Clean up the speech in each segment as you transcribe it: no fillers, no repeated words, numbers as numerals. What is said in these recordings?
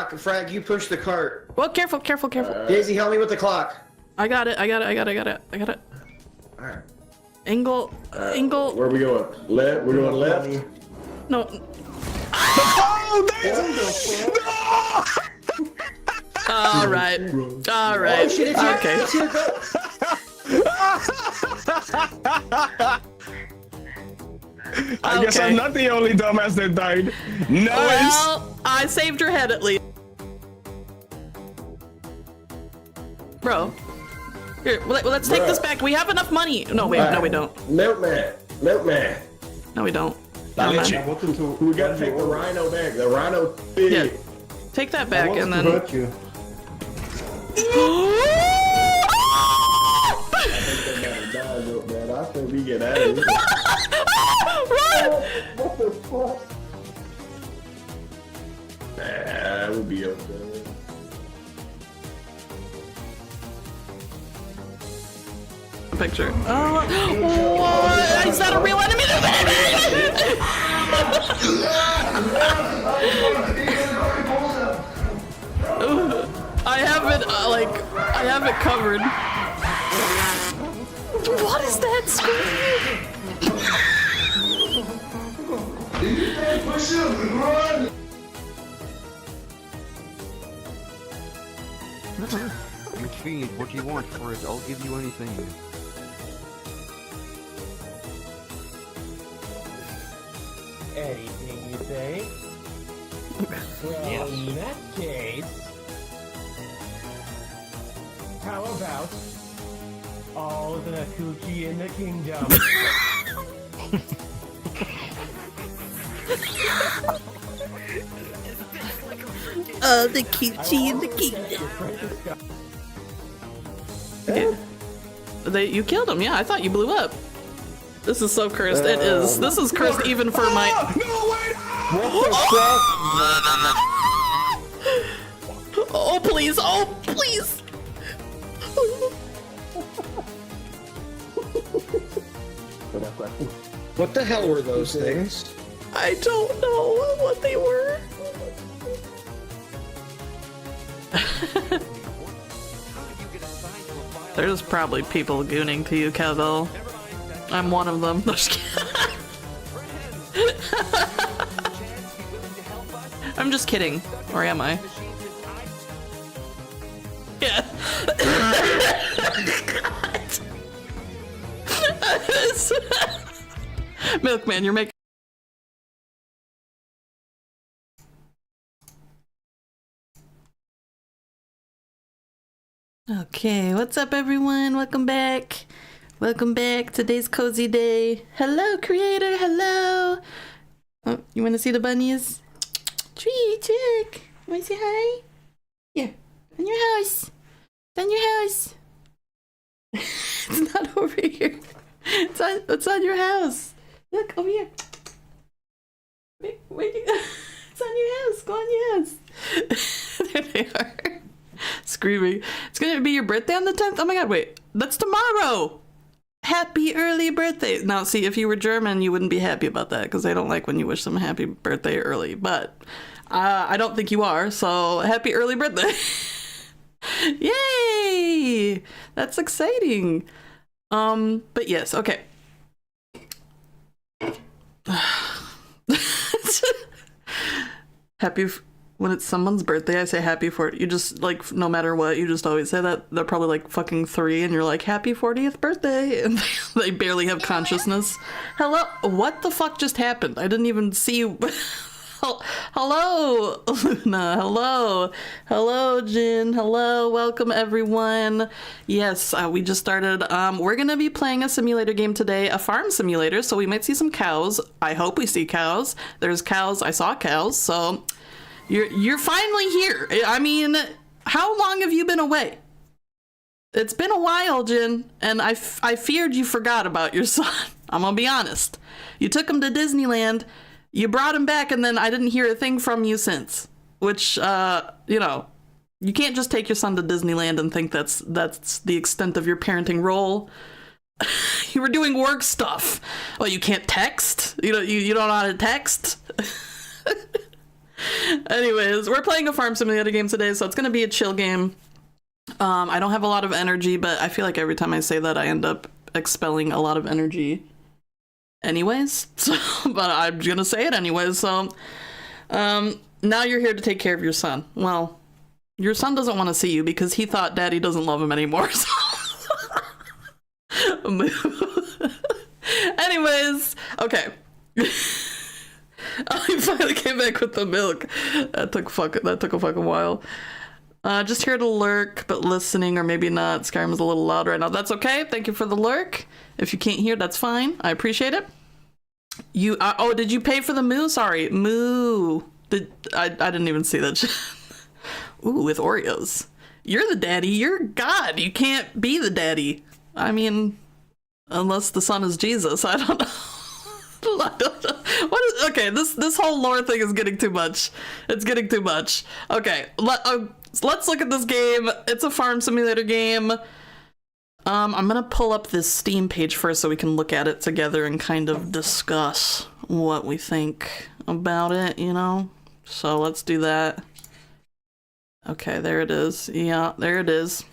clock. Frag, you push the cart. Well, careful, careful, careful. Daisy, help me with the clock. I got it. Alright. Angle. Where are we going? Left? We're going left? No. Oh, Daisy! No! All right. All right. Oh shit, it's here. Okay. It's here, go. I guess I'm not the only dumbass that died. Nice! Well, I saved your head at least. Bro. Here, let's take this back. We have enough money. No, wait, no, we don't. Milkman. Milkman. No, we don't. I Never let mind. you. We gotta take the rhino back. The rhino big. Yeah. Take that back and then. hurt you. Man, I think we get out of here. Run! What the fuck? Nah, we'll be okay. Picture. Oh, what? Is that a real enemy? I have it, I have it covered. What is that scream? Push him, run! McPhee, what do you want for it? I'll give you anything. Anything you say? Well, in that case, how about all the coochie in the kingdom? The cutesy in the kingdom. You killed him, yeah. I thought you blew up. This is so cursed. It is. This is cursed even for my. No, wait! Oh, please. Oh, please. What the hell were those things? I don't know what they were. There's probably people gooning to you, Cavell. I'm one of them. I'm just kidding. Or am I? Yeah. Milkman, you're making. Okay, what's up everyone? Welcome back. Welcome back. Today's cozy day. Hello, creator. Hello. Oh, you want to see the bunnies? Tree, check. Want to say hi? Yeah. On your house. It's on your house. It's not over here. It's on your house. Look, over here. Wait, it's on your house. Go on your house. There they are. Screaming. It's gonna be your birthday on the 10th? Oh my god, wait. That's tomorrow! Happy early birthday! Now, see, if you were German, you wouldn't be happy about that, because they don't like when you wish them a happy birthday early, but I don't think you are, so happy early birthday! Yay! That's exciting! But yes, okay. When it's someone's birthday, I say happy for it. You just, like, no matter what, you just always say that. They're probably like fucking 3 and you're like, happy 40th birthday, and they barely have consciousness. Hello? What the fuck just happened? I didn't even see you. Hello, Luna. Hello. Hello, Jin. Hello. Welcome, everyone. Yes, we just started. We're going to be playing a simulator game today, a farm simulator, so we might see some cows. I hope we see cows. There's cows. I saw cows, so... You're finally here. I mean, how long have you been away? It's been a while, Jin, and I feared you forgot about your son. I'm gonna be honest. You took him to Disneyland, you brought him back, and then I didn't hear a thing from you since. Which, you know, you can't just take your son to Disneyland and think that's the extent of your parenting role. You were doing work stuff. Oh, you can't text? You don't know how to text? Anyways, we're playing a farm simulator game today, so it's gonna be a chill game. I don't have a lot of energy, but I feel like every time I say that I end up expelling a lot of energy anyways. So, but I'm gonna say it anyways. So now you're here to take care of your son. Well, your son doesn't want to see you because he thought daddy doesn't love him anymore. So. Anyways, okay. I finally came back with the milk. That took a fucking while. Just here to lurk, but listening or maybe not. Skyrim's a little loud right now. That's okay. Thank you for the lurk. If you can't hear, that's fine. I appreciate it. You oh, did you pay for the moo? Sorry, moo. I didn't even see that shit. Ooh, with Oreos. You're the daddy. You're God. You can't be the daddy. I mean, unless the son is Jesus. I don't know. I don't know. Okay, this whole lore thing is getting too much. It's getting too much. Okay, let's look at this game. It's a farm simulator game. I'm gonna pull up this Steam page first so we can look at it together and kind of discuss what we think about it, you know? So let's do that. Okay, there it is. Yeah, there it is.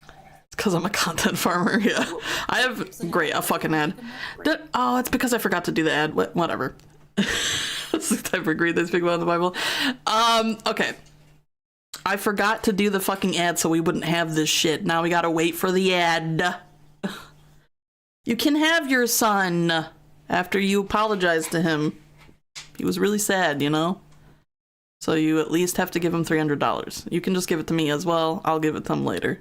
It's because I'm a content farmer, yeah. I have, great, a fucking ad. Oh, it's because I forgot to do the ad. Whatever. That's the type of greed they speak about in the Bible. Okay. I forgot to do the fucking ad so we wouldn't have this shit. Now we gotta wait for the ad. You can have your son after you apologize to him. He was really sad, you know? So you at least have to give him $300. You can just give it to me as well. I'll give it to him later.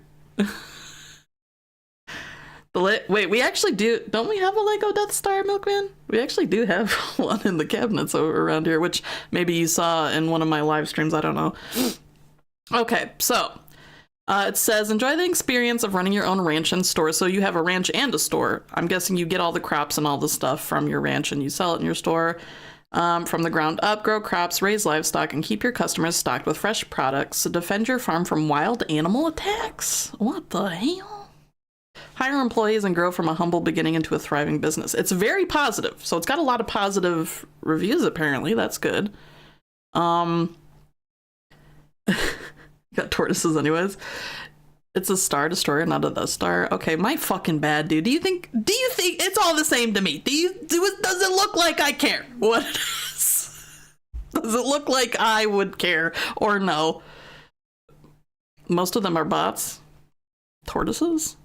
Wait, we actually do, don't we have a Lego Death Star, Milkman? We actually do have one in the cabinets around here, which maybe you saw in one of my live streams, I don't know. Okay, so it says, enjoy the experience of running your own ranch and store. So you have a ranch and a store. I'm guessing you get all the crops and all the stuff from your ranch and you sell it in your store. From the ground up, grow crops, raise livestock, and keep your customers stocked with fresh products to defend your farm from wild animal attacks. What the hell? Hire employees and grow from a humble beginning into a thriving business. It's very positive. So it's got a lot of positive reviews, apparently. That's good. Got tortoises anyways. It's a Star Destroyer, not a The Star. Okay, my fucking bad, dude. Do you think it's all the same to me? Does it look like I care what it is? Does it look like I would care or no? Most of them are bots. Tortoises?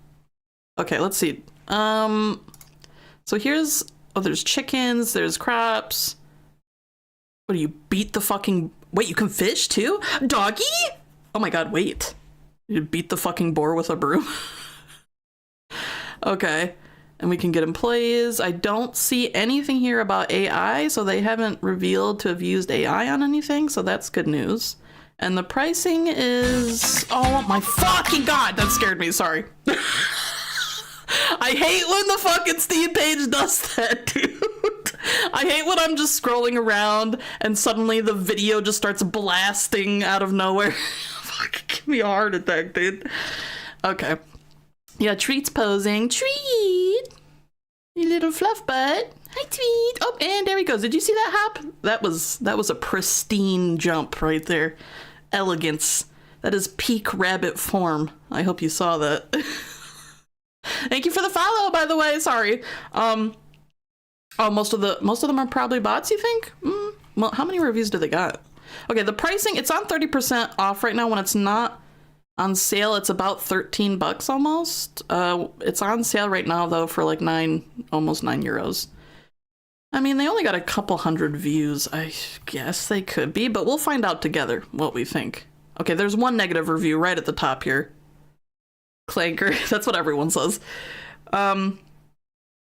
Okay, let's see. So here's, oh, there's chickens, there's crops. What do you beat the fucking, wait, you can fish too? Doggy? Oh my god, wait. You beat the fucking boar with a broom? Okay, and we can get employees. I don't see anything here about AI, so they haven't revealed to have used AI on anything, so that's good news. And the pricing is, oh my fucking god, that scared me, sorry. I hate when the fucking Steam page does that, dude. I hate when I'm just scrolling around and suddenly the video just starts blasting out of nowhere. Fucking give me a heart attack, dude. Okay. Yeah, Treat's posing. Treat! You little fluff butt. Hi, Treat. Oh, and there he goes. Did you see that hop? That was a pristine jump right there. Elegance. That is peak rabbit form. I hope you saw that. Thank you for the follow, by the way. Sorry. Oh, most of them are probably bots, you think? Well, how many reviews do they got? Okay, the pricing, it's on 30% off right now. When it's not on sale, it's about $13 almost. It's on sale right now though for like almost 9 euros. I mean, they only got a couple hundred views. I guess they could be, but we'll find out together what we think. Okay, there's one negative review right at the top here. Clanker, that's what everyone says.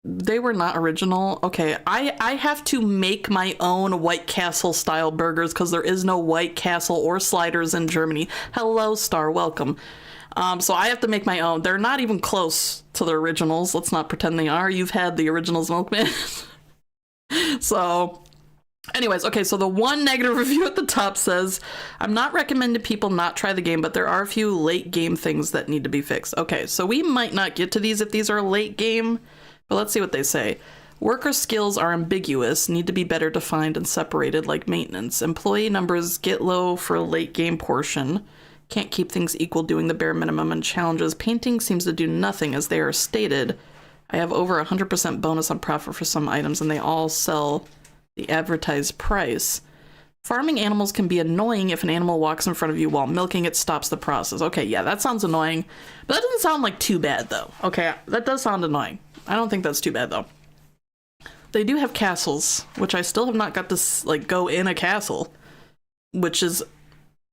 They were not original. Okay, I have to make my own White Castle style burgers because there is no White Castle or sliders in Germany. Hello, Star, welcome. So I have to make my own. They're not even close to the originals. Let's not pretend they are. You've had the originals, Milkman. So anyways, okay, so the one negative review at the top says, I'm not recommending people not try the game, but there are a few late game things that need to be fixed. Okay, so we might not get to these if these are late game, but let's see what they say. Worker skills are ambiguous, need to be better defined and separated like maintenance. Employee numbers get low for a late game portion. Can't keep things equal doing the bare minimum, and challenges. Painting seems to do nothing as they are stated. I have over 100% bonus on profit for some items and they all sell the advertised price. Farming animals can be annoying if an animal walks in front of you while milking it stops the process. Okay, yeah, that sounds annoying. But that doesn't sound like too bad though. Okay, that does sound annoying. I don't think that's too bad though. They do have castles, which I still have not got to like go in a castle, which is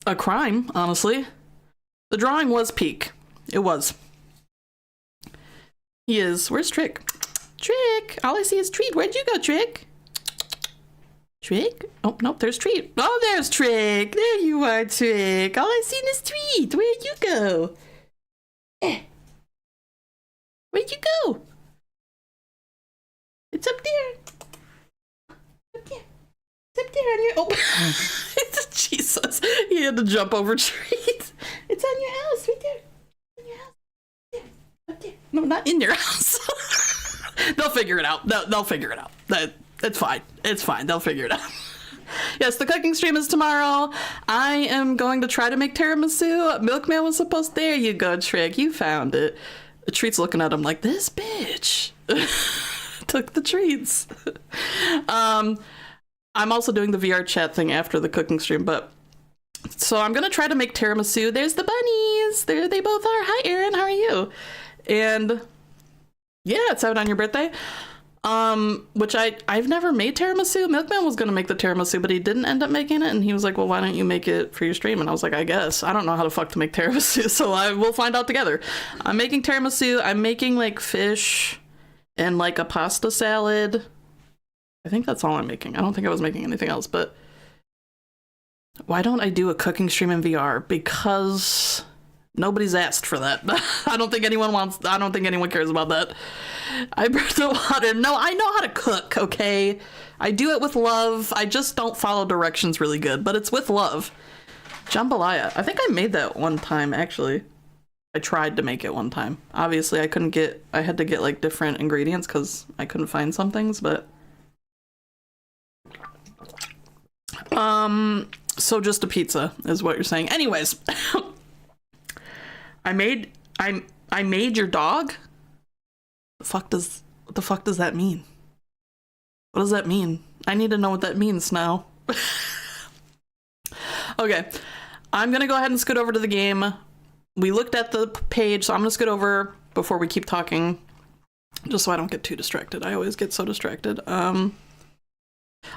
a crime, honestly. The drawing was peak. It was. He is. Where's Trick? Trick! All I see is Treat. Where'd you go, Trick? Trick? Oh, nope, there's Treat. Oh, there's Trick! There you are, Trick! All I seen is Treat! Where'd you go? Where'd you go? It's up there. Up there. It's up there on your... Oh, Jesus. He had to jump over Treat. It's on your house, right there. On your house. There. Up there. No, not in your house. They'll figure it out. They'll figure it out. It's fine. It's fine. They'll figure it out. Yes, the cooking stream is tomorrow. I am going to try to make tiramisu. Milkman was supposed... There you go, Trick. You found it. Treat's looking at him like, this bitch took the treats. I'm also doing the VR chat thing after the cooking stream, but... So I'm going to try to make tiramisu. There's the bunnies. There they both are. Hi, Erin. How are you? And... yeah, it's out on your birthday. Which I've never made tiramisu. Milkman was gonna make the tiramisu, but he didn't end up making it, and he was like, well, why don't you make it for your stream? And I was like, I guess. I don't know how the fuck to make tiramisu, so we'll find out together. I'm making tiramisu. I'm making like fish and like a pasta salad. I think that's all I'm making. I don't think I was making anything else, but why don't I do a cooking stream in VR? Because nobody's asked for that. I don't think anyone cares about that. I burned the water. No, I know how to cook, okay? I do it with love. I just don't follow directions really good, but it's with love. Jambalaya. I think I made that one time, actually. I tried to make it one time. Obviously, I had to get like different ingredients because I couldn't find some things, but... So just a pizza is what you're saying. Anyways. I made your dog? What the fuck does that mean? What does that mean? I need to know what that means now. Okay, I'm gonna go ahead and scoot over to the game. We looked at the page, so I'm gonna scoot over before we keep talking, just so I don't get too distracted. I always get so distracted.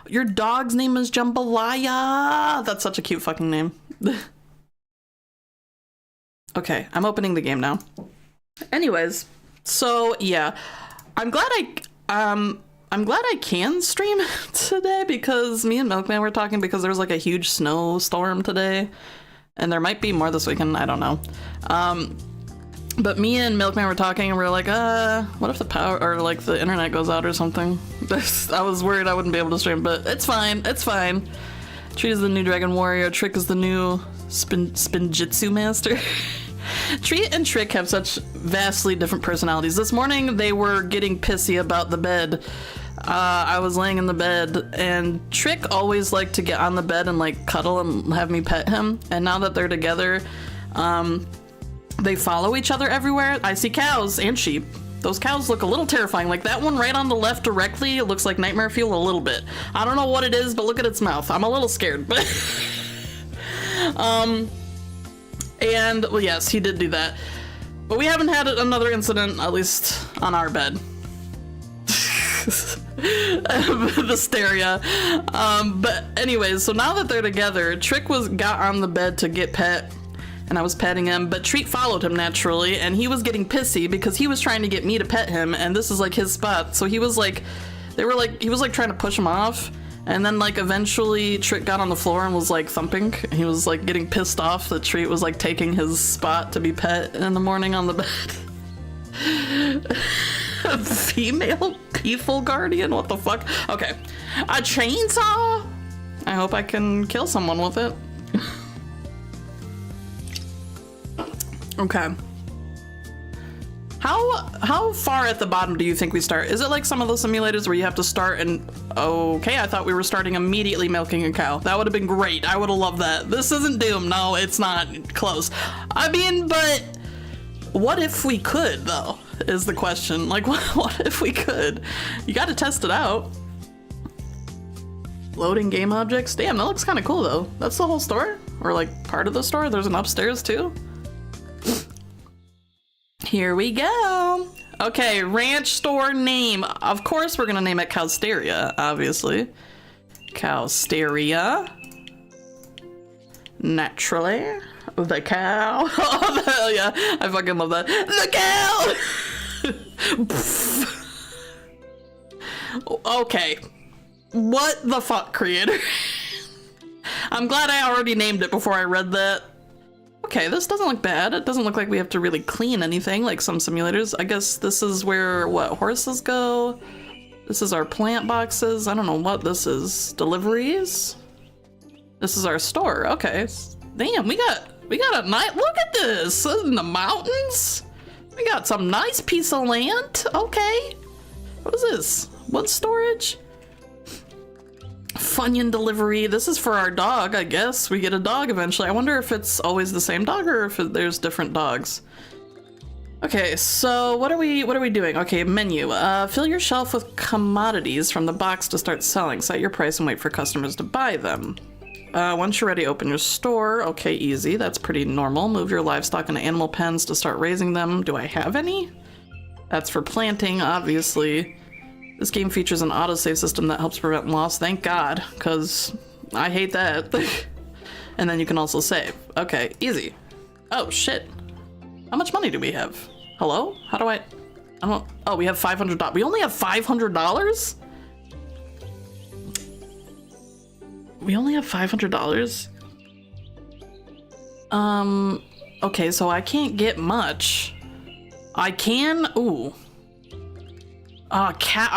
Your dog's name is Jambalaya. That's such a cute fucking name. Okay, I'm opening the game now. Anyways, so yeah, I'm glad I can stream today because me and Milkman were talking because there was like a huge snowstorm today, and there might be more this weekend. I don't know. But me and Milkman were talking and we were like, what if the power or like the internet goes out or something? I was worried I wouldn't be able to stream, but it's fine. It's fine. Treat is the new Dragon Warrior. Trick is the new Spinjitzu Master. Treat and Trick have such vastly different personalities. This morning they were getting pissy about the bed. I was laying in the bed and Trick always liked to get on the bed and like cuddle and have me pet him. And now that they're together, they follow each other everywhere. I see cows and sheep. Those cows look a little terrifying. Like that one right on the left directly, it looks like nightmare fuel a little bit. I don't know what it is, but look at its mouth. I'm a little scared, but and well, yes, he did do that, but we haven't had another incident, at least on our bed. The hysteria. But anyways, so now that they're together, Trick got on the bed to get pet, and I was petting him, but Treat followed him naturally, and he was getting pissy because he was trying to get me to pet him, and this is like his spot. So he was like, he was like trying to push him off. And then like eventually Trick got on the floor and was like thumping. He was like getting pissed off that Treat was like taking his spot to be pet in the morning on the bed. A female peaceful guardian? What the fuck? Okay. A chainsaw? I hope I can kill someone with it. Okay. How far at the bottom do you think we start? Is it like some of the simulators where you have to start and... Okay, I thought we were starting immediately milking a cow. That would have been great. I would have loved that. This isn't Doom. No, it's not close. I mean, but what if we could, though, is the question. Like, what if we could? You got to test it out. Loading game objects. Damn, that looks kind of cool, though. That's the whole store? Or, like, part of the store? There's an upstairs, too? Here we go. Okay, ranch store name. Of course we're gonna name it Cowsteria, obviously. Cowsteria. Naturally. The cow. Oh, the hell yeah. I fucking love that. The cow! Okay. What the fuck, creator? I'm glad I already named it before I read that. Okay, this doesn't look bad. It doesn't look like we have to really clean anything like some simulators. I guess this is where, what, horses go? This is our plant boxes. I don't know what this is. Deliveries? This is our store. Okay. Damn, we got a nice, look at this in the mountains. We got some nice piece of land. Okay. What is this? Wood storage? Funyun delivery. This is for our dog, I guess. We get a dog eventually. I wonder if it's always the same dog or if there's different dogs. Okay, so what are we doing? Okay, menu. Fill your shelf with commodities from the box to start selling. Set your price and wait for customers to buy them. Once you're ready, open your store. Okay, easy. That's pretty normal. Move your livestock into animal pens to start raising them. Do I have any? That's for planting, obviously. This game features an autosave system that helps prevent loss. Thank God, because I hate that. And then you can also save. Okay, easy. Oh, shit. How much money do we have? Hello? How do I don't... Oh, we have $500. We only have $500? We only have $500? Okay, so I can't get much. I can... Ooh. A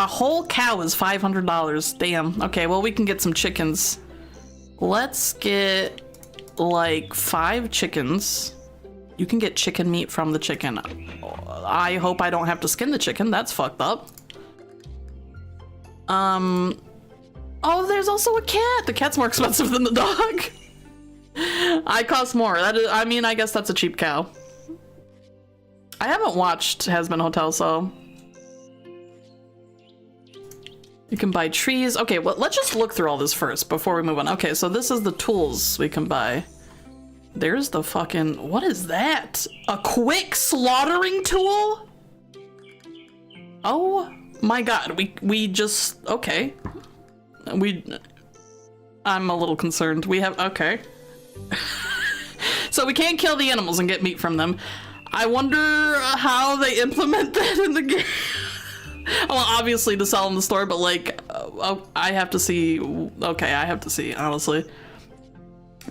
whole cow is $500. Damn. Okay, well, we can get some chickens. Let's get, like, 5 chickens. You can get chicken meat from the chicken. I hope I don't have to skin the chicken. That's fucked up. Oh, there's also a cat. The cat's more expensive than the dog. I cost more. That is, I mean, I guess that's a cheap cow. I haven't watched Hazbin Hotel, so... You can buy trees. Okay, well, let's just look through all this first before we move on. Okay, so this is the tools we can buy. There's the fucking... What is that? A quick slaughtering tool? Oh my god, we just... Okay. I'm a little concerned. We have... Okay. So we can't kill the animals and get meat from them. I wonder how they implement that in the game. Well, obviously to sell in the store, but like, I have to see. Okay, I have to see, honestly.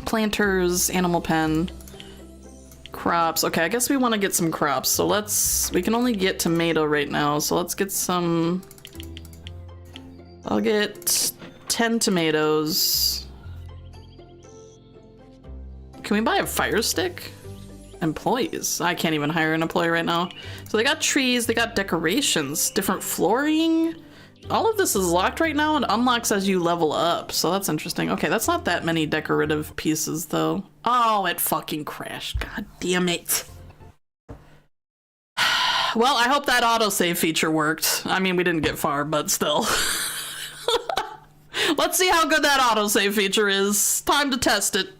Planters, animal pen, crops. Okay, I guess we want to get some crops. So we can only get tomato right now. So let's get some, I'll get 10 tomatoes. Can we buy a fire stick? Employees. I can't even hire an employee right now. So they got trees, they got decorations, different flooring. All of this is locked right now and unlocks as you level up. So that's interesting. Okay, that's not that many decorative pieces though. Oh, it fucking crashed. God damn it. Well, I hope that autosave feature worked. I mean, we didn't get far, but still. Let's see how good that autosave feature is. Time to test it.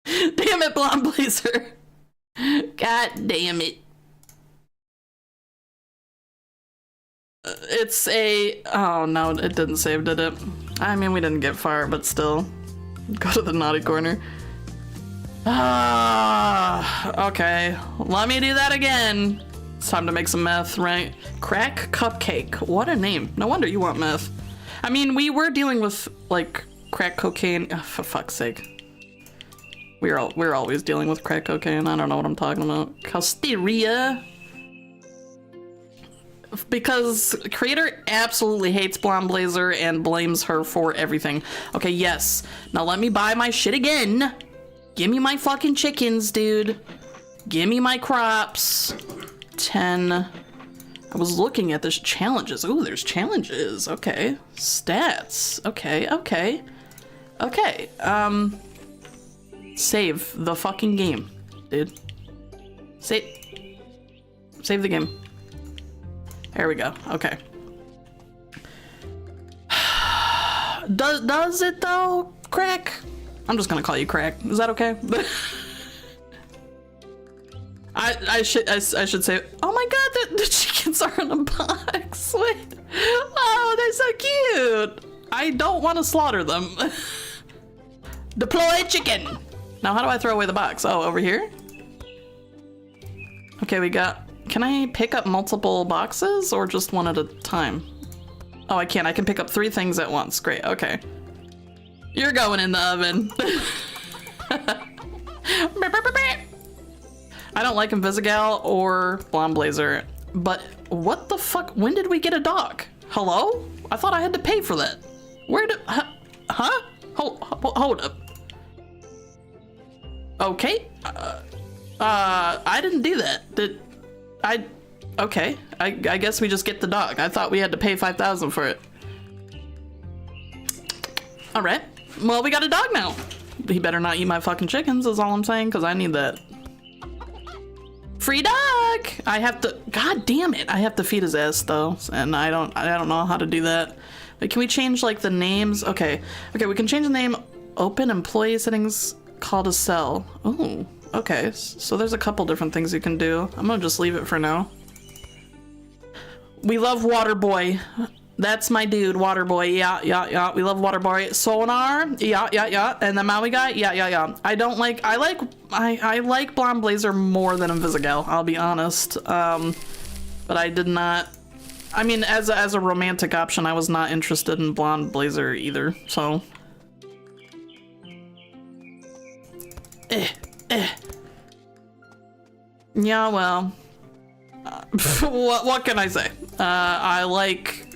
Damn it, Blonde Blazer. God damn it. It's a... Oh, no, it didn't save, did it? I mean, we didn't get far, but still. Go to the naughty corner. Ah, okay. Let me do that again. It's time to make some meth, right? Crack Cupcake. What a name. No wonder you want meth. I mean, we were dealing with, like, crack cocaine. Oh, for fuck's sake. We're always dealing with crack cocaine. I don't know what I'm talking about. Cowsteria. Because creator absolutely hates Blonde Blazer and blames her for everything. Okay, yes. Now let me buy my shit again. Give me my fucking chickens, dude. Give me my crops. 10. I was looking at this challenges. Ooh, there's challenges. Okay. Stats. Okay, okay. Okay. Save the fucking game, dude. Save the game. There we go. Okay. Does it though, Crack? I'm just gonna call you Crack. Is that okay? I should say. Oh my God, the chickens are in a box. Wait. Oh, they're so cute. I don't want to slaughter them. Deploy chicken. Now, how do I throw away the box? Oh, over here. Okay, we got. Can I pick up multiple boxes or just one at a time? Oh, I can. I can pick up 3 things at once. Great. Okay. You're going in the oven. I don't like Invisigal or Blonde Blazer, but what the fuck? When did we get a dog? Hello? I thought I had to pay for that. Where did? Huh? Hold up. Okay. I didn't do that. Did I? Okay. I guess we just get the dog. I thought we had to pay 5,000 for it. All right. Well, we got a dog now. He better not eat my fucking chickens, is all I'm saying, because I need that. Free dog! I have to, god damn it, I have to feed his ass though, and I don't know how to do that. But can we change like the names? Okay, we can change the name. Open employee settings, call to sell. Oh, okay, so there's a couple different things you can do. I'm gonna just leave it for now. We love Waterboy. That's my dude, Waterboy. Yeah. We love Waterboy. Sonar. Yeah. And the Maui guy. Yeah. I like Blonde Blazer more than Invisigal, I'll be honest. But I did not. I mean, as a romantic option, I was not interested in Blonde Blazer either. So. Yeah. Well. What can I say? I like.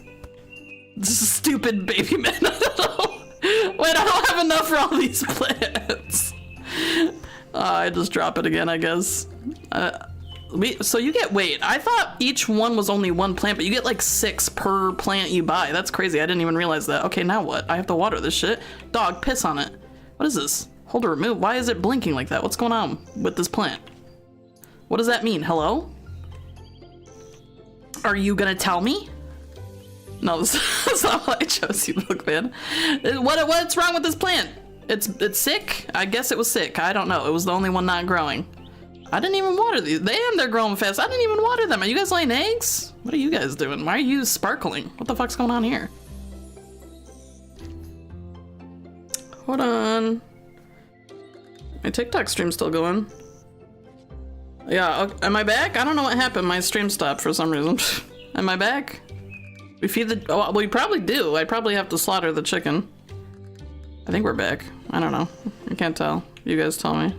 Stupid baby men. I don't know. Wait, I don't have enough for all these plants. I just drop it again, I guess. So you get, wait, I thought each one was only 1 plant, but you get like 6 per plant you buy. That's crazy. I didn't even realize that. Okay, now what? I have to water this shit. Dog, piss on it. What is this? Hold to remove. Why is it blinking like that? What's going on with this plant? What does that mean? Hello? Are you gonna tell me? No, that's not why I chose you, Bookman. What's wrong with this plant? It's sick? I guess it was sick. I don't know. It was the only one not growing. I didn't even water these. Damn, they're growing fast. I didn't even water them. Are you guys laying eggs? What are you guys doing? Why are you sparkling? What the fuck's going on here? Hold on. My TikTok stream's still going. Yeah, am I back? I don't know what happened. My stream stopped for some reason. Am I back? We feed the, oh, we probably do. I probably have to slaughter the chicken. I think we're back. I don't know. I can't tell. You guys tell me.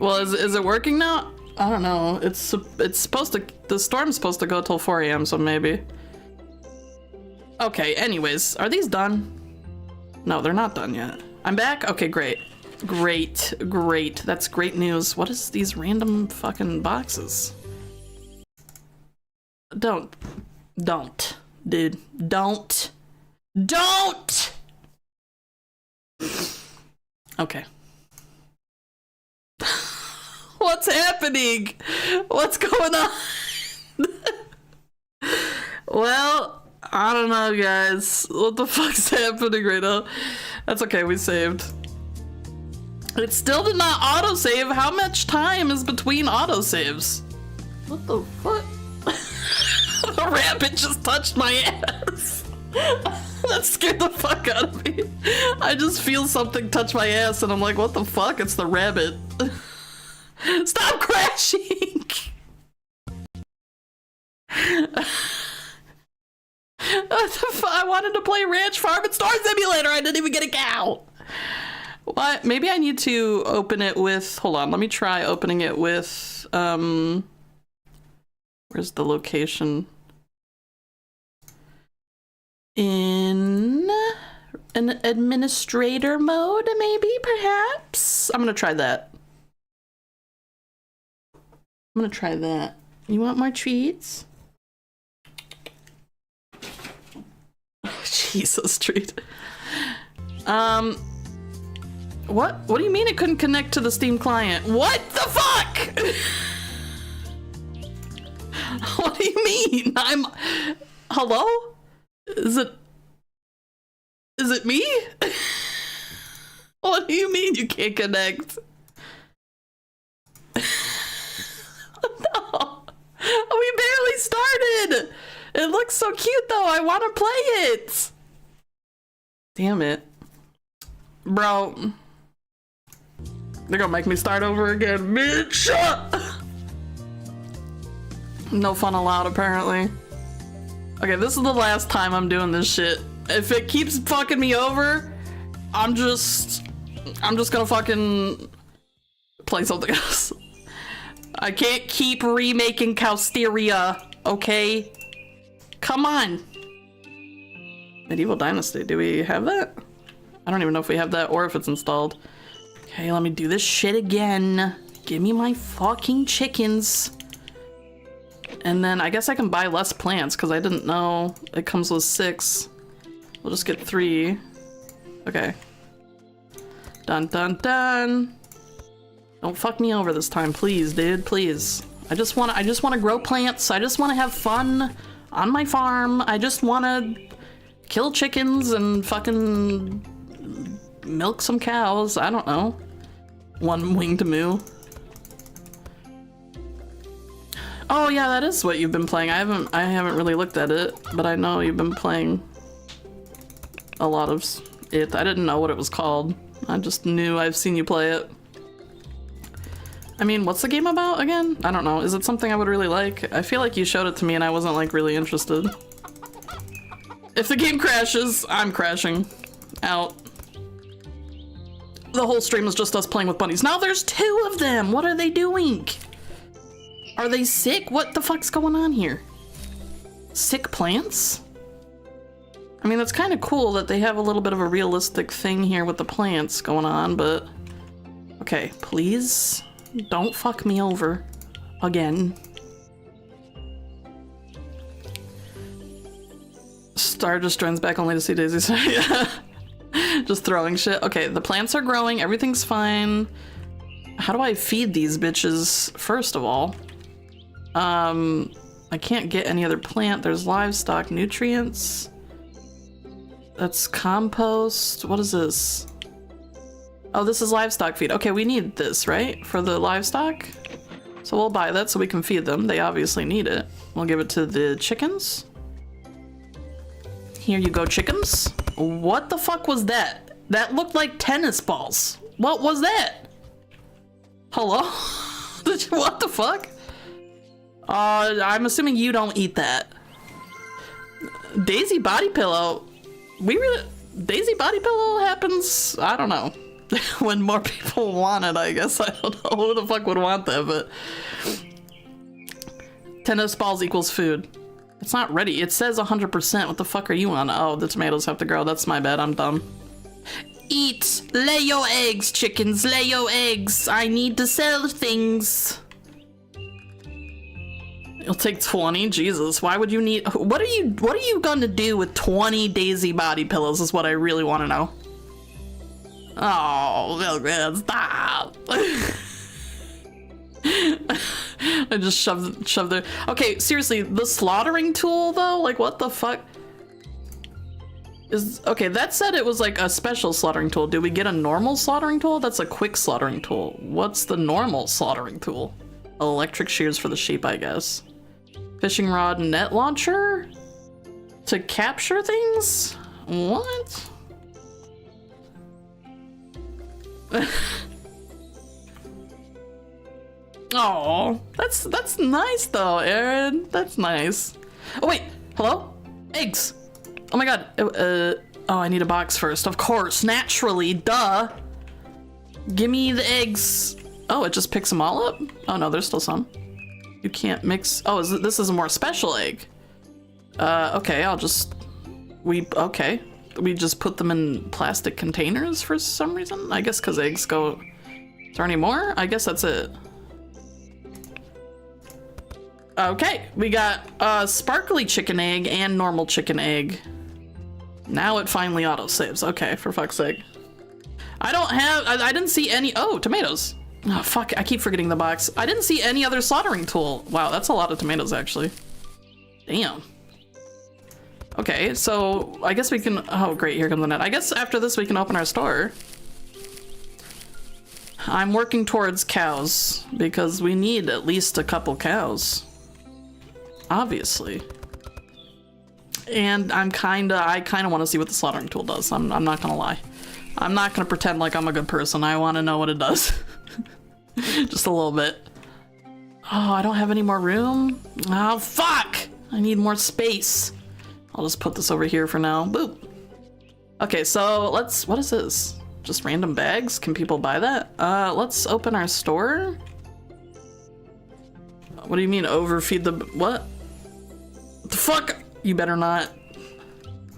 Well, is it working now? I don't know. It's supposed to, the storm's supposed to go till 4 AM, so maybe. Okay, anyways, are these done? No, they're not done yet. I'm back? Okay, great. Great. That's great news. What is these random fucking boxes? Don't, dude. Don't. Okay. What's happening? What's going on? Well, I don't know, guys. What the fuck's happening right now? That's okay, we saved. It still did not autosave. How much time is between autosaves? What the fuck? The rabbit just touched my ass. That scared the fuck out of me. I just feel something touch my ass and I'm like, what the fuck? It's the rabbit. Stop crashing! I wanted to play Ranch Farm and Star Simulator. I didn't even get a cow. What? Maybe I need to open it with, hold on, let me try opening it with, where's the location? In an administrator mode, maybe, perhaps? I'm gonna try that. I'm gonna try that. You want more treats? Jesus, treat. What do you mean it couldn't connect to the Steam client? What the fuck? What do you mean? Hello? Is it me? What do you mean you can't connect? No. We barely started. It looks so cute though. I want to play it. Damn it. Bro. They're gonna make me start over again, bitch! No fun allowed, apparently. Okay, this is the last time I'm doing this shit. If it keeps fucking me over, I'm just gonna fucking play something else. I can't keep remaking Calsteria, okay? Come on. Medieval Dynasty, do we have that? I don't even know if we have that or if it's installed. Okay, let me do this shit again. Give me my fucking chickens. And then I guess I can buy less plants because I didn't know it comes with 6. We'll just get 3. Okay. Dun dun dun. Don't fuck me over this time, please, dude, please. I just wanna grow plants. I just wanna have fun on my farm. I just wanna kill chickens and fucking milk some cows. I don't know. One wing to moo. Oh yeah, that is what you've been playing. I haven't really looked at it, but I know you've been playing a lot of it. I didn't know what it was called. I just knew I've seen you play it. I mean, what's the game about again? I don't know. Is it something I would really like? I feel like you showed it to me and I wasn't like really interested. If the game crashes, I'm crashing out. The whole stream is just us playing with bunnies. Now there's 2 of them! What are they doing? Are they sick? What the fuck's going on here? Sick plants? I mean, that's kind of cool that they have a little bit of a realistic thing here with the plants going on, but... Okay, please don't fuck me over again. Star just joins back only to see Daisy. Just throwing shit. Okay, the plants are growing, everything's fine. How do I feed these bitches, first of all? I can't get any other plant. There's livestock, nutrients. That's compost. What is this? Oh, this is livestock feed. Okay, we need this, right? For the livestock? So we'll buy that so we can feed them. They obviously need it. We'll give it to the chickens. Here you go, chickens. What the fuck was that? That looked like tennis balls. What was that? Hello? What the fuck? I'm assuming you don't eat that. Daisy body pillow. Daisy body pillow happens, I don't know. When more people want it, I guess. I don't know who the fuck would want that, but... Tennis balls equals food. It's not ready. It says 100%. What the fuck are you on? Oh, the tomatoes have to grow. That's my bad. I'm dumb. Eat! Lay your eggs, chickens. Lay your eggs. I need to sell things. It'll take 20. Jesus, why would you need... What are you gonna do with 20 Daisy body pillows is what I really want to know. Oh, Milgren, stop. I just shoved it. Okay, seriously, the slaughtering tool though? Like, what the fuck? Okay, that said it was like a special slaughtering tool. Do we get a normal slaughtering tool? That's a quick slaughtering tool. What's the normal slaughtering tool? Electric shears for the sheep, I guess. Fishing rod, net launcher? To capture things? What? Oh, that's nice though, Aaron. That's nice. Oh wait, hello? Eggs. Oh my god. Oh, I need a box first. Of course, naturally, duh. Give me the eggs. Oh, it just picks them all up? Oh no, there's still some. You can't mix. Oh, this is a more special egg. Okay, okay. We just put them in plastic containers for some reason? I guess because eggs go... Is there any more? I guess that's it. Okay, we got sparkly chicken egg and normal chicken egg. Now it finally auto-saves. Okay, for fuck's sake. I don't have, I didn't see any, oh, tomatoes. Oh, fuck, I keep forgetting the box. I didn't see any other slaughtering tool. Wow, that's a lot of tomatoes, actually. Damn. Okay, so I guess we can, oh great, here comes the net. I guess after this we can open our store. I'm working towards cows because we need at least a couple cows. Obviously. And I kinda want to see what the slaughtering tool does. I'm not gonna lie. I'm not gonna pretend like I'm a good person. I want to know what it does. Just a little bit. Oh, I don't have any more room? Oh, fuck! I need more space. I'll just put this over here for now. Boop. Okay, so let's, what is this? Just random bags? Can people buy that? Let's open our store. What do you mean overfeed the, what? What the fuck? You better not.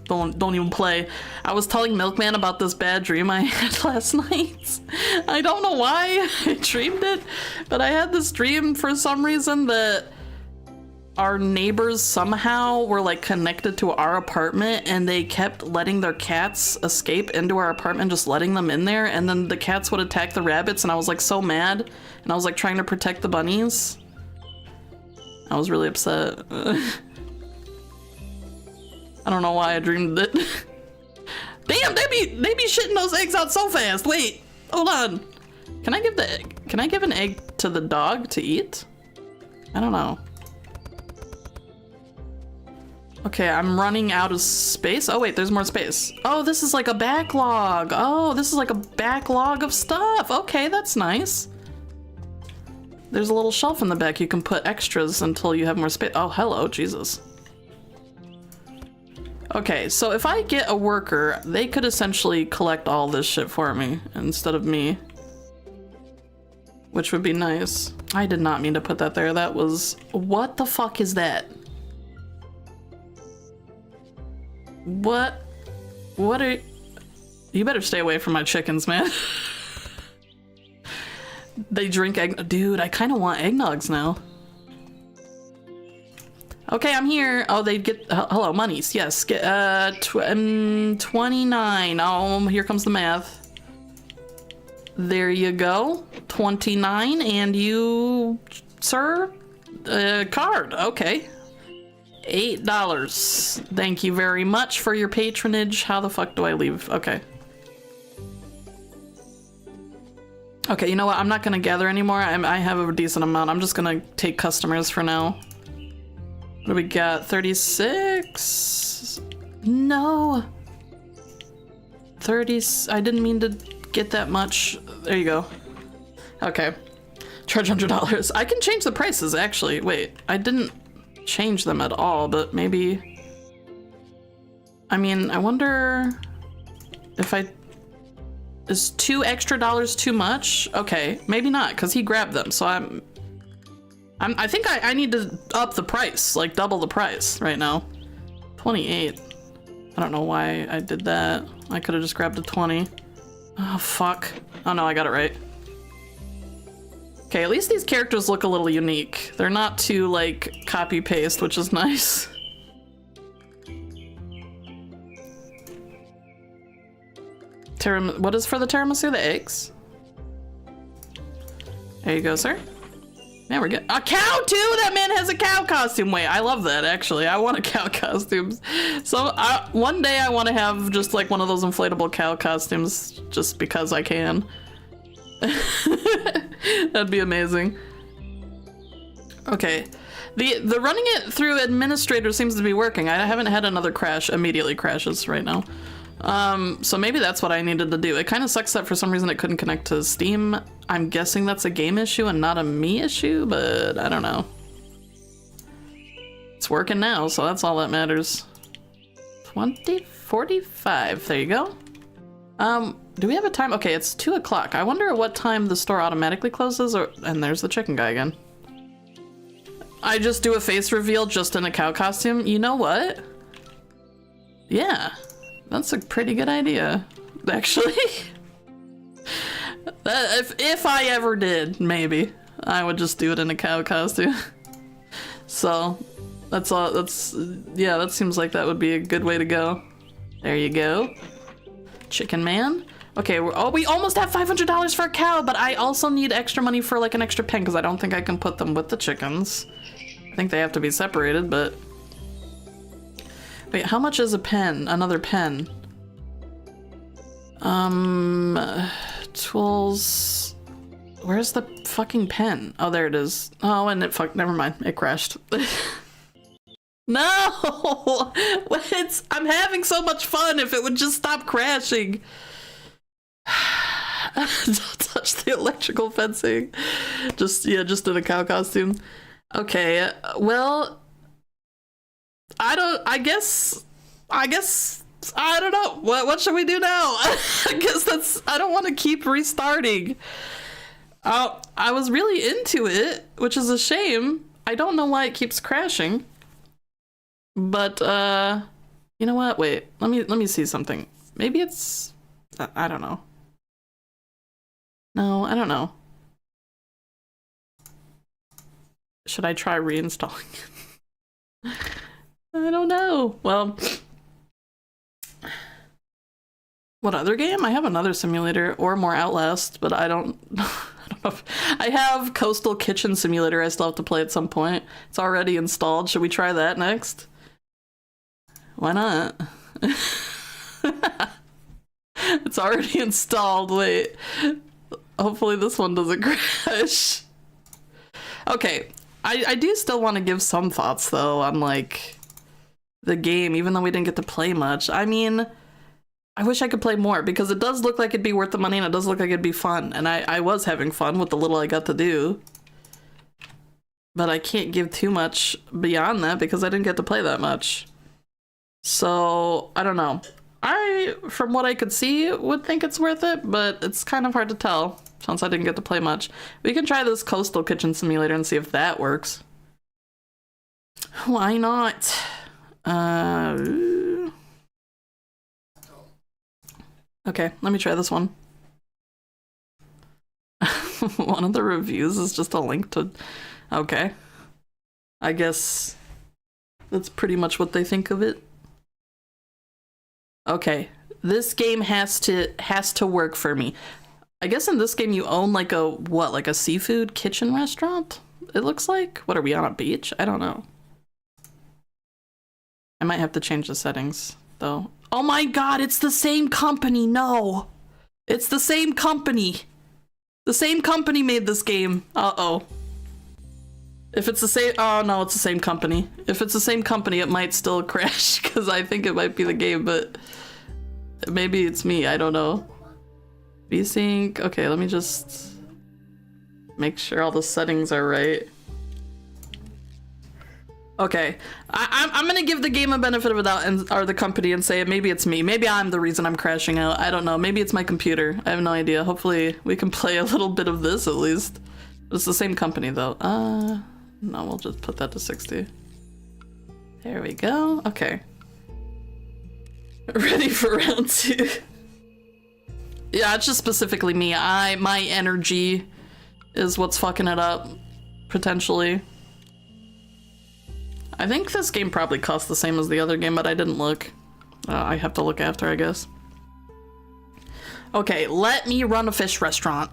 Don't even play. I was telling Milkman about this bad dream I had last night. I don't know why I dreamed it, but I had this dream for some reason that our neighbors somehow were like connected to our apartment and they kept letting their cats escape into our apartment, just letting them in there, and then the cats would attack the rabbits and I was like so mad and I was like trying to protect the bunnies. I was really upset. I don't know why I dreamed it. Damn, they be shitting those eggs out so fast. Wait, hold on. Can I give an egg to the dog to eat? I don't know. Okay, I'm running out of space. Oh wait, there's more space. Oh, this is like a backlog. Oh, this is like a backlog of stuff. Okay, that's nice. There's a little shelf in the back. You can put extras until you have more space. Oh, hello, Jesus. Okay, so if I get a worker, they could essentially collect all this shit for me instead of me. Which would be nice. I did not mean to put that there. That was... What the fuck is that? What? What are... You better stay away from my chickens, man. They drink egg... Dude, I kind of want eggnogs now. Okay, I'm here. Oh, they get... hello, monies. Yes, get 29. Oh, here comes the math. There you go. 29, and you... Sir? Card. Okay. $8. Thank you very much for your patronage. How the fuck do I leave? Okay. Okay, you know what? I'm not gonna gather anymore. I have a decent amount. I'm just gonna take customers for now. What do we got? 36? No. 30. I didn't mean to get that much. There you go. Okay. Charge $100. I can change the prices, actually. Wait, I didn't change them at all, but maybe... I mean, I wonder if I... Is $2 extra too much? Okay, maybe not, because he grabbed them, so I think I need to up the price, like double the price right now. 28. I don't know why I did that. I could have just grabbed a 20. Oh, fuck. Oh no, I got it right. Okay, at least these characters look a little unique. They're not too, like, copy-paste, which is nice. What is for the tiramisu? The eggs? There you go, sir. Now we're good. A cow too? That man has a cow costume. Wait, I love that actually. I want a cow costume. So one day I want to have just like one of those inflatable cow costumes just because I can. That'd be amazing. Okay. The running it through administrator seems to be working. I haven't had another crash. Immediately crashes right now. So maybe that's what I needed to do. It kind of sucks that for some reason it couldn't connect to Steam. I'm guessing that's a game issue and not a me issue, but I don't know. It's working now, so that's all that matters. 20:45, there you go. Do we have a time? Okay, it's 2 o'clock. I wonder at what time the store automatically closes, and there's the chicken guy again. I just do a face reveal just in a cow costume. You know what? Yeah. That's a pretty good idea, actually. If I ever did, maybe, I would just do it in a cow costume. So that's all. Yeah, that seems like that would be a good way to go. There you go. Chicken man. Okay, we almost have $500 for a cow, but I also need extra money for like an extra pen because I don't think I can put them with the chickens. I think they have to be separated, but... Wait, how much is a pen? Another pen? Tools... Where's the fucking pen? Oh, there it is. Oh, and it never mind. It crashed. No! I'm having so much fun if it would just stop crashing. Don't touch the electrical fencing. Just in a cow costume. Okay, well... I guess, I don't know. What should we do now? I guess I don't want to keep restarting. I was really into it, which is a shame. I don't know why it keeps crashing. But, you know what? Wait, let me see something. Maybe it's, I don't know. No, I don't know. Should I try reinstalling it? I don't know. Well, what other game? I have another simulator or more Outlast, but I don't know if I have Coastal Kitchen Simulator I still have to play at some point. It's already installed. Should we try that next? Why not? It's already installed. Wait. Hopefully this one doesn't crash. Okay. I do still want to give some thoughts though on like the game, even though we didn't get to play much. I mean, I wish I could play more because it does look like it'd be worth the money and it does look like it'd be fun. And I was having fun with the little I got to do. But I can't give too much beyond that because I didn't get to play that much. So, I don't know. From what I could see, would think it's worth it, but it's kind of hard to tell since I didn't get to play much. We can try this Coastal Kitchen Simulator and see if that works. Why not? Okay, let me try this one. One of the reviews is just a link to... Okay. I guess that's pretty much what they think of it. Okay, this game has to work for me. I guess in this game you own like a seafood kitchen restaurant? It looks like? What, are we on a beach? I don't know. I might have to change the settings, though. Oh my god, it's the same company! No! It's the same company! The same company made this game. Uh-oh. If it's the same- oh no, it's the same company. If it's the same company, it might still crash, because I think it might be the game, but maybe it's me, I don't know. VSync, okay, let me just make sure all the settings are right. Okay, I'm gonna give the game a benefit of a doubt or the company and say maybe it's me. Maybe I'm the reason I'm crashing out. I don't know. Maybe it's my computer. I have no idea. Hopefully we can play a little bit of this at least. It's the same company though. No, we'll just put that to 60. There we go. Okay. Ready for round 2. Yeah, it's just specifically me. My energy is what's fucking it up, potentially. I think this game probably costs the same as the other game, but I didn't look. I have to look after, I guess. Okay, let me run a fish restaurant.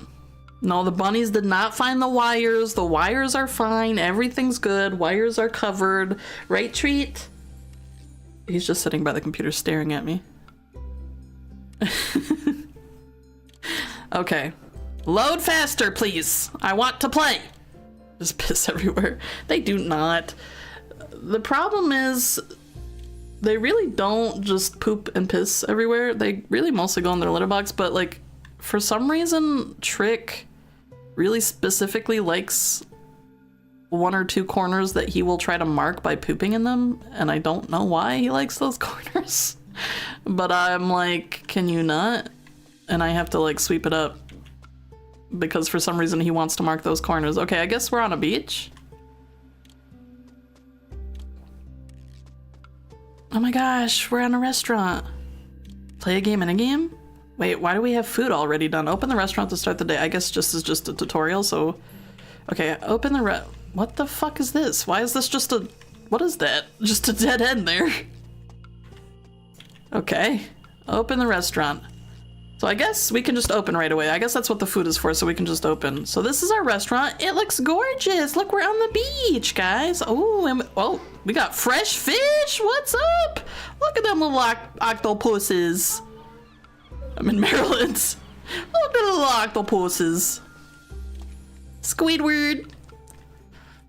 No, the bunnies did not find the wires. The wires are fine. Everything's good. Wires are covered. Right, Treat? He's just sitting by the computer staring at me. Okay. Load faster, please. I want to play. Just piss everywhere. They do not. The problem is they really don't just poop and piss everywhere. They really mostly go in their litter box, but like for some reason Trick really specifically likes 1 or 2 corners that he will try to mark by pooping in them, and I don't know why he likes those corners. But I'm like, can you not? And I have to like sweep it up because for some reason he wants to mark those corners. Okay, I guess we're on a beach. Oh my gosh, we're on a restaurant. Play a game in a game? Wait, why do we have food already done? Open the restaurant to start the day. I guess this is just a tutorial, so... Okay, open the What the fuck is this? Why is this just a... What is that? Just a dead end there. Okay. Open the restaurant. So I guess we can just open right away. I guess that's what the food is for, so we can just open. So this is our restaurant. It looks gorgeous. Look, we're on the beach, guys. Oh, and oh, we got fresh fish. What's up? Look at them little octopuses. I'm in Maryland. Look at the little octopuses. Squidward.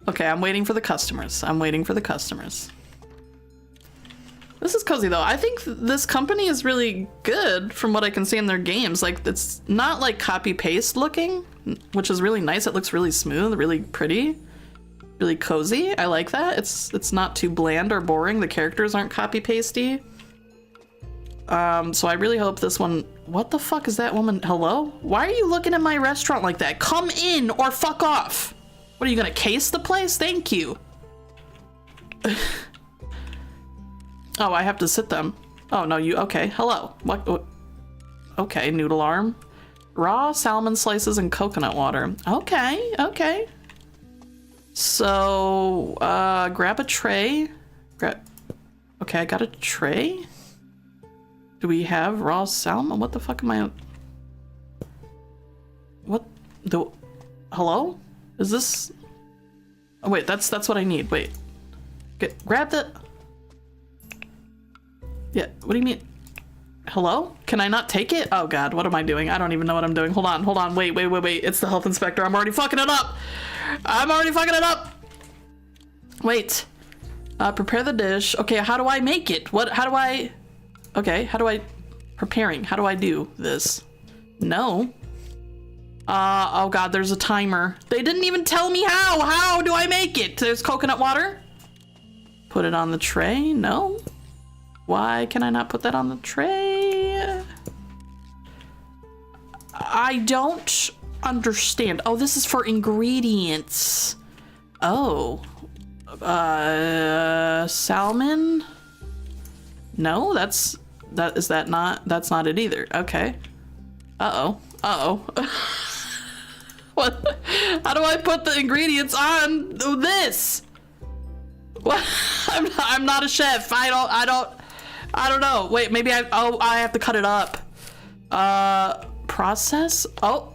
Okay, I'm waiting for the customers. I'm waiting for the customers. This is cozy though. I think this company is really good from what I can see in their games. Like, it's not like copy paste looking, which is really nice. It looks really smooth, really pretty, really cozy. I like that. It's not too bland or boring. The characters aren't copy pasty. So I really hope this one... What the fuck is that woman? Hello? Why are you looking at my restaurant like that? Come in or fuck off. What, are you gonna case the place? Thank you. Oh, I have to sit them. Oh, no, you... Okay, hello. What? Okay, noodle arm. Raw salmon slices and coconut water. Okay, okay. So, grab a tray. Okay, I got a tray. Do we have raw salmon? What the fuck am I... What? Hello? Is this... Oh, wait, that's what I need. Wait. Grab the... Yeah, what do you mean? Hello? Can I not take it? Oh god, what am I doing? I don't even know what I'm doing. Hold on. Wait. It's the health inspector. I'm already fucking it up. Wait. Prepare the dish. Okay, how do I make it? Okay, preparing. How do I do this? No. Oh god, there's a timer. They didn't even tell me how. How do I make it? There's coconut water. Put it on the tray. No. Why can I not put that on the tray? I don't understand. Oh, this is for ingredients. Oh. Salmon? No, that's not it either. Okay. Uh-oh. What? How do I put the ingredients on this? What? I'm not a chef. I don't know. Wait, maybe I have to cut it up. Process? Oh.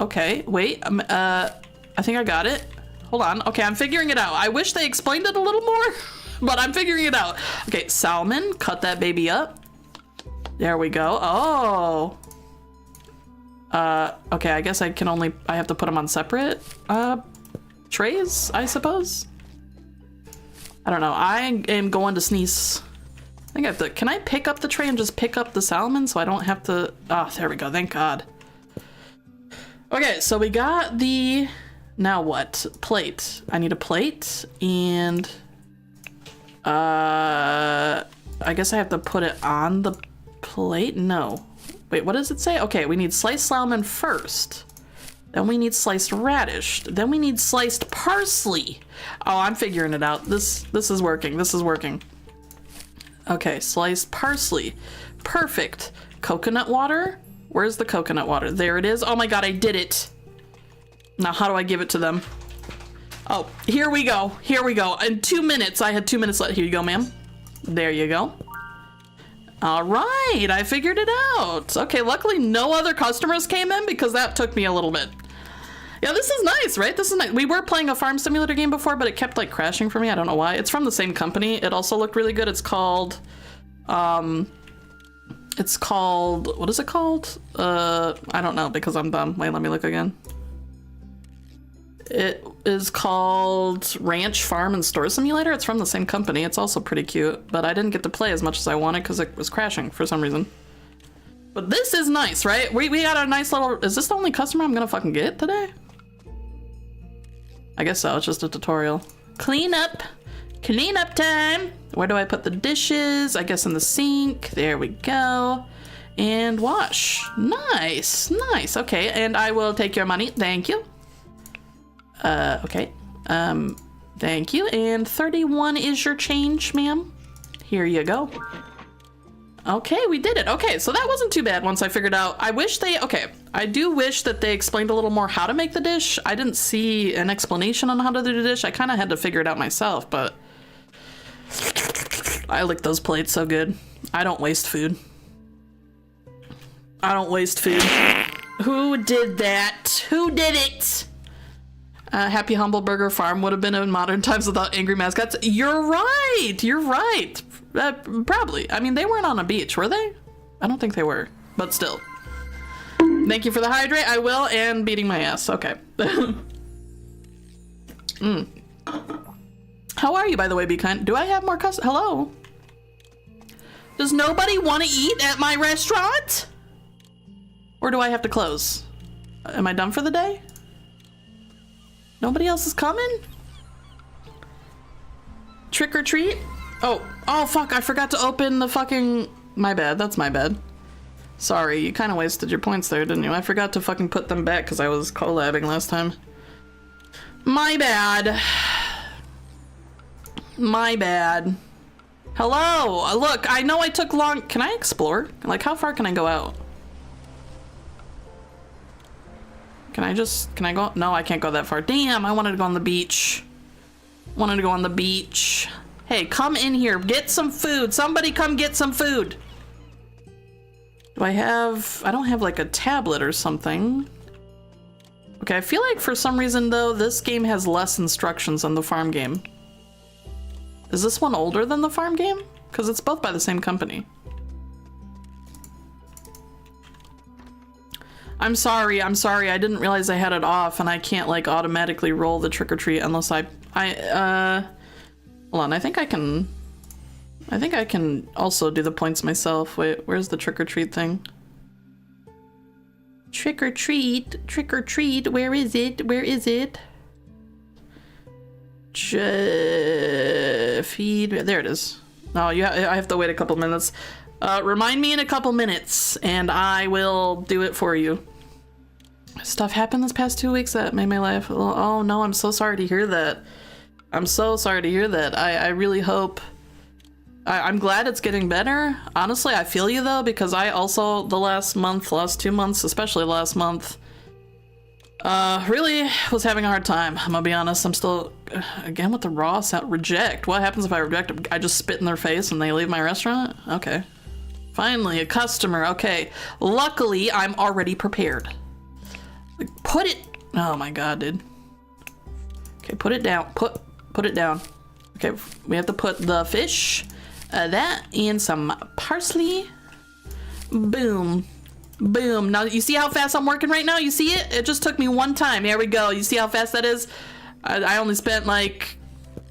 Okay, wait. I think I got it. Hold on. Okay, I'm figuring it out. I wish they explained it a little more, but I'm figuring it out. Okay, salmon. Cut that baby up. There we go. Oh. Okay, I guess I have to put them on separate trays, I suppose. I don't know. I am going to sneeze. I think I have to... Can I pick up the tray and just pick up the salmon so I don't have to... Oh, there we go. Thank God. Okay, so we got the... Now what? Plate. I need a plate and... I guess I have to put it on the plate? No. Wait, what does it say? Okay, we need sliced salmon first. Then we need sliced radish. Then we need sliced parsley. Oh, I'm figuring it out. This is working. This is working. Okay, sliced parsley. Perfect. Coconut water? Where's the coconut water? There it is. Oh my god, I did it. Now, how do I give it to them? Oh, here we go. Here we go. In 2 minutes. I had 2 minutes left. Here you go, ma'am. There you go. All right, I figured it out. Okay, luckily no other customers came in because that took me a little bit. Yeah, this is nice, right? This is nice. We were playing a farm simulator game before, but it kept like crashing for me. I don't know why. It's from the same company. It also looked really good. It's called, what is it called? I don't know because I'm dumb. Wait, let me look again. It is called Ranch Farm and Store Simulator. It's from the same company. It's also pretty cute, but I didn't get to play as much as I wanted because it was crashing for some reason. But this is nice, right? We got a nice little... Is this the only customer I'm gonna fucking get today? I guess so. It's just a tutorial. Clean up. Clean up time. Where do I put the dishes? I guess in the sink. There we go. And wash. Nice. Nice. Okay, and I will take your money. Thank you. Okay. Thank you. And 31 is your change, ma'am. Here you go. Okay, we did it. Okay, so that wasn't too bad once I figured out. I do wish that they explained a little more how to make the dish. I didn't see an explanation on how to do the dish. I kind of had to figure it out myself, but I lick those plates so good. I don't waste food. I don't waste food. Who did that? Who did it? Happy Humble Burger Farm would have been in modern times without angry mascots. You're right. You're right. Probably. I mean, they weren't on a beach, were they? I don't think they were, but still. Thank you for the hydrate. I will, and beating my ass. Okay. How are you, by the way, Be Kind? Do I have more customers? Hello? Does nobody want to eat at my restaurant? Or do I have to close? Am I done for the day? Nobody else is coming? Trick or treat? Oh fuck, I forgot to open the fucking... My bad, that's my bad. Sorry, you kind of wasted your points there, didn't you? I forgot to fucking put them back because I was collabing last time. My bad. My bad. Hello! Look, I know I took long... Can I explore? Like, how far can I go out? Can I go? No, I can't go that far. Damn, I wanted to go on the beach. Wanted to go on the beach. Hey, come in here. Get some food. Somebody come get some food. Do I don't have like a tablet or something. Okay, I feel like for some reason though, this game has less instructions than the farm game. Is this one older than the farm game? Because it's both by the same company. I'm sorry, I didn't realize I had it off and I can't like automatically roll the trick or treat unless hold on, I think I can also do the points myself. Wait, where's the trick or treat thing? Trick or treat, where is it? Where is it? Feed, there it is. Oh, I have to wait a couple minutes. Remind me in a couple minutes and I will do it for you. Stuff happened this past 2 weeks that made my life a little, oh no, I'm so sorry to hear that. I'm so sorry to hear that. I really hope, I'm glad it's getting better. Honestly, I feel you though, because I also, the last 2 months, especially last month, really was having a hard time. I'm gonna be honest, I'm still, again with the raw sound, reject. What happens if I reject? I just spit in their face and they leave my restaurant? Okay. Finally, a customer, okay. Luckily, I'm already prepared. Like, put it, oh my god, dude. Okay, put it down, put it down. Okay, we have to put the fish, that, and some parsley. Boom. Boom. Now, you see how fast I'm working right now? You see it? It just took me one time. There we go. You see how fast that is? I only spent like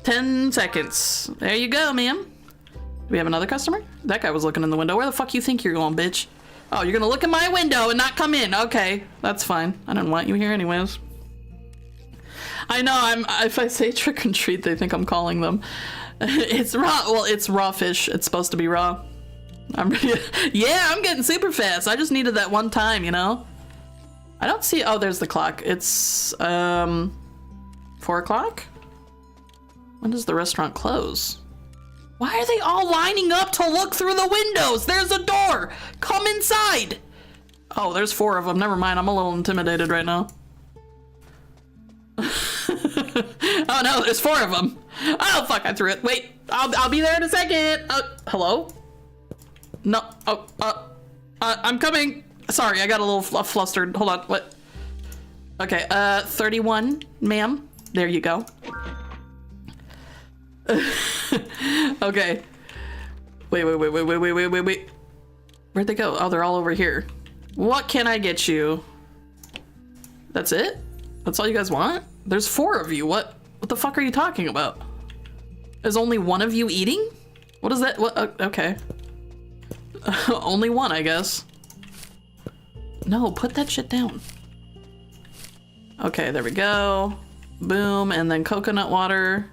10 seconds. There you go, ma'am. Do we have another customer? That guy was looking in the window. Where the fuck you think you're going, bitch? Oh, you're gonna look in my window and not come in. Okay, that's fine. I didn't want you here anyways. I know, if I say trick and treat, they think I'm calling them. It's raw, well, it's raw fish. It's supposed to be raw. Yeah, I'm getting super fast. I just needed that one time, you know? I don't see, oh, there's the clock. It's, 4 o'clock? When does the restaurant close? Why are they all lining up to look through the windows? There's a door! Come inside! Oh, there's 4 of them. Never mind, I'm a little intimidated right now. Oh no, there's 4 of them. Oh fuck, I threw it. Wait, I'll be there in a second. Hello? No, I'm coming. Sorry, I got a little flustered. Hold on, what? Okay, 31, ma'am. There you go. Okay. Wait. Where'd they go? Oh, they're all over here. What can I get you? That's it? That's all you guys want? There's 4 of you. What the fuck are you talking about? Is only 1 of you eating? What is that? What? Okay. Only 1, I guess. No, put that shit down. Okay, there we go. Boom, and then coconut water.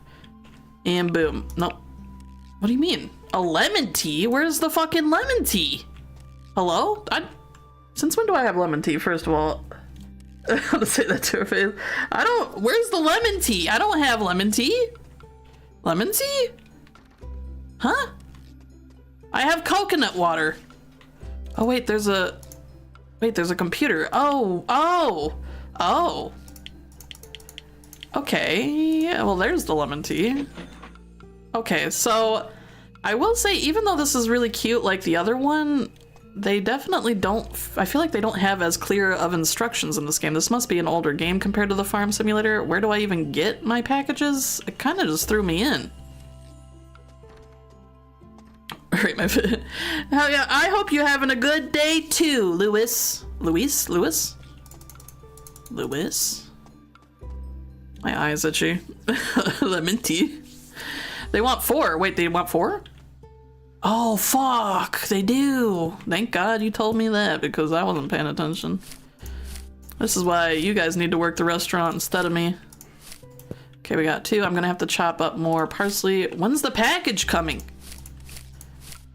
And boom. No. What do you mean? A lemon tea? Where's the fucking lemon tea? Hello? Since when do I have lemon tea, first of all? How to say that to her face? Where's the lemon tea? I don't have lemon tea. Lemon tea? Huh? I have coconut water. Oh wait, there's a computer. Oh. Okay, yeah, well there's the lemon tea. Okay, so I will say, even though this is really cute like the other one, they definitely don't, I feel like they don't have as clear of instructions in this game. This must be an older game compared to the Farm Simulator. Where do I even get my packages? It kind of just threw me in. Alright, hell yeah, I hope you're having a good day too, Lewis. Lewis? My eyes itchy. Lemon tea. They want 4. Wait, they want 4? Oh, fuck. They do. Thank God you told me that, because I wasn't paying attention. This is why you guys need to work the restaurant instead of me. Okay, we got 2. I'm gonna have to chop up more parsley. When's the package coming?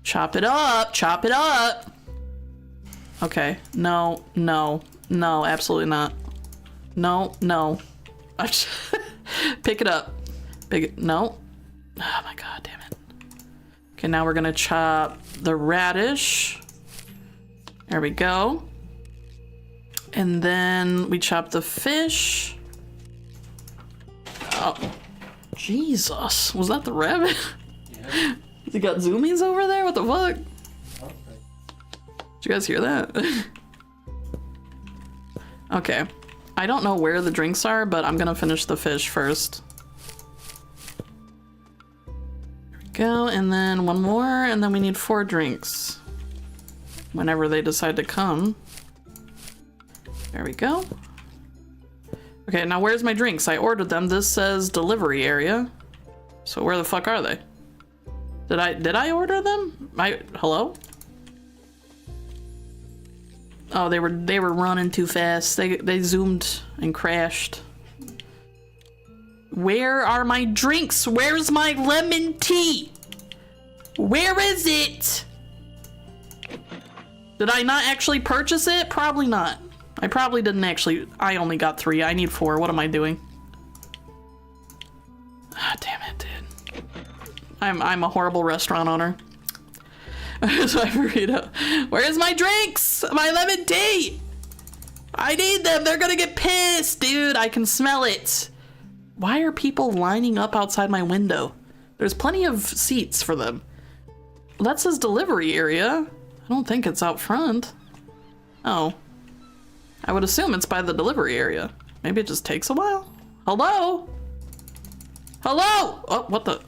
Chop it up. Chop it up. Okay. No, absolutely not. No. Pick it up. No. Oh my god, damn it. Okay, now we're gonna chop the radish. There we go. And then we chop the fish. Oh, Jesus. Was that the rabbit? Yeah. You got zoomies over there? What the fuck? Did you guys hear that? Okay. I don't know where the drinks are, but I'm gonna finish the fish first. There we go, and then 1 more, and then we need 4 drinks. Whenever they decide to come. There we go. Okay, now where's my drinks? I ordered them. This says delivery area. So where the fuck are they? Did I order them? Hello? Oh, they were running too fast. They zoomed and crashed. Where are my drinks? Where's my lemon tea? Where is it? Did I not actually purchase it? Probably not. I probably didn't actually. I only got 3. I need 4. What am I doing? Ah, damn it, dude. I'm a horrible restaurant owner. So I burrito. Where's my drinks? My lemon tea! I need them. They're gonna get pissed, dude. I can smell it. Why are people lining up outside my window? There's plenty of seats for them. Well, that says delivery area. I don't think it's out front. Oh. I would assume it's by the delivery area. Maybe it just takes a while. Hello? Hello? Oh, what the?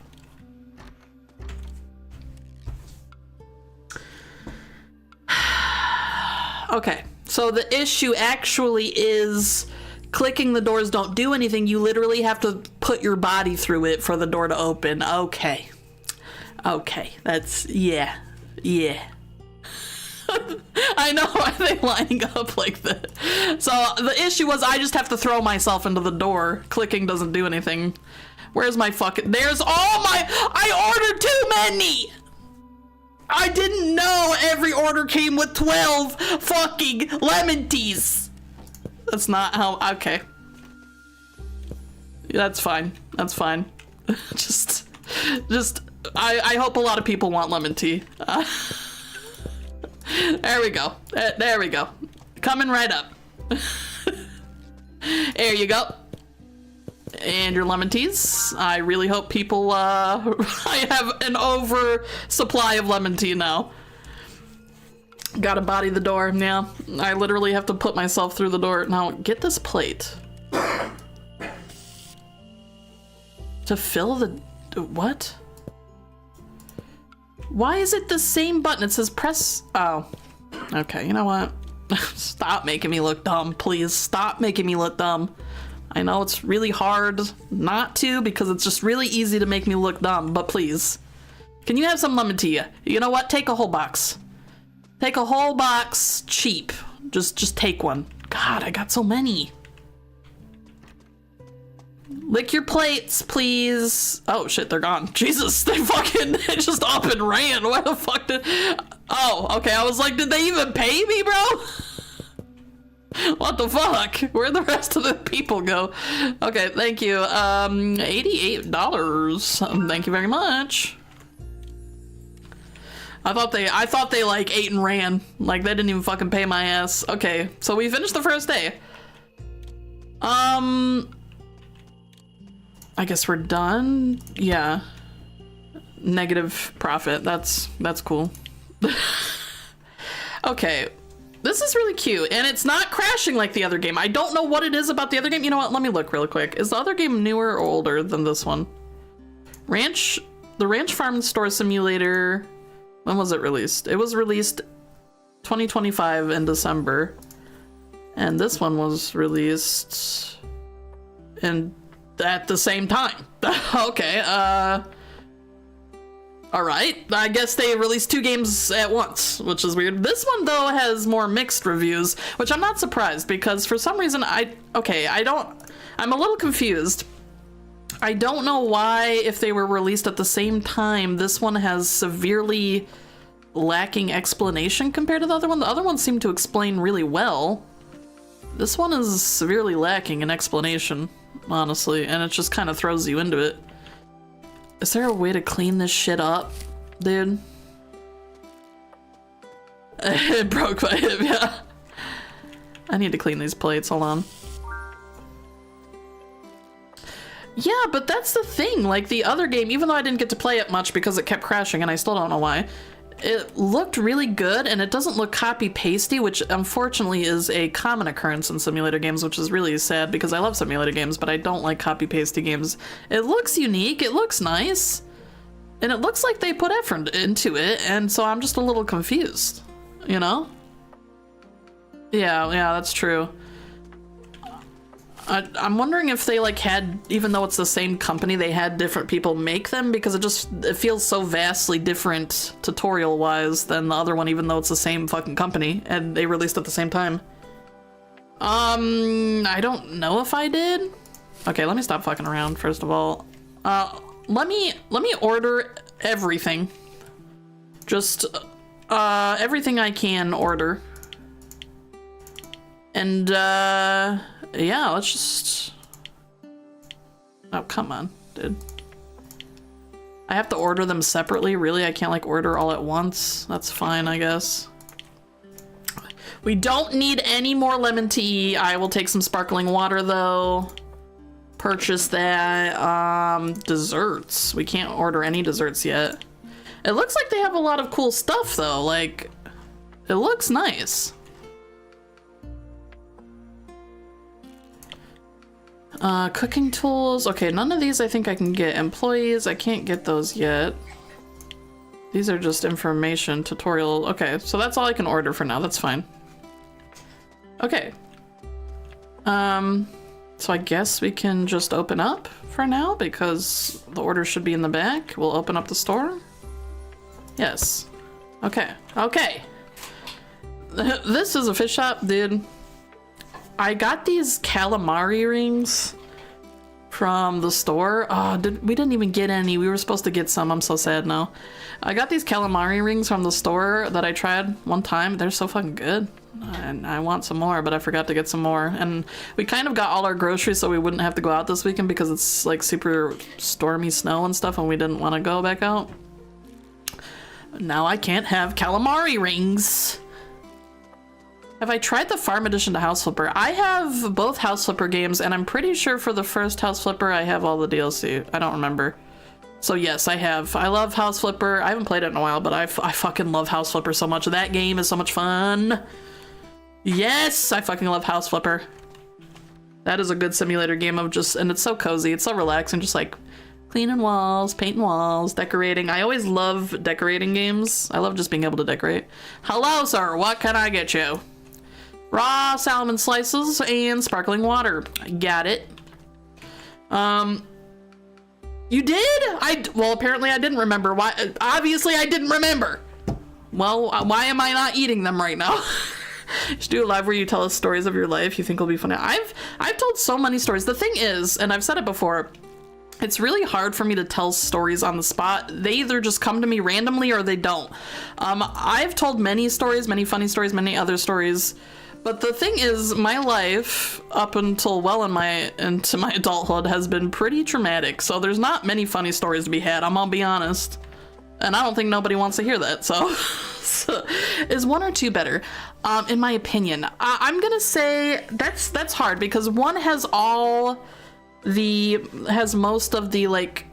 Okay, so the issue actually is clicking the doors don't do anything. You literally have to put your body through it for the door to open. Okay. Okay, that's, yeah. I know, why are they lining up like that? So the issue was I just have to throw myself into the door. Clicking doesn't do anything. Where's my fucking, there's all my, I ordered too many! I didn't know every order came with 12 fucking lemon teas. That's not how, okay. That's fine. That's fine. just, I hope a lot of people want lemon tea. There we go. There we go. Coming right up. There you go. And your lemon teas. I really hope people, I have an oversupply of lemon tea now. Gotta body the door. Yeah, I literally have to put myself through the door. Now, get this plate. To fill the, what? Why is it the same button? It says press, oh. Okay, you know what? Stop making me look dumb, please. Stop making me look dumb. I know it's really hard not to because it's just really easy to make me look dumb, but please. Can you have some lemon tea? You know what? Take a whole box. Take a whole box, cheap. Just take one. God, I got so many. Lick your plates, please. Oh shit, they're gone. Jesus, they just up and ran. Where the fuck did... Oh, okay, I was like, did they even pay me, bro? What the fuck? Where'd the rest of the people go? Okay, thank you. $88. Thank you very much. I thought they like ate and ran. Like they didn't even fucking pay my ass. Okay, so we finished the first day. I guess we're done. Yeah. Negative profit. That's cool. Okay. This is really cute, and it's not crashing like the other game. I don't know what it is about the other game. You know what? Let me look really quick. Is the other game newer or older than this one? The Ranch Farm Store Simulator. When was it released? It was released 2025 in December. And this one was released at the same time. Okay, alright. I guess they released 2 games at once, which is weird. This one, though, has more mixed reviews, which I'm not surprised, because for some reason I'm a little confused. I don't know why, if they were released at the same time, this one has severely lacking explanation compared to the other one. The other one seemed to explain really well. This one is severely lacking in explanation, honestly, and it just kind of throws you into it. Is there a way to clean this shit up, dude? It broke my hip, yeah. I need to clean these plates, hold on. Yeah, but that's the thing, like the other game, even though I didn't get to play it much because it kept crashing and I still don't know why, it looked really good and it doesn't look copy-pasty, which unfortunately is a common occurrence in simulator games, which is really sad because I love simulator games, but I don't like copy-pasty games. It looks unique, it looks nice, and it looks like they put effort into it, and so I'm just a little confused, you know? Yeah, that's true. I'm wondering if they like had, even though it's the same company, they had different people make them, because it feels so vastly different tutorial wise than the other one, even though it's the same fucking company and they released at the same time. I don't know if I did. Okay, let me stop fucking around first of all. Let me order everything. Just everything I can order. And yeah, let's just... Oh, come on, dude. I have to order them separately? Really? I can't, like, order all at once? That's fine, I guess. We don't need any more lemon tea. I will take some sparkling water, though. Purchase that. Desserts. We can't order any desserts yet. It looks like they have a lot of cool stuff, though. Like, it looks nice. Cooking tools. Okay, none of these I think I can get. Employees, I can't get those yet. These are just information, tutorial. Okay, so that's all I can order for now. That's fine. Okay. So I guess we can just open up for now because the order should be in the back. We'll open up the store. Yes. Okay. Okay. This is a fish shop, dude. I got these calamari rings from the store. Oh, we didn't even get any. We were supposed to get some. I'm so sad now. I got these calamari rings from the store that I tried one time. They're so fucking good. And I want some more, but I forgot to get some more. And we kind of got all our groceries so we wouldn't have to go out this weekend because it's like super stormy snow and stuff and we didn't want to go back out. Now I can't have calamari rings. Have I tried the Farm Edition to House Flipper? I have both House Flipper games, and I'm pretty sure for the first House Flipper I have all the DLC. I don't remember. So yes, I have. I love House Flipper. I haven't played it in a while, but I fucking love House Flipper so much. That game is so much fun. Yes, I fucking love House Flipper. That is a good simulator game of just, and it's so cozy. It's so relaxing, just like cleaning walls, painting walls, decorating. I always love decorating games. I love just being able to decorate. Hello, sir. What can I get you? Raw salmon slices and sparkling water. Got it. You did? Well, apparently I didn't remember. Why? Obviously I didn't remember. Well, why am I not eating them right now? You should do a live where you tell us stories of your life you think will be funny. I've told so many stories. The thing is, and I've said it before, it's really hard for me to tell stories on the spot. They either just come to me randomly or they don't. I've told many stories, many funny stories, many other stories. But the thing is, my life, up until well into my adulthood, has been pretty traumatic. So there's not many funny stories to be had, I'm gonna be honest. And I don't think nobody wants to hear that, so, is 1 or 2 better? In my opinion, I'm gonna say that's hard because 1 has most of the like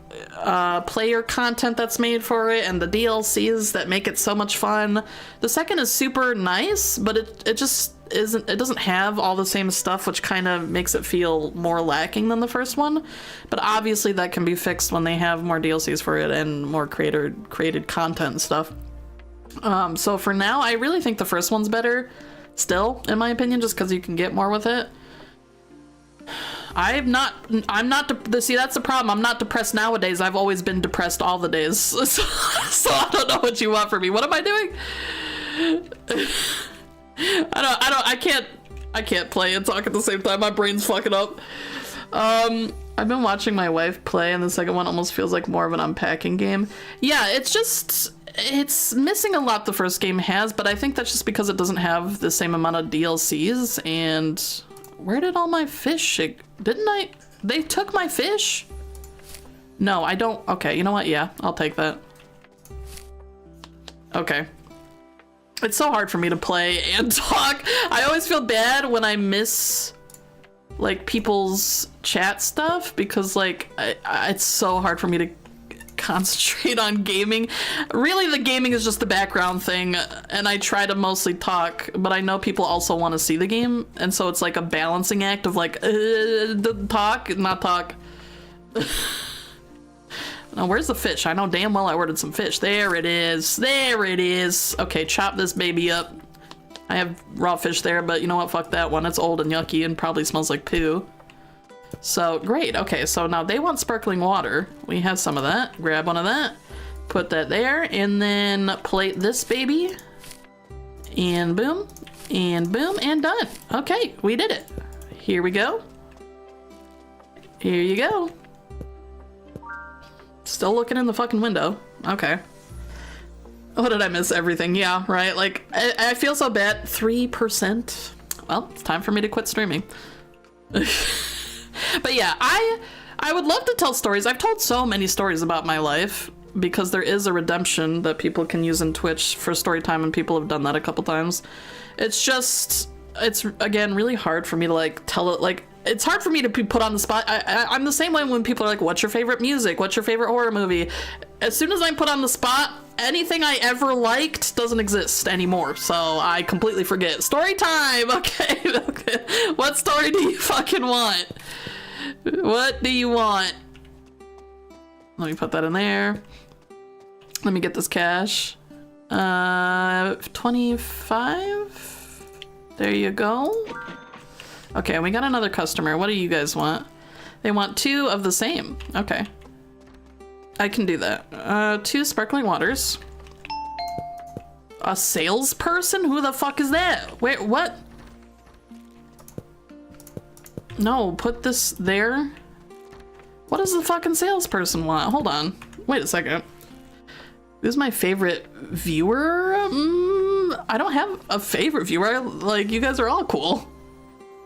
player content that's made for it and the DLCs that make it so much fun. The second is super nice, but it just isn't, it doesn't have all the same stuff, which kind of makes it feel more lacking than the first one. But obviously that can be fixed when they have more DLCs for it and more created content and stuff. So for now, I really think the first one's better still, in my opinion, just because you can get more with it. I'm not, see, that's the problem. I'm not depressed nowadays. I've always been depressed all the days. So I don't know what you want from me. What am I doing? I can't play and talk at the same time. My brain's fucking up. I've been watching my wife play and the second one almost feels like more of an unpacking game. Yeah, it's missing a lot the first game has, but I think that's just because it doesn't have the same amount of DLCs. And where did all my fish? They took my fish? No, I don't. Okay, you know what? Yeah, I'll take that. Okay. It's so hard for me to play and talk. I always feel bad when I miss like people's chat stuff because like it's so hard for me to concentrate on gaming. Really, the gaming is just the background thing, and I try to mostly talk, but I know people also want to see the game, and so it's like a balancing act of like talk, not talk. Now, where's the fish? I know damn well I ordered some fish. There it is. There it is. Okay, chop this baby up. I have raw fish there, but you know what? Fuck that one. It's old and yucky and probably smells like poo. So, great. Okay, so now they want sparkling water. We have some of that. Grab one of that. Put that there. And then plate this baby. And boom. And boom. And done. Okay, we did it. Here we go. Here you go. Still looking in the fucking window. Okay. What did I miss? Everything. Yeah, right? Like, I feel so bad. 3%. Well, it's time for me to quit streaming. But yeah, I would love to tell stories. I've told so many stories about my life because there is a redemption that people can use in Twitch for story time, and people have done that a couple times. It's just, it's again really hard for me to like tell it. Like, it's hard for me to be put on the spot. I'm the same way when people are like, what's your favorite music? What's your favorite horror movie? As soon as I'm put on the spot, anything I ever liked doesn't exist anymore. So I completely forget. Story time. Okay. Okay. What story do you fucking want? What do you want? Let me put that in there. Let me get this cash. 25. There you go. Okay, we got another customer. What do you guys want? They want 2 of the same. Okay. I can do that. 2 sparkling waters. A salesperson? Who the fuck is that? Wait, what? No, put this there. What does the fucking salesperson want? Hold on. Wait a second. Who's my favorite viewer? I don't have a favorite viewer. Like, you guys are all cool.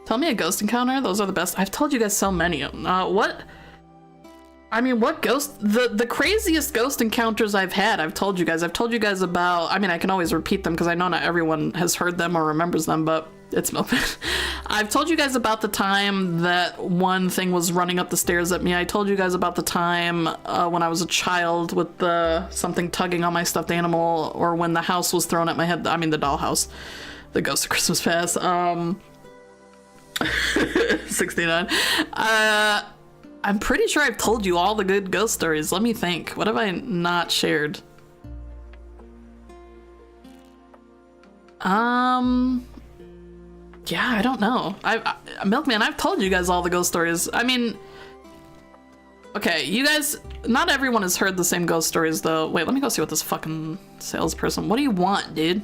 Tell me a ghost encounter. Those are the best. I've told you guys so many. What? I mean, what ghost? The craziest ghost encounters I've had, I've told you guys. I've told you guys about, I mean, I can always repeat them because I know not everyone has heard them or remembers them, but it's Milkman. I've told you guys about the time that one thing was running up the stairs at me. I told you guys about the time when I was a child with something tugging on my stuffed animal, or when the house was thrown at my head. I mean, the dollhouse. The Ghost of Christmas Past. 69. I'm pretty sure I've told you all the good ghost stories. Let me think. What have I not shared? Yeah, I don't know. Milkman, I've told you guys all the ghost stories. I mean, okay, you guys, not everyone has heard the same ghost stories though. Wait, let me go see what this fucking salesperson, what do you want, dude?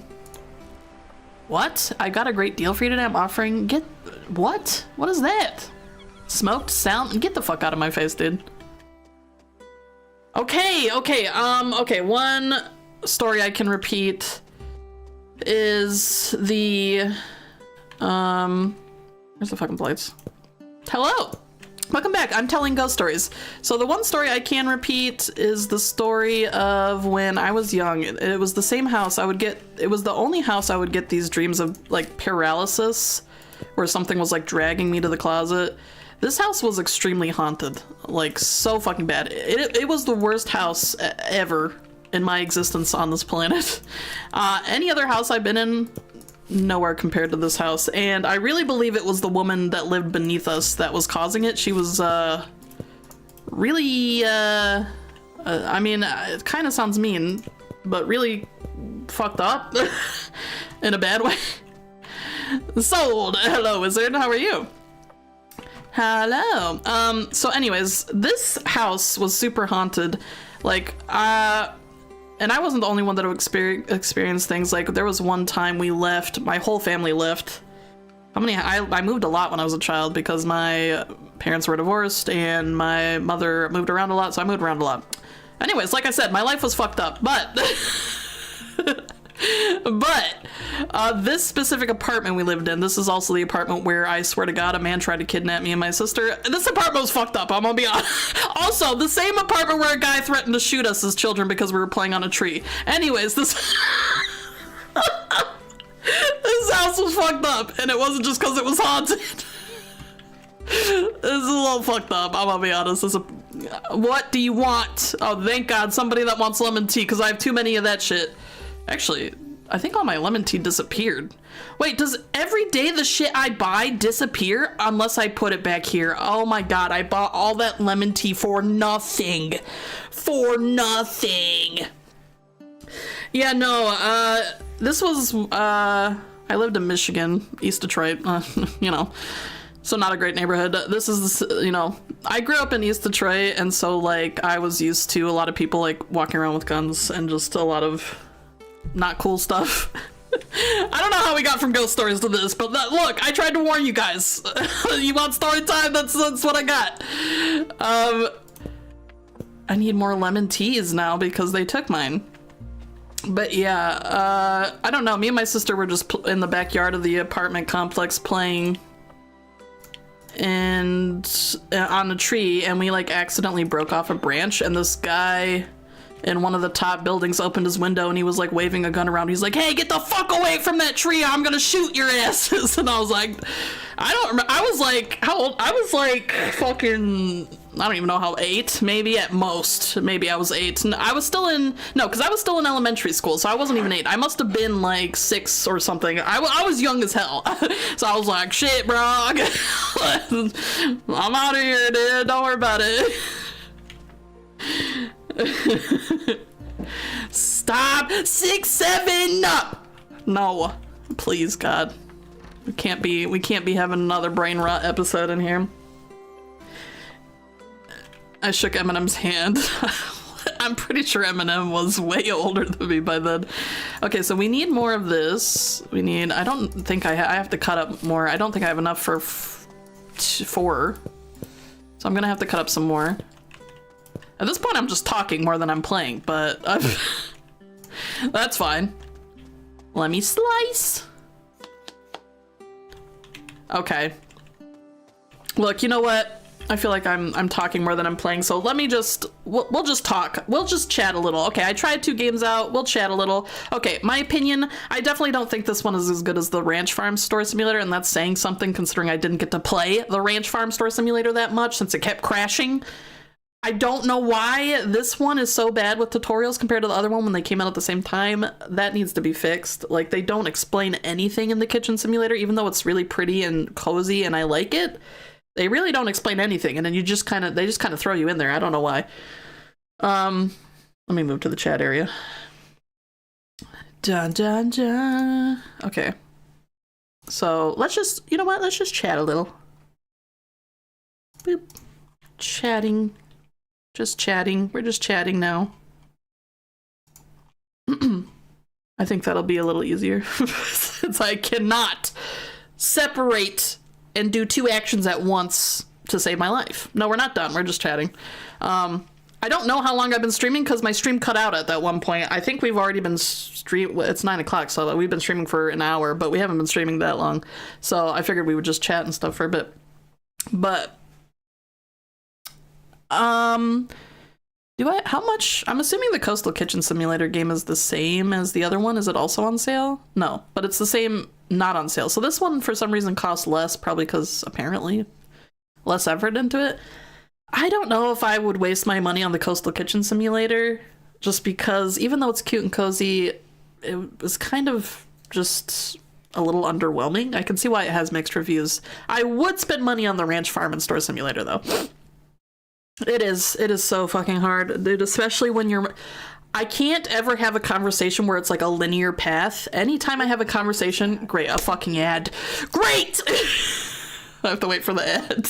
What? I got a great deal for you today. I'm offering, what? What is that? Smoked sound? Get the fuck out of my face, dude. Okay, okay, one story I can repeat is the, where's the fucking plates? Hello! Welcome back. I'm telling ghost stories. So the one story I can repeat is the story of when I was young. It was the same house I would get. It was the only house I would get these dreams of like paralysis, where something was like dragging me to the closet. This house was extremely haunted, like so fucking bad. It was the worst house ever in my existence on this planet. Any other house I've been in, nowhere compared to this house. And I really believe it was the woman that lived beneath us that was causing it. She was really I mean, it kind of sounds mean, but really fucked up in a bad way. Sold. Hello, wizard. How are you? Hello. So anyways, this house was super haunted. Like, and I wasn't the only one that would experience things. Like, there was one time we left, my whole family left. I moved a lot when I was a child because my parents were divorced and my mother moved around a lot, so I moved around a lot. Anyways, like I said, my life was fucked up, but this specific apartment we lived in, this is also the apartment where I swear to God, a man tried to kidnap me and my sister. This apartment was fucked up, I'm gonna be honest. Also, the same apartment where a guy threatened to shoot us as children because we were playing on a tree. Anyways, this this house was fucked up, and it wasn't just because it was haunted. This is a little fucked up, I'm gonna be honest. What do you want? Oh, thank God, somebody that wants lemon tea, because I have too many of that shit. Actually, I think all my lemon tea disappeared. Wait, does every day the shit I buy disappear unless I put it back here? Oh my God, I bought all that lemon tea for nothing. For nothing. Yeah, no, this was, I lived in Michigan, East Detroit, you know, so not a great neighborhood. This is, you know, I grew up in East Detroit, and so, like, I was used to a lot of people, like, walking around with guns and just a lot of not cool stuff. I don't know how we got from ghost stories to this, but look, I tried to warn you guys. You want story time? That's what I got. I need more lemon teas now because they took mine. But yeah, I don't know. Me and my sister were just in the backyard of the apartment complex playing and on a tree, and we like accidentally broke off a branch, and this guy in one of the top buildings opened his window and he was like waving a gun around. He's like, "Hey, get the fuck away from that tree, I'm gonna shoot your asses." And I was like, I don't remember. I was like, how old? I was like fucking, I don't even know how, 8, maybe at most. Maybe I was 8. And I was still in, no, because I was still in elementary school, so I wasn't even 8. I must have been like 6 or something. I was young as hell. So I was like, shit, bro. I'm out of here, dude. Don't worry about it. Stop. 6, 7 up. No, please, God. We can't be having another brain rot episode in here. I shook Eminem's hand. I'm pretty sure Eminem was way older than me by then. Okay, so we need more of this. I don't think I have to cut up more. I don't think I have enough for 4. So I'm gonna have to cut up some more. At this point, I'm just talking more than I'm playing, but that's fine. Let me slice. Okay. Look, you know what? I feel like I'm talking more than I'm playing, so let me just, we'll just talk. We'll just chat a little. Okay, I tried 2 games out. We'll chat a little. Okay, my opinion, I definitely don't think this one is as good as the Ranch Farm Store Simulator, and that's saying something considering I didn't get to play the Ranch Farm Store Simulator that much since it kept crashing. I don't know why this one is so bad with tutorials compared to the other one when they came out at the same time. That needs to be fixed. Like, they don't explain anything in the Kitchen Simulator, even though it's really pretty and cozy and I like it. They really don't explain anything, and then they just kind of throw you in there. I don't know why. Let me move to the chat area. Dun dun dun. Okay. So let's just, you know what? Let's just chat a little. Boop. Chatting. Just chatting. We're just chatting now. I think that'll be a little easier since I cannot separate and do 2 actions at once to save my life. No, we're not done. We're just chatting. I don't know how long I've been streaming because my stream cut out at that one point. I think we've already been it's 9 o'clock, so we've been streaming for an hour, but we haven't been streaming that long. So I figured we would just chat and stuff for a bit. But How much? I'm assuming the Coastal Kitchen Simulator game is the same as the other one. Is it also on sale? No, but it's the same, not on sale. So this one, for some reason, costs less, probably because apparently less effort into it. I don't know if I would waste my money on the Coastal Kitchen Simulator, just because even though it's cute and cozy, it was kind of just a little underwhelming. I can see why it has mixed reviews. I would spend money on the Ranch Farm and Store Simulator, though. It is so fucking hard, dude, especially when you're... I can't ever have a conversation where it's like a linear path. Anytime I have a conversation, great, a fucking ad. Great! I have to wait for the ad.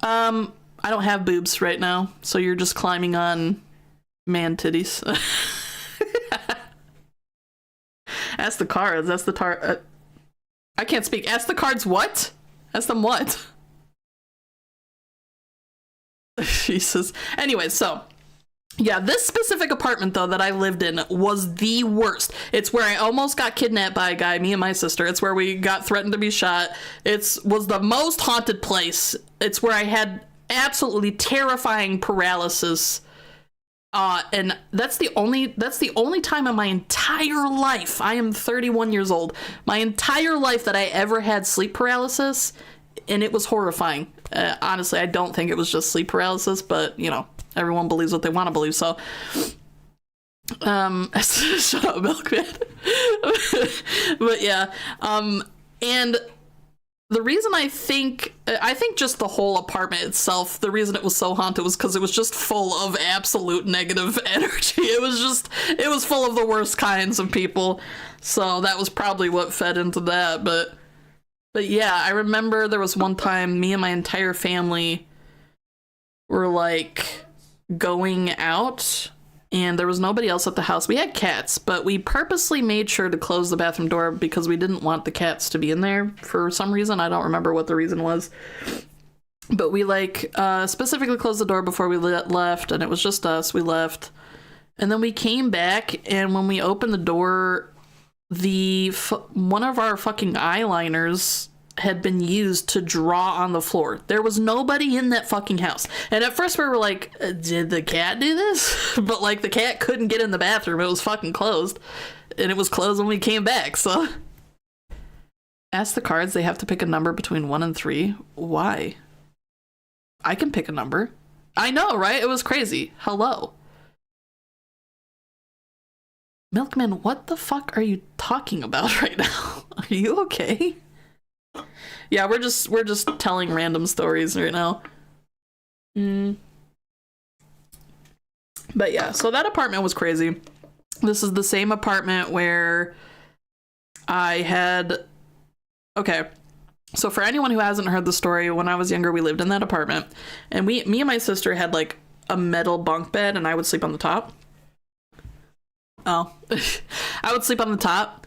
I don't have boobs right now, so you're just climbing on man titties. Ask the cards. That's the I can't speak. Ask the cards what? Ask them what? Jesus. Anyway, so yeah, this specific apartment though that I lived in was the worst. It's where I almost got kidnapped by a guy, me and my sister. It's where we got threatened to be shot. Was the most haunted place. It's where I had absolutely terrifying paralysis. And that's the only time in my entire life, I am 31 years old, my entire life that I ever had sleep paralysis, and it was horrifying. Honestly, I don't think it was just sleep paralysis, but you know, everyone believes what they want to believe, so shut up, Milkman. But yeah, and the reason I think just the whole apartment itself, the reason it was so haunted was because it was just full of absolute negative energy. It was full of the worst kinds of people. So that was probably what fed into that. But yeah, I remember there was one time me and my entire family were like going out and there was nobody else at the house. We had cats, but we purposely made sure to close the bathroom door because we didn't want the cats to be in there for some reason. I don't remember what the reason was. But we like specifically closed the door before we left, and it was just us. We left. And then we came back, and when we opened the door, one of our fucking eyeliners had been used to draw on the floor. There was nobody in that fucking house. And at first we were like, did the cat do this? But like the cat couldn't get in the bathroom. It was fucking closed. And it was closed when we came back, so. Ask the cards, they have to pick a number between 1 and 3. Why? I can pick a number. I know, right? It was crazy. Hello. Milkman, what the fuck are you talking about right now? Are you okay? Yeah, we're just telling random stories right now. But yeah, so that apartment was crazy. This is the same apartment where I had... Okay, so for anyone who hasn't heard the story, when I was younger, we lived in that apartment. And me and my sister had like a metal bunk bed, and I would sleep on the top. Oh. I would sleep on the top.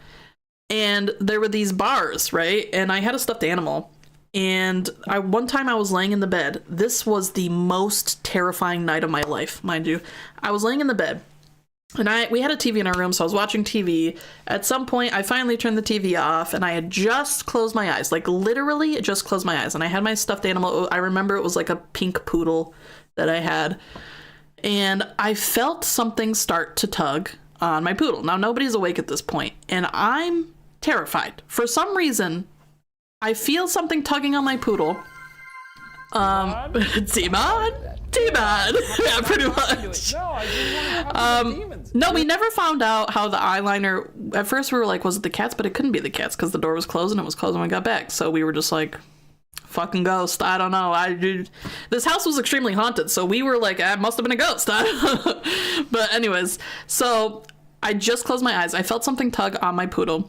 And there were these bars, right? And I had a stuffed animal. And one time I was laying in the bed. This was the most terrifying night of my life, mind you. I was laying in the bed. And we had a TV in our room, so I was watching TV. At some point, I finally turned the TV off, and I had just closed my eyes. Like, literally just closed my eyes. And I had my stuffed animal. I remember it was like a pink poodle that I had. And I felt something start to tug on my poodle. Now, nobody's awake at this point, and I'm terrified. For some reason, I feel something tugging on my poodle. Timon? Yeah, pretty much. No, we never found out how the eyeliner... At first we were like, was it the cats? But it couldn't be the cats because the door was closed and it was closed when we got back. So we were just like, fucking ghost. I don't know. This house was extremely haunted. So we were like, it must have been a ghost. But anyways, so I just closed my eyes. I felt something tug on my poodle.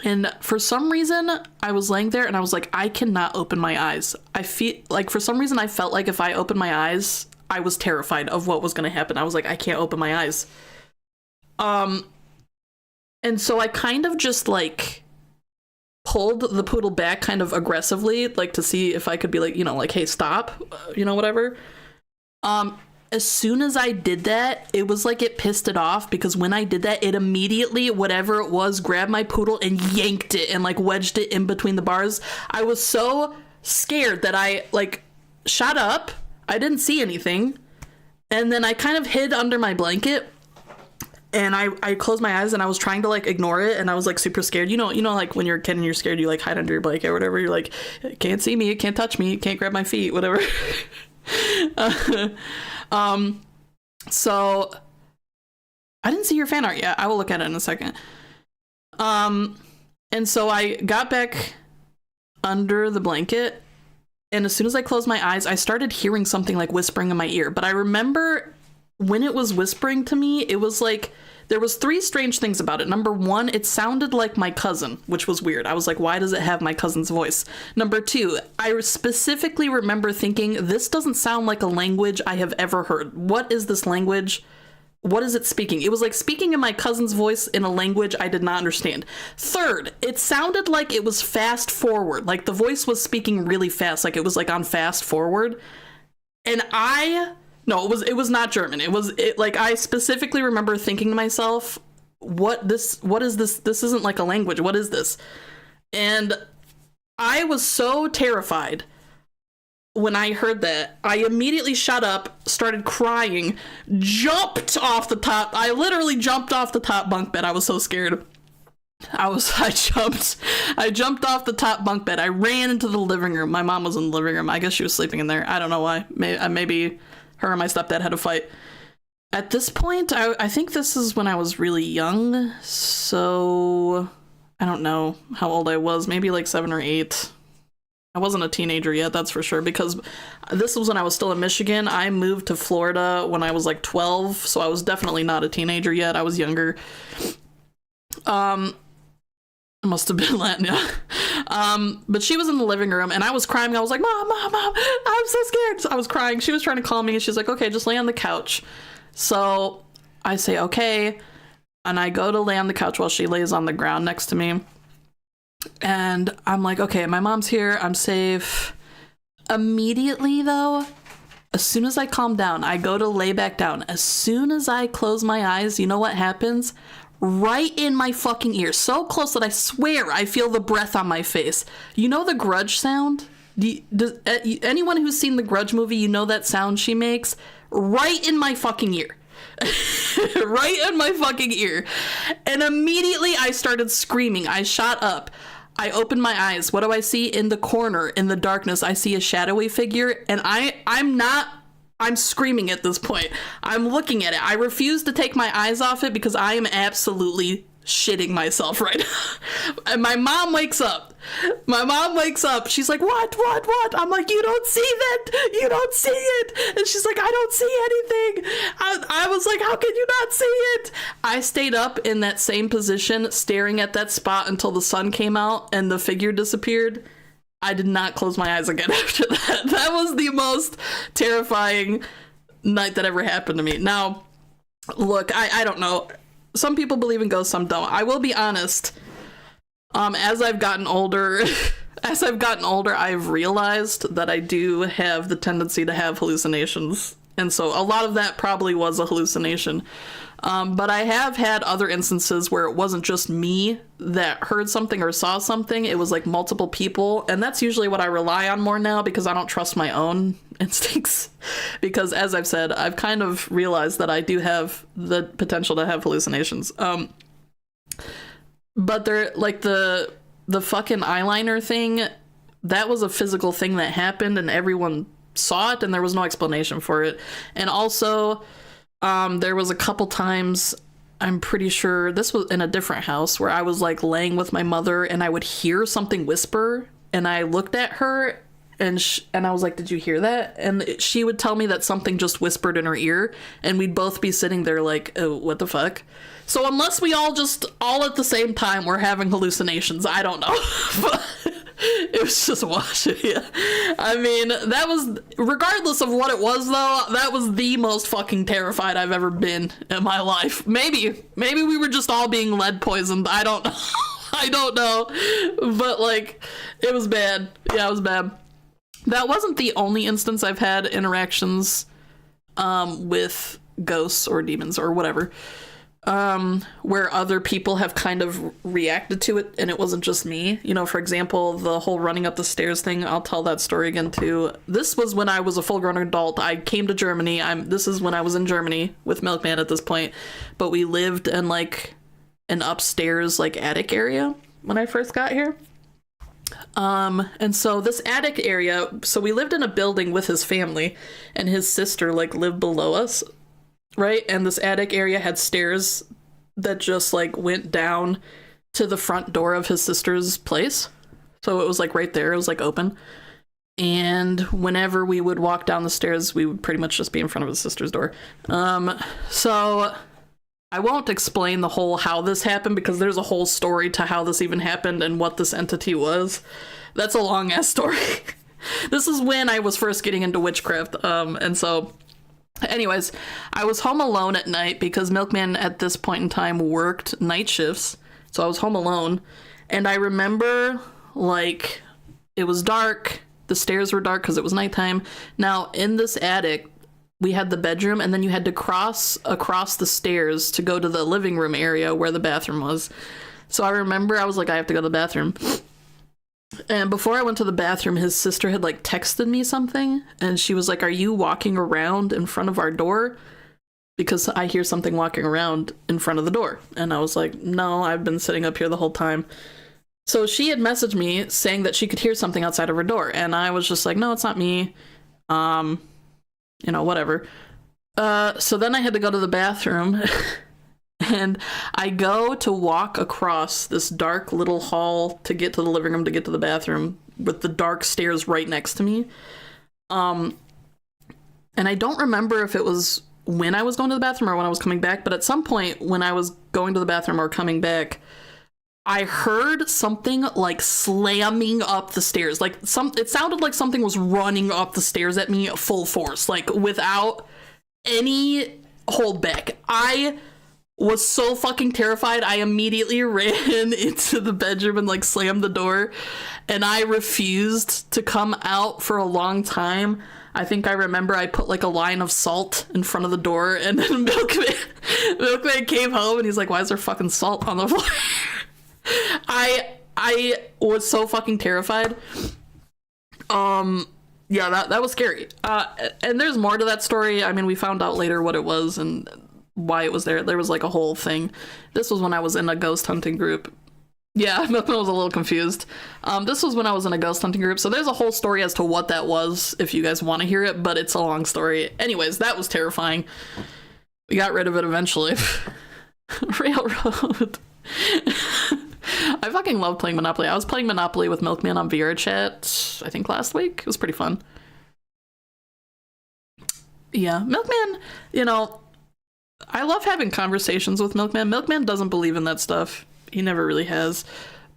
And for some reason, I was laying there and I was like, I cannot open my eyes. I feel like for some reason I felt like if I opened my eyes, I was terrified of what was going to happen. I was like, I can't open my eyes. And so I kind of just like pulled the poodle back kind of aggressively, like to see if I could be like, you know, like, hey, stop, you know, whatever. As soon as I did that, it was like it pissed it off because when I did that, it immediately, whatever it was, grabbed my poodle and yanked it and like wedged it in between the bars. I was so scared that I like shot up. I didn't see anything. And then I kind of hid under my blanket. And I closed my eyes and I was trying to like ignore it, and I was like super scared. You know, like when you're a kid and you're scared, you like hide under your blanket or whatever. You're like, can't see me, it can't touch me, it can't grab my feet, whatever. So I didn't see your fan art yet. I will look at it in a second. And so I got back under the blanket, and as soon as I closed my eyes, I started hearing something like whispering in my ear. But I remember when it was whispering to me, it was like, there was three strange things about it. Number one, it sounded like my cousin, which was weird. I was like, why does it have my cousin's voice? Number two, I specifically remember thinking, this doesn't sound like a language I have ever heard. What is this language? What is it speaking? It was like speaking in my cousin's voice in a language I did not understand. Third, it sounded like it was fast forward. Like the voice was speaking really fast, like it was like on fast forward. And no, it was not German. Like I specifically remember thinking to myself, what is this? This isn't like a language. What is this? And I was so terrified when I heard that. I immediately shut up, started crying, jumped off the top. I literally jumped off the top bunk bed. I was so scared. I jumped off the top bunk bed. I ran into the living room. My mom was in the living room. I guess she was sleeping in there. I don't know why. Maybe her and my stepdad had a fight. At this point, I think this is when I was really young, so I don't know how old I was, maybe like 7 or 8. I wasn't a teenager yet, that's for sure, because this was when I was still in Michigan. I moved to Florida when I was like 12, so I was definitely not a teenager yet. I was younger. It must have been Latin, yeah. But she was in the living room and I was crying. I was like, Mom, I'm so scared. So I was crying. She was trying to calm me and she's like, okay, just lay on the couch. So I say, okay. And I go to lay on the couch while she lays on the ground next to me. And I'm like, okay, my mom's here. I'm safe. Immediately though, as soon as I calm down, I go to lay back down. As soon as I close my eyes, you know what happens? Right in my fucking ear, so close that I swear I feel the breath on my face. You know the Grudge sound? Anyone who's seen the Grudge movie, you know that sound she makes? Right in my fucking ear. Right in my fucking ear. And immediately I started screaming. I shot up. I opened my eyes. What do I see? In the corner, in the darkness, I see a shadowy figure, and I'm screaming at this point. I'm looking at it. I refuse to take my eyes off it because I am absolutely shitting myself right now. And my mom wakes up. She's like, what? I'm like, you don't see that? You don't see it. And she's like, I don't see anything. I was like, how can you not see it? I stayed up in that same position, staring at that spot until the sun came out and the figure disappeared. I did not close my eyes again after that. That was the most terrifying night that ever happened to me. Now, look, I don't know. Some people believe in ghosts, some don't. I will be honest. As I've gotten older, I've realized that I do have the tendency to have hallucinations. And so a lot of that probably was a hallucination. But I have had other instances where it wasn't just me that heard something or saw something. It was like multiple people. And that's usually what I rely on more now because I don't trust my own instincts. Because as I've said, I've kind of realized that I do have the potential to have hallucinations. But they're like the fucking eyeliner thing, that was a physical thing that happened and everyone saw it and there was no explanation for it. And also, there was a couple times, I'm pretty sure this was in a different house, where I was like laying with my mother and I would hear something whisper and I looked at her and I was like, did you hear that? And she would tell me that something just whispered in her ear and we'd both be sitting there like, oh, what the fuck? So unless we all at the same time were having hallucinations, I don't know. It was just watching. Yeah. I mean, that was, regardless of what it was though, that was the most fucking terrified I've ever been in my life. Maybe we were just all being lead poisoned. I don't know. I don't know. But like, it was bad. Yeah, it was bad. That wasn't the only instance I've had interactions with ghosts or demons or whatever. where other people have kind of reacted to it and it wasn't just me. You know, for example, the whole running up the stairs thing, I'll tell that story again too. This was when I was a full-grown adult. I came to Germany. This is when I was in Germany with Milkman at this point, but we lived in like an upstairs like attic area when I first got here. And so this attic area, so we lived in a building with his family and his sister like lived below us. Right? And this attic area had stairs that just like went down to the front door of his sister's place. So it was like right there. It was like open. And whenever we would walk down the stairs, we would pretty much just be in front of his sister's door. So I won't explain the whole how this happened because there's a whole story to how this even happened and what this entity was. That's a long ass story. This is when I was first getting into witchcraft. And so anyways, I was home alone at night because Milkman at this point in time worked night shifts. So I was home alone. And I remember, like, it was dark. The stairs were dark because it was nighttime. Now, in this attic, we had the bedroom, and then you had to cross across the stairs to go to the living room area where the bathroom was. So I remember I was like, I have to go to the bathroom. And before I went to the bathroom, his sister had like texted me something and she was like, are you walking around in front of our door? Because I hear something walking around in front of the door. And I was like, no, I've been sitting up here the whole time. So she had messaged me saying that she could hear something outside of her door. And I was just like, no, it's not me. You know, whatever. So then I had to go to the bathroom. And I go to walk across this dark little hall to get to the living room to get to the bathroom with the dark stairs right next to me. And I don't remember if it was when I was going to the bathroom or when I was coming back, but at some point when I was going to the bathroom or coming back, I heard something like slamming up the stairs. Like it sounded like something was running up the stairs at me full force, like without any hold back. I was so fucking terrified. I immediately ran into the bedroom and like slammed the door, and I refused to come out for a long time. I think I remember I put like a line of salt in front of the door, and then Milkman came home and he's like, why is there fucking salt on the floor? I was so fucking terrified. Yeah, that was scary. And there's more to that story. I mean, we found out later what it was and why it was there. There was like a whole thing. This was when I was in a ghost hunting group. Yeah, Milkman was a little confused. This was when I was in a ghost hunting group, so there's a whole story as to what that was if you guys want to hear it, but it's a long story. Anyways, that was terrifying. We got rid of it eventually. Railroad. I fucking love playing Monopoly. I was playing Monopoly with Milkman on VR chat, I think last week. It was pretty fun. Yeah, Milkman, you know, I love having conversations with Milkman. Milkman doesn't believe in that stuff. He never really has.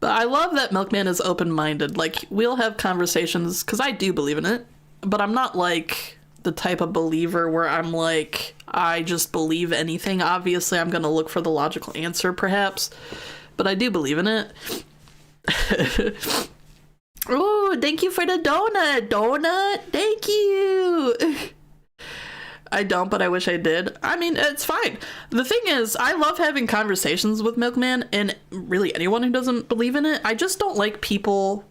But I love that Milkman is open-minded. Like, we'll have conversations, because I do believe in it, but I'm not like the type of believer where I'm like, I just believe anything. Obviously, I'm going to look for the logical answer, perhaps, but I do believe in it. Oh, thank you for the donut. Thank you. I don't, but I wish I did. I mean, it's fine. The thing is, I love having conversations with Milkman and really anyone who doesn't believe in it. I just don't like people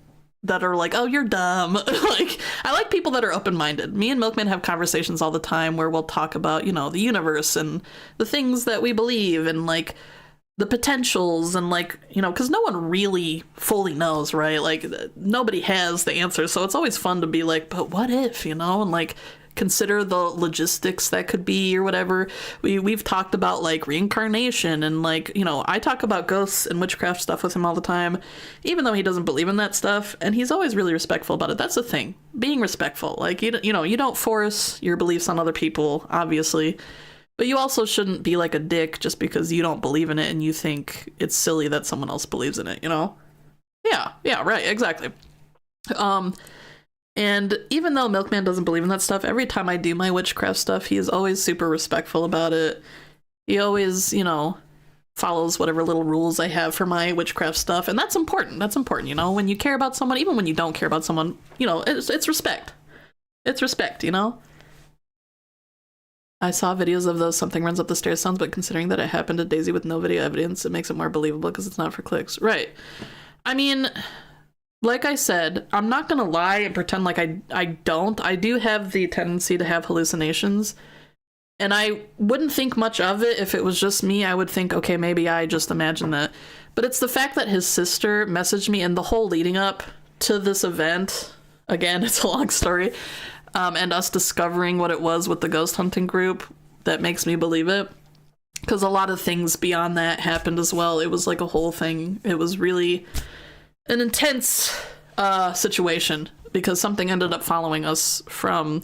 that are like, oh, you're dumb. Like, I like people that are open-minded. Me and Milkman have conversations all the time where we'll talk about, you know, the universe and the things that we believe and like the potentials and like, you know, because no one really fully knows, right? Like, nobody has the answer. So it's always fun to be like, but what if, you know, and like consider the logistics that could be or whatever. We've talked about like reincarnation and like, you know, I talk about ghosts and witchcraft stuff with him all the time, even though he doesn't believe in that stuff, and he's always really respectful about it. That's the thing, being respectful. Like, you know, you don't force your beliefs on other people, obviously, but you also shouldn't be like a dick just because you don't believe in it and you think it's silly that someone else believes in it, you know? Yeah, right, exactly. And even though Milkman doesn't believe in that stuff, every time I do my witchcraft stuff, he is always super respectful about it. He always, you know, follows whatever little rules I have for my witchcraft stuff. And that's important. That's important, you know? When you care about someone, even when you don't care about someone, you know, it's respect. It's respect, you know? I saw videos of those something runs up the stairs sounds, but considering that it happened to Daisy with no video evidence, it makes it more believable because it's not for clicks. Right. I mean, like I said, I'm not gonna lie and pretend like I don't. I do have the tendency to have hallucinations. And I wouldn't think much of it if it was just me. I would think, okay, maybe I just imagined that. But it's the fact that his sister messaged me and the whole leading up to this event, again, it's a long story, and us discovering what it was with the ghost hunting group that makes me believe it. Because a lot of things beyond that happened as well. It was like a whole thing. It was really an intense situation because something ended up following us from...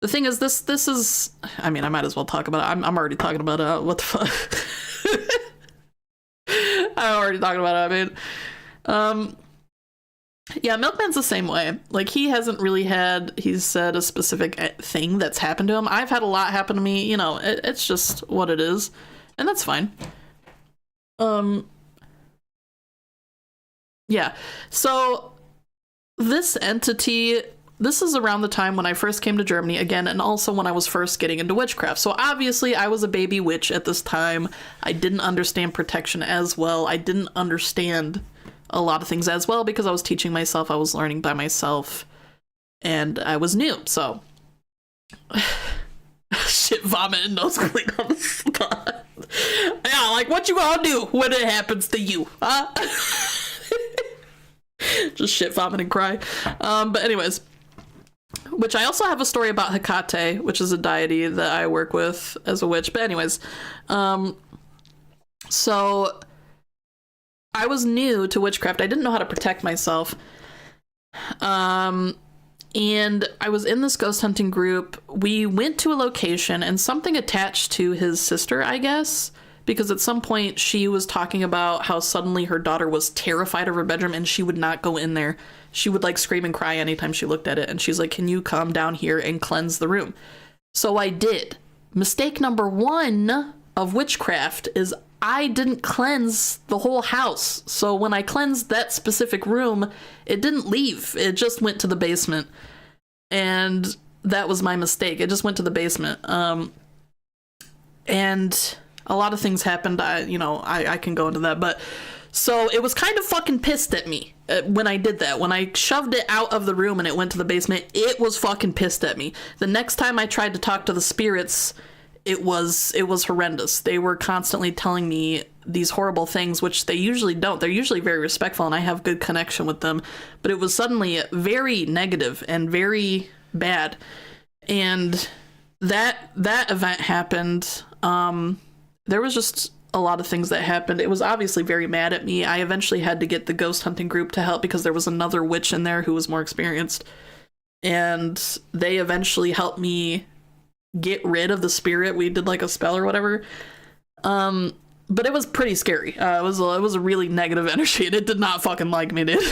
The thing is, this is... I mean, I might as well talk about it. I'm already talking about it. What the fuck? I'm already talking about it. I mean... Yeah, Milkman's the same way. Like, he hasn't really had, he's said, a specific thing that's happened to him. I've had a lot happen to me. You know, it's just what it is. And that's fine. Yeah. So, this entity, this is around the time when I first came to Germany, again, and also when I was first getting into witchcraft. So, obviously, I was a baby witch at this time. I didn't understand protection as well. I didn't understand a lot of things as well because I was teaching myself, I was learning by myself, and I was new, so shit, vomit and nose clean on the spot. Yeah, like, what you gonna do when it happens to you, huh? Just shit, vomit, and cry. But anyways, which I also have a story about Hecate, which is a deity that I work with as a witch. But anyways, so I was new to witchcraft. I didn't know how to protect myself. And I was in this ghost hunting group. We went to a location and something attached to his sister, I guess, because at some point she was talking about how suddenly her daughter was terrified of her bedroom and she would not go in there. She would like scream and cry anytime she looked at it. And she's like, can you come down here and cleanse the room? So I did. Mistake number one of witchcraft is I didn't cleanse the whole house. So when I cleansed that specific room, it didn't leave. It just went to the basement. And that was my mistake. It just went to the basement. And a lot of things happened. I can go into that. But so it was kind of fucking pissed at me when I did that. When I shoved it out of the room and it went to the basement, it was fucking pissed at me. The next time I tried to talk to the spirits, it was horrendous. They were constantly telling me these horrible things, which they usually don't. They're usually very respectful and I have good connection with them. But it was suddenly very negative and very bad. And that event happened. There was just a lot of things that happened. It was obviously very mad at me. I eventually had to get the ghost hunting group to help because there was another witch in there who was more experienced. And they eventually helped me get rid of the spirit. We did like a spell or whatever. But it was pretty scary. It was a really negative energy and it did not fucking like me, dude.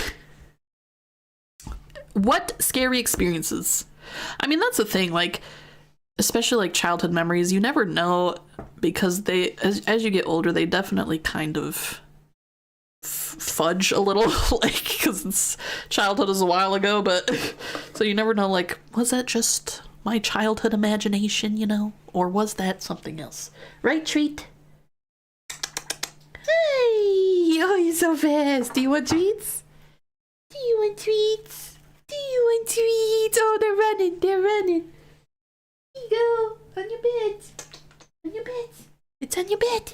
What scary experiences? I mean, that's the thing, like, especially like childhood memories, you never know because they, as you get older, they definitely kind of fudge a little, like, because childhood is a while ago, but so you never know, like, was that just my childhood imagination, you know? Or was that something else? Right, Treat? Hey! Oh, you're so fast. Do you want treats? Do you want treats? Do you want treats? Oh, they're running. They're running. Here you go. On your bed. On your bed. It's on your bed.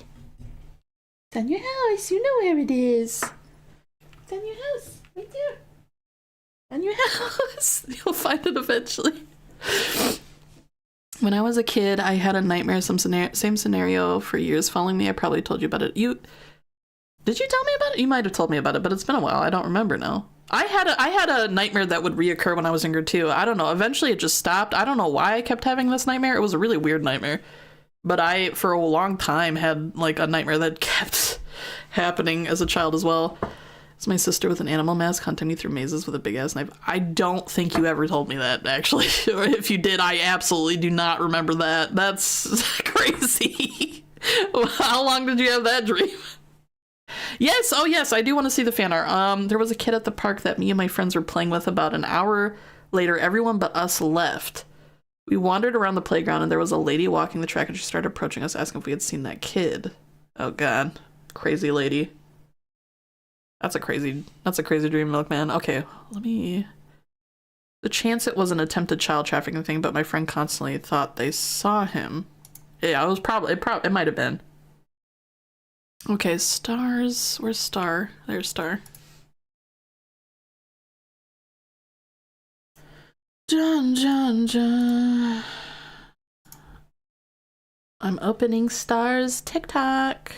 It's on your house. You know where it is. It's on your house. Right there. On your house. You'll find it eventually. When I was a kid, I had a nightmare, same scenario for years following me. I probably told you about it. Did you tell me about it? You might have told me about it, but it's been a while. I don't remember now. I had a nightmare that would reoccur when I was younger too. I don't know. Eventually it just stopped. I don't know why I kept having this nightmare. It was a really weird nightmare. But I, for a long time, had like a nightmare that kept happening as a child as well. It's my sister with an animal mask hunting me through mazes with a big ass knife. I don't think you ever told me that, actually. Or if you did, I absolutely do not remember that. That's crazy. How long did you have that dream? Yes, oh yes, I do want to see the fan art. There was a kid at the park that me and my friends were playing with. About an hour later, everyone but us left. We wandered around the playground and there was a lady walking the track and she started approaching us asking if we had seen that kid. Oh god. Crazy lady. That's a crazy dream, Milkman. Okay, let me... The chance it was an attempted child trafficking thing, but my friend constantly thought they saw him. Yeah, it was probably... It might have been. Okay, stars. Where's Star? There's Star. Dun, dun, dun. I'm opening Star's TikTok.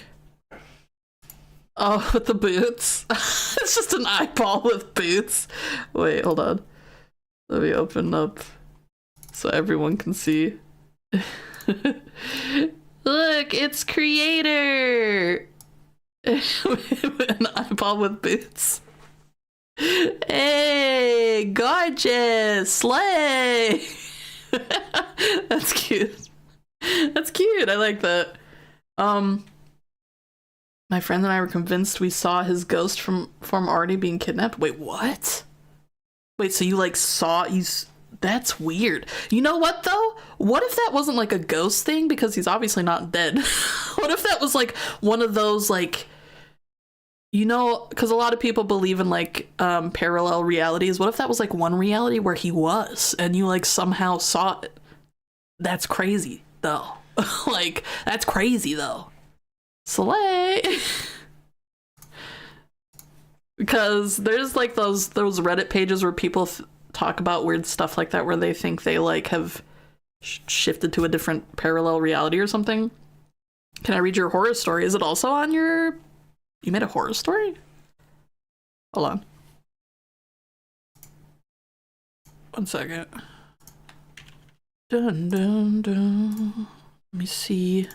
Oh, with the boots. It's just an eyeball with boots. Wait, hold on. Let me open up so everyone can see. Look, it's Creator! An eyeball with boots. Hey, gorgeous! Slay! That's cute. That's cute. I like that. My friend and I were convinced we saw his ghost from Artie being kidnapped. Wait, what? Wait, so you like saw that's weird. You know what though? What if that wasn't like a ghost thing? Because he's obviously not dead. What if that was like one of those like, you know, because a lot of people believe in like parallel realities. What if that was like one reality where he was and you like somehow saw it? That's crazy though. Like, that's crazy though. Slay. Because there's like those Reddit pages where people talk about weird stuff like that, where they think they like have shifted to a different parallel reality or something. Can I read your horror story? Is it also on your... You made a horror story? Hold on. One second. Dun dun dun. Let me see.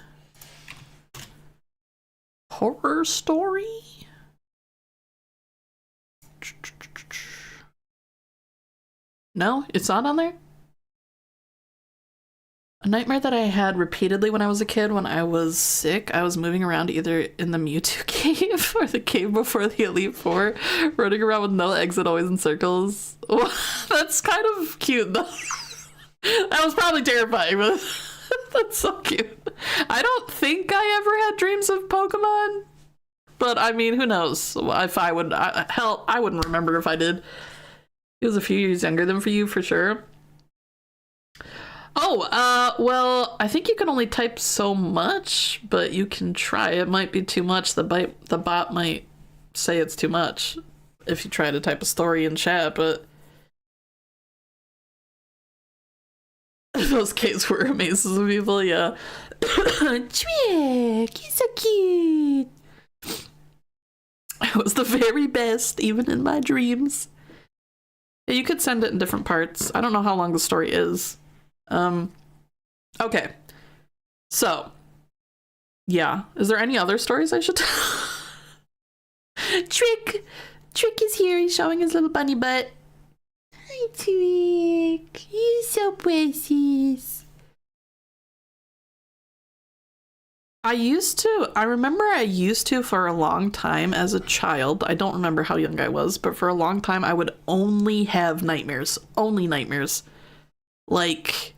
Horror story? No, it's not on there? A nightmare that I had repeatedly when I was a kid. When I was sick, I was moving around either in the Mewtwo cave or the cave before the Elite Four, running around with no exit, always in circles. That's kind of cute though. That was probably terrifying, but that's so cute. I don't think I ever had dreams of Pokemon, but I mean, who knows? If I would, hell, I wouldn't remember if I did. He was a few years younger than for you, for sure. Oh, well, I think you can only type so much, but you can try. It might be too much. The bot might say it's too much if you try to type a story in chat, but those caves were mazes of people, yeah. Trick, he's so cute. It was the very best, even in my dreams. Yeah, you could send it in different parts. I don't know how long the story is. Okay. So, yeah. Is there any other stories I should tell? Trick is here. He's showing his little bunny butt. Hi, Trick. You're so precious. I remember I used to for a long time as a child. I don't remember how young I was, but for a long time I would only have nightmares. Only nightmares. Like,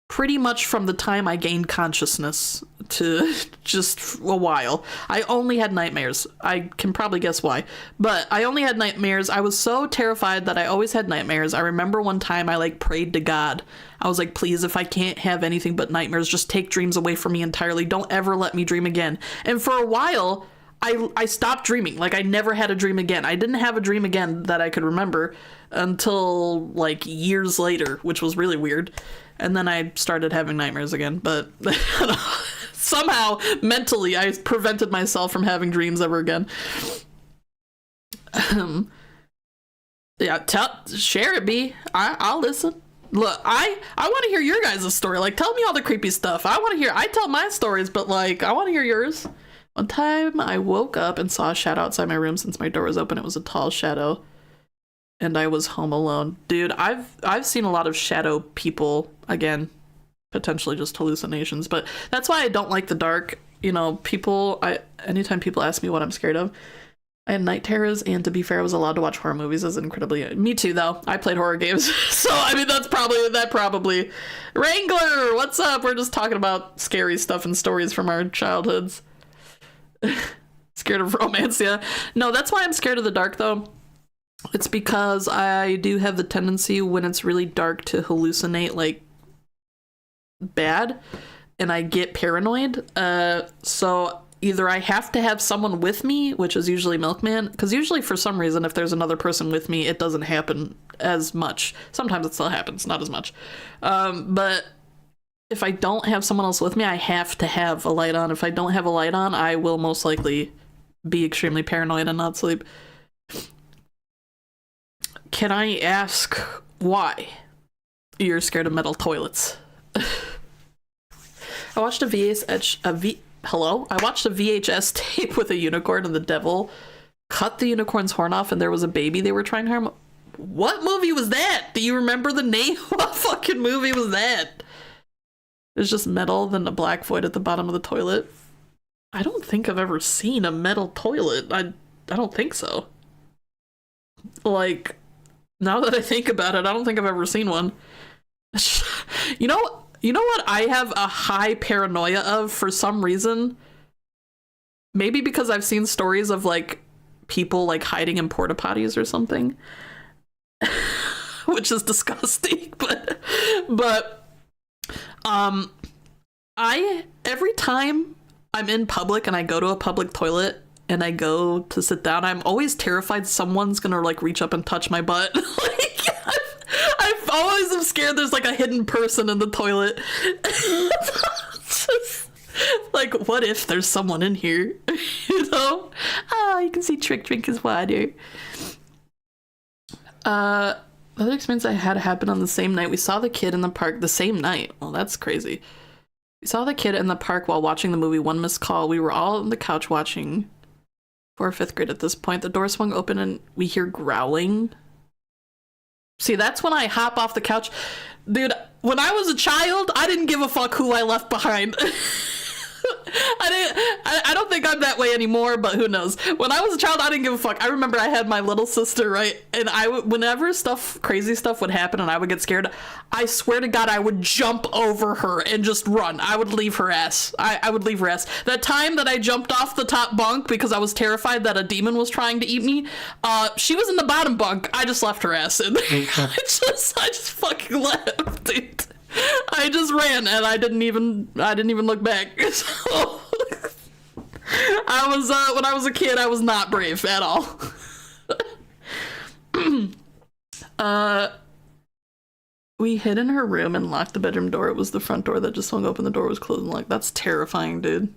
pretty much from the time I gained consciousness to just a while. I only had nightmares. I can probably guess why. But I only had nightmares. I was so terrified that I always had nightmares. I remember one time I like prayed to God. I was like, please, if I can't have anything but nightmares, just take dreams away from me entirely. Don't ever let me dream again. And for a while, I stopped dreaming. Like, I never had a dream again. I didn't have a dream again that I could remember until like years later, which was really weird. And then I started having nightmares again, but somehow mentally I prevented myself from having dreams ever again. Yeah, share it, B. I'll listen. Look, I want to hear your guys' story. Like, tell me all the creepy stuff. I tell my stories, but like, I want to hear yours. One time I woke up and saw a shadow outside my room. Since my door was open, it was a tall shadow. And I was home alone. Dude, I've seen a lot of shadow people. Again, potentially just hallucinations, but that's why I don't like the dark. You know, anytime people ask me what I'm scared of, I had night terrors, and to be fair, I was allowed to watch horror movies. As incredibly, me too, though. I played horror games, so I mean that probably. Wrangler, what's up? We're just talking about scary stuff and stories from our childhoods. Scared of romance, yeah. No, that's why I'm scared of the dark, though. It's because I do have the tendency when it's really dark to hallucinate like bad, and I get paranoid. So either I have to have someone with me, which is usually Milkman, because usually for some reason if there's another person with me, it doesn't happen as much. Sometimes it still happens, not as much. But if I don't have someone else with me, I have to have a light on. If I don't have a light on, I will most likely be extremely paranoid and not sleep. Can I ask why you're scared of metal toilets? I watched a VHS tape with a unicorn, and the devil cut the unicorn's horn off, and there was a baby they were trying to harm. What movie was that? Do you remember the name? What fucking movie was that? There's just metal, then a black void at the bottom of the toilet. I don't think I've ever seen a metal toilet. I don't think so. Like, now that I think about it, I don't think I've ever seen one. You know what I have a high paranoia of for some reason? Maybe because I've seen stories of like people like hiding in porta potties or something. Which is disgusting, but I every time I'm in public and I go to a public toilet and I go to sit down, I'm always terrified someone's gonna like reach up and touch my butt. Like I always am scared there's like a hidden person in the toilet. Just, like, what if there's someone in here? You know? Oh, you can see Trick drink his water. The other experience I had happened on the same night. We saw the kid in the park the same night. Well, that's crazy. We saw the kid in the park while watching the movie One Missed Call. We were all on the couch watching. For 5th grade at this point. The door swung open and we hear growling. See, that's when I hop off the couch. Dude, when I was a child, I didn't give a fuck who I left behind. I don't think I'm that way anymore, but who knows. When I was a child, I didn't give a fuck. I remember I had my little sister, right? And whenever crazy stuff would happen and I would get scared, I swear to God, I would jump over her and just run. I would leave her ass. I would leave her ass. That time that I jumped off the top bunk because I was terrified that a demon was trying to eat me, she was in the bottom bunk. I just left her ass in there. I just fucking left, dude. I just ran and I didn't even look back. So I was when I was a kid, I was not brave at all. We hid in her room and locked the bedroom door. It was the front door that just swung open. The door was closed and locked. That's terrifying, dude.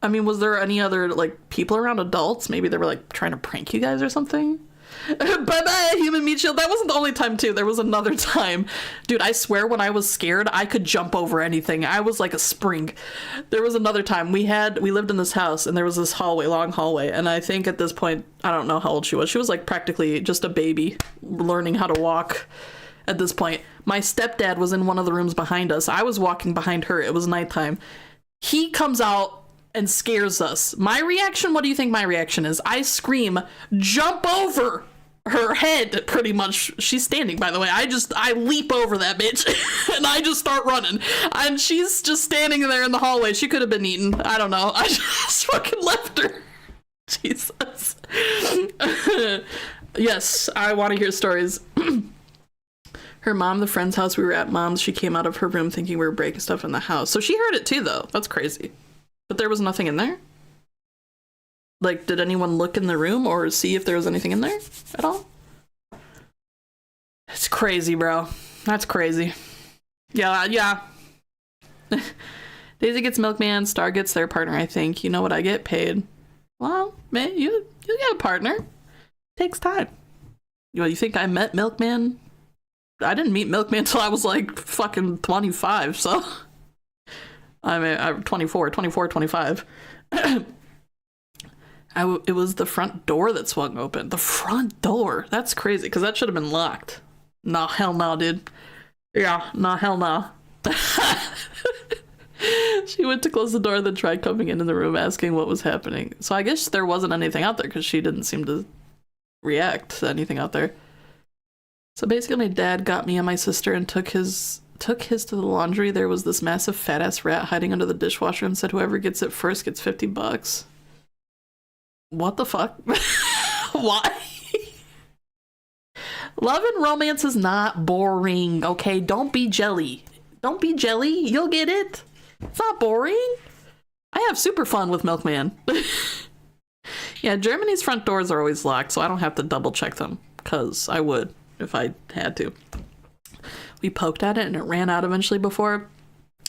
I mean, was there any other like people around, adults? Maybe they were like trying to prank you guys or something? Bye-bye, human meat shield. That wasn't the only time, too. There was another time. Dude, I swear when I was scared, I could jump over anything. I was like a spring. There was another time. We lived in this house, and there was this hallway, long hallway, and I think at this point, I don't know how old she was. She was like practically just a baby learning how to walk at this point. My stepdad was in one of the rooms behind us. I was walking behind her. It was nighttime. He comes out and scares us. My reaction, what do you think my reaction is? I scream, jump over her head, pretty much. She's standing, by the way. I leap over that bitch and I just start running. And she's just standing there in the hallway. She could have been eaten. I don't know. I just fucking left her. Jesus. Yes, I want to hear stories. Her mom, the friend's house we were at, mom's, she came out of her room thinking we were breaking stuff in the house. So she heard it too, though. That's crazy. But there was nothing in there? Like, did anyone look in the room or see if there was anything in there at all? It's crazy, bro. That's crazy. Yeah. Daisy gets Milkman, Star gets their partner, I think. You know what I get? Paid. Well, man, you get a partner. Takes time. You think I met Milkman? I didn't meet Milkman until I was like fucking 25, so... I mean, I'm 24, 25. It was the front door that swung open. The front door? That's crazy, because that should have been locked. Nah, hell no, dude. Yeah, nah, hell no. She went to close the door, then tried coming into the room asking what was happening. So I guess there wasn't anything out there because she didn't seem to react to anything out there. So basically my dad got me and my sister and took his to the laundry. There was this massive fat ass rat hiding under the dishwasher and said whoever gets it first gets $50. What the fuck? Why? Love and romance is not boring, okay? Don't be jelly. Don't be jelly. You'll get it. It's not boring. I have super fun with Milkman. Yeah, Germany's front doors are always locked, so I don't have to double check them, because I would if I had to. We poked at it and it ran out eventually. Before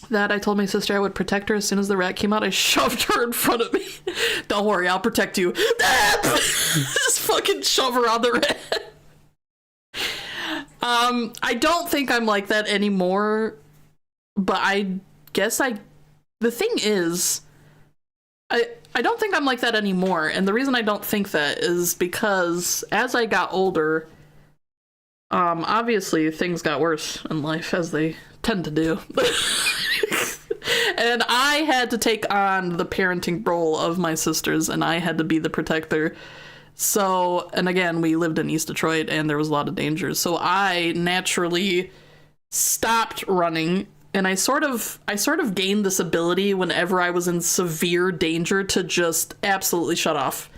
that, I told my sister I would protect her. As soon as the rat came out, I shoved her in front of me. Don't worry, I'll protect you. Just fucking shove her on the rat. I don't think I'm like that anymore, but I guess the thing is, I don't think I'm like that anymore, and the reason I don't think that is because as I got older, obviously things got worse in life, as they tend to do. And I had to take on the parenting role of my sisters, and I had to be the protector. So, and again, we lived in East Detroit, and there was a lot of dangers. So I naturally stopped running, and I sort of gained this ability whenever I was in severe danger to just absolutely shut off.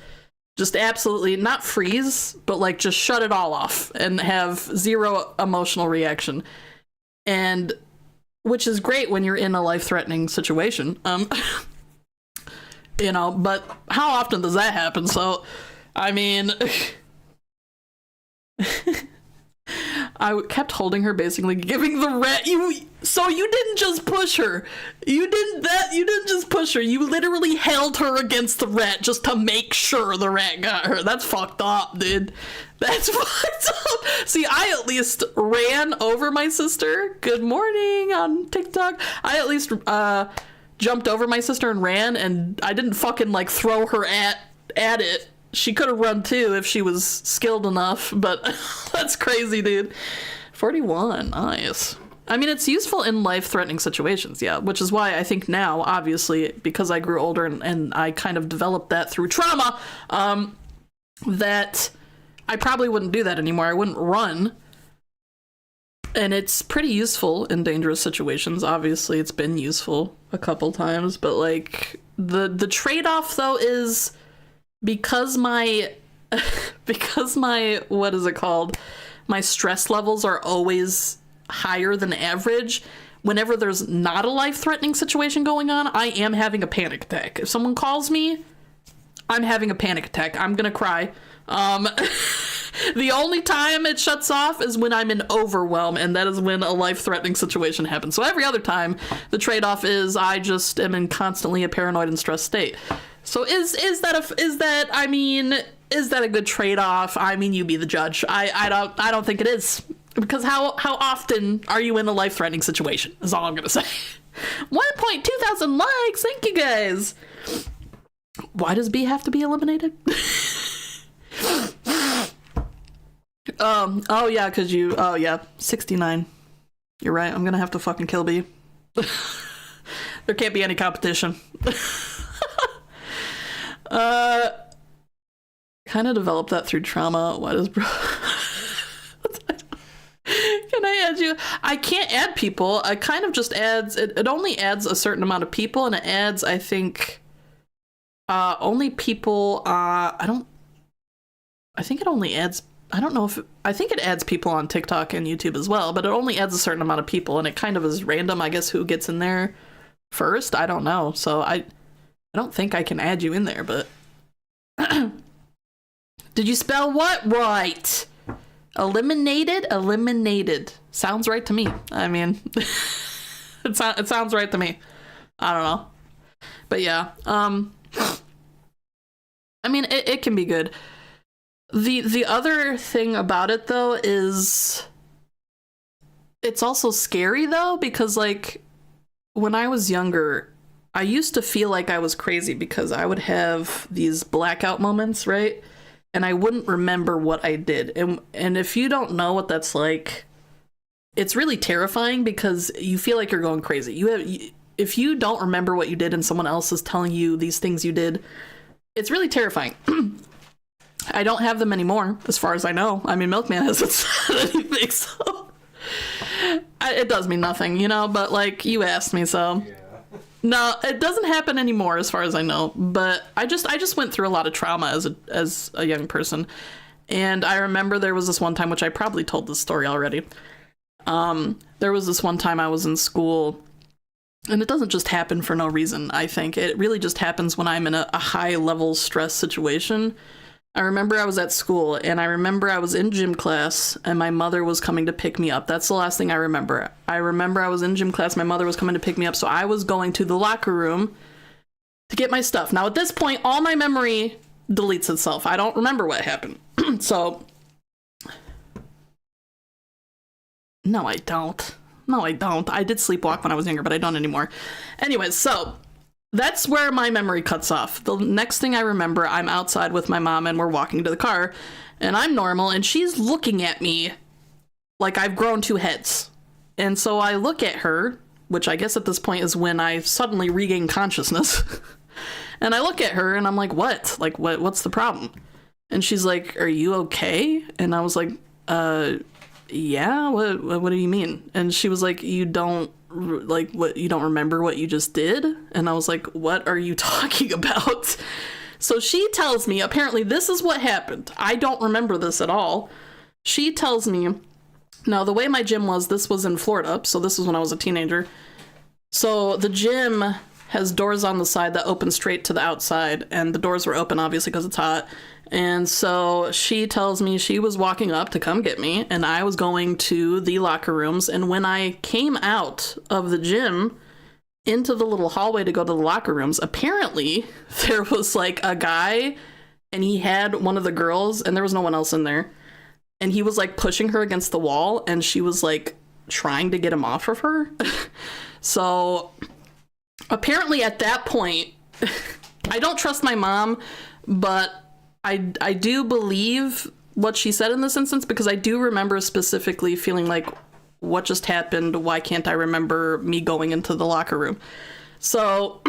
Just absolutely not freeze, but like just shut it all off and have zero emotional reaction. And which is great when you're in a life-threatening situation. You know, but how often does that happen? So, I mean, I kept holding her, basically giving the rat. So you didn't just push her. You didn't just push her. You literally held her against the rat just to make sure the rat got her. That's fucked up, dude. That's fucked up. See, I at least ran over my sister. Good morning on TikTok. I at least jumped over my sister and ran, and I didn't fucking like throw her at it. She could have run too if she was skilled enough, but that's crazy, dude. 41, nice. I mean, it's useful in life-threatening situations, yeah, which is why I think now, obviously, because I grew older and I kind of developed that through trauma, that I probably wouldn't do that anymore. I wouldn't run. And it's pretty useful in dangerous situations. Obviously, it's been useful a couple times, but like the trade-off though is because my what is it called? My stress levels are always higher than average. Whenever there's not a life-threatening situation going on, I am having a panic attack. If someone calls me, I'm having a panic attack. I'm gonna cry. The only time it shuts off is when I'm in overwhelm, and that is when a life-threatening situation happens. So every other time, the trade-off is I just am in constantly a paranoid and stressed state. So is that a good trade-off? I mean, you be the judge. I don't think it is, because how often are you in a life-threatening situation? Is all I'm gonna say. 1,200 likes. Thank you guys. Why does B have to be eliminated? Oh yeah, because you, oh yeah, 69. You're right, I'm gonna have to fucking kill B. There can't be any competition. Kind of developed that through trauma. Why does bro... Can I add you? I can't add people. I kind of just adds, it only adds a certain amount of people, and it adds, I think, only people, I think it only adds, I don't know if, I think it adds people on TikTok and YouTube as well, but it only adds a certain amount of people, and it kind of is random, I guess, who gets in there first. I don't know. So I don't think I can add you in there, but did you spell what right? Eliminated. Sounds right to me. I mean, it sounds right to me. I don't know. But yeah, I mean, it can be good. The other thing about it though is it's also scary though, because like when I was younger, I used to feel like I was crazy because I would have these blackout moments, right? And I wouldn't remember what I did. And if you don't know what that's like, it's really terrifying because you feel like you're going crazy. if you don't remember what you did and someone else is telling you these things you did, it's really terrifying. I don't have them anymore, as far as I know. I mean, Milkman hasn't said anything, so it does mean nothing, you know, but like, you asked me, so. Yeah. No, it doesn't happen anymore, as far as I know, but I just went through a lot of trauma as a young person. And I remember there was this one time, which I probably told this story already. There was this one time I was in school, and it doesn't just happen for no reason, I think. It really just happens when I'm in a high-level stress situation. I remember I was at school, and I remember I was in gym class, and my mother was coming to pick me up. That's the last thing I remember. I remember I was in gym class, my mother was coming to pick me up, so I was going to the locker room to get my stuff. Now, at this point, all my memory deletes itself. I don't remember what happened. So, no, I don't. I did sleepwalk when I was younger, but I don't anymore. Anyways, so that's where my memory cuts off. The next thing I remember, I'm outside with my mom and we're walking to the car, and I'm normal, and she's looking at me like I've grown two heads. And so I look at her, which I guess at this point is when I suddenly regain consciousness. And I look at her and I'm like, what? Like, what's the problem? And she's like, are you okay? And I was like, yeah, what do you mean? And she was like, you don't remember what you just did? And I was like, what are you talking about? So she tells me, apparently this is what happened. I don't remember this at all. She tells me, now the way my gym was, this was in Florida, so this was when I was a teenager. So the gym has doors on the side that open straight to the outside, and the doors were open obviously because it's hot. And so she tells me she was walking up to come get me, and I was going to the locker rooms. And when I came out of the gym into the little hallway to go to the locker rooms, apparently there was like a guy, and he had one of the girls, and there was no one else in there. And he was like pushing her against the wall, and she was like trying to get him off of her. So apparently at that point, I don't trust my mom, but I do believe what she said in this instance, because I do remember specifically feeling like, what just happened? Why can't I remember me going into the locker room? So,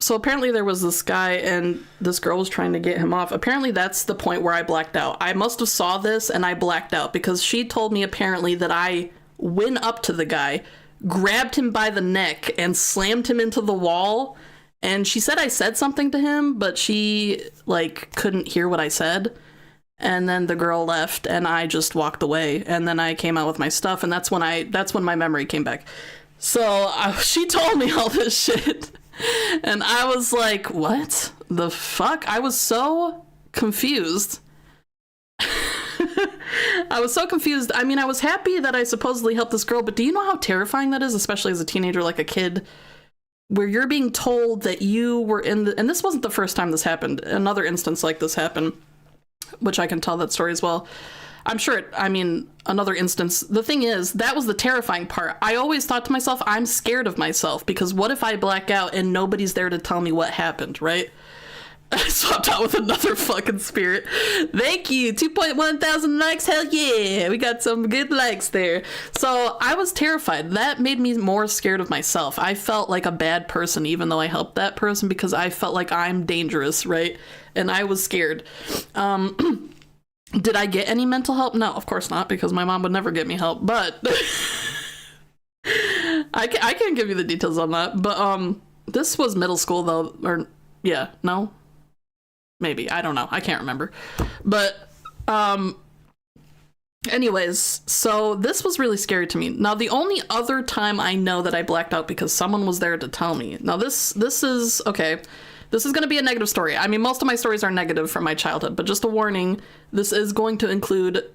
so apparently there was this guy and this girl was trying to get him off. Apparently that's the point where I blacked out. I must have saw this and I blacked out, because she told me apparently that I went up to the guy, grabbed him by the neck and slammed him into the wall. And she said I said something to him, but she like couldn't hear what I said. And then the girl left and I just walked away. And then I came out with my stuff, and that's when my memory came back. So she told me all this shit. And I was like, what the fuck? I was so confused. I was so confused. I mean, I was happy that I supposedly helped this girl, but do you know how terrifying that is, especially as a teenager, like a kid, where you're being told that you were in and this wasn't the first time this happened. Another instance like this happened, which I can tell that story as well. I'm sure another instance. The thing is, that was the terrifying part. I always thought to myself, I'm scared of myself, because what if I black out and nobody's there to tell me what happened, right? I swapped out with another fucking spirit. Thank you. 2.1 thousand likes. Hell yeah. We got some good likes there. So I was terrified. That made me more scared of myself. I felt like a bad person, even though I helped that person, because I felt like I'm dangerous, right? And I was scared. Did I get any mental help? No, of course not, because my mom would never get me help. But I can't give you the details on that. But this was middle school, though. Or, yeah, no? Maybe. I don't know. I can't remember. But anyways, so this was really scary to me. Now, the only other time I know that I blacked out because someone was there to tell me. Now, this is, okay, this is going to be a negative story. I mean, most of my stories are negative from my childhood, but just a warning, this is going to include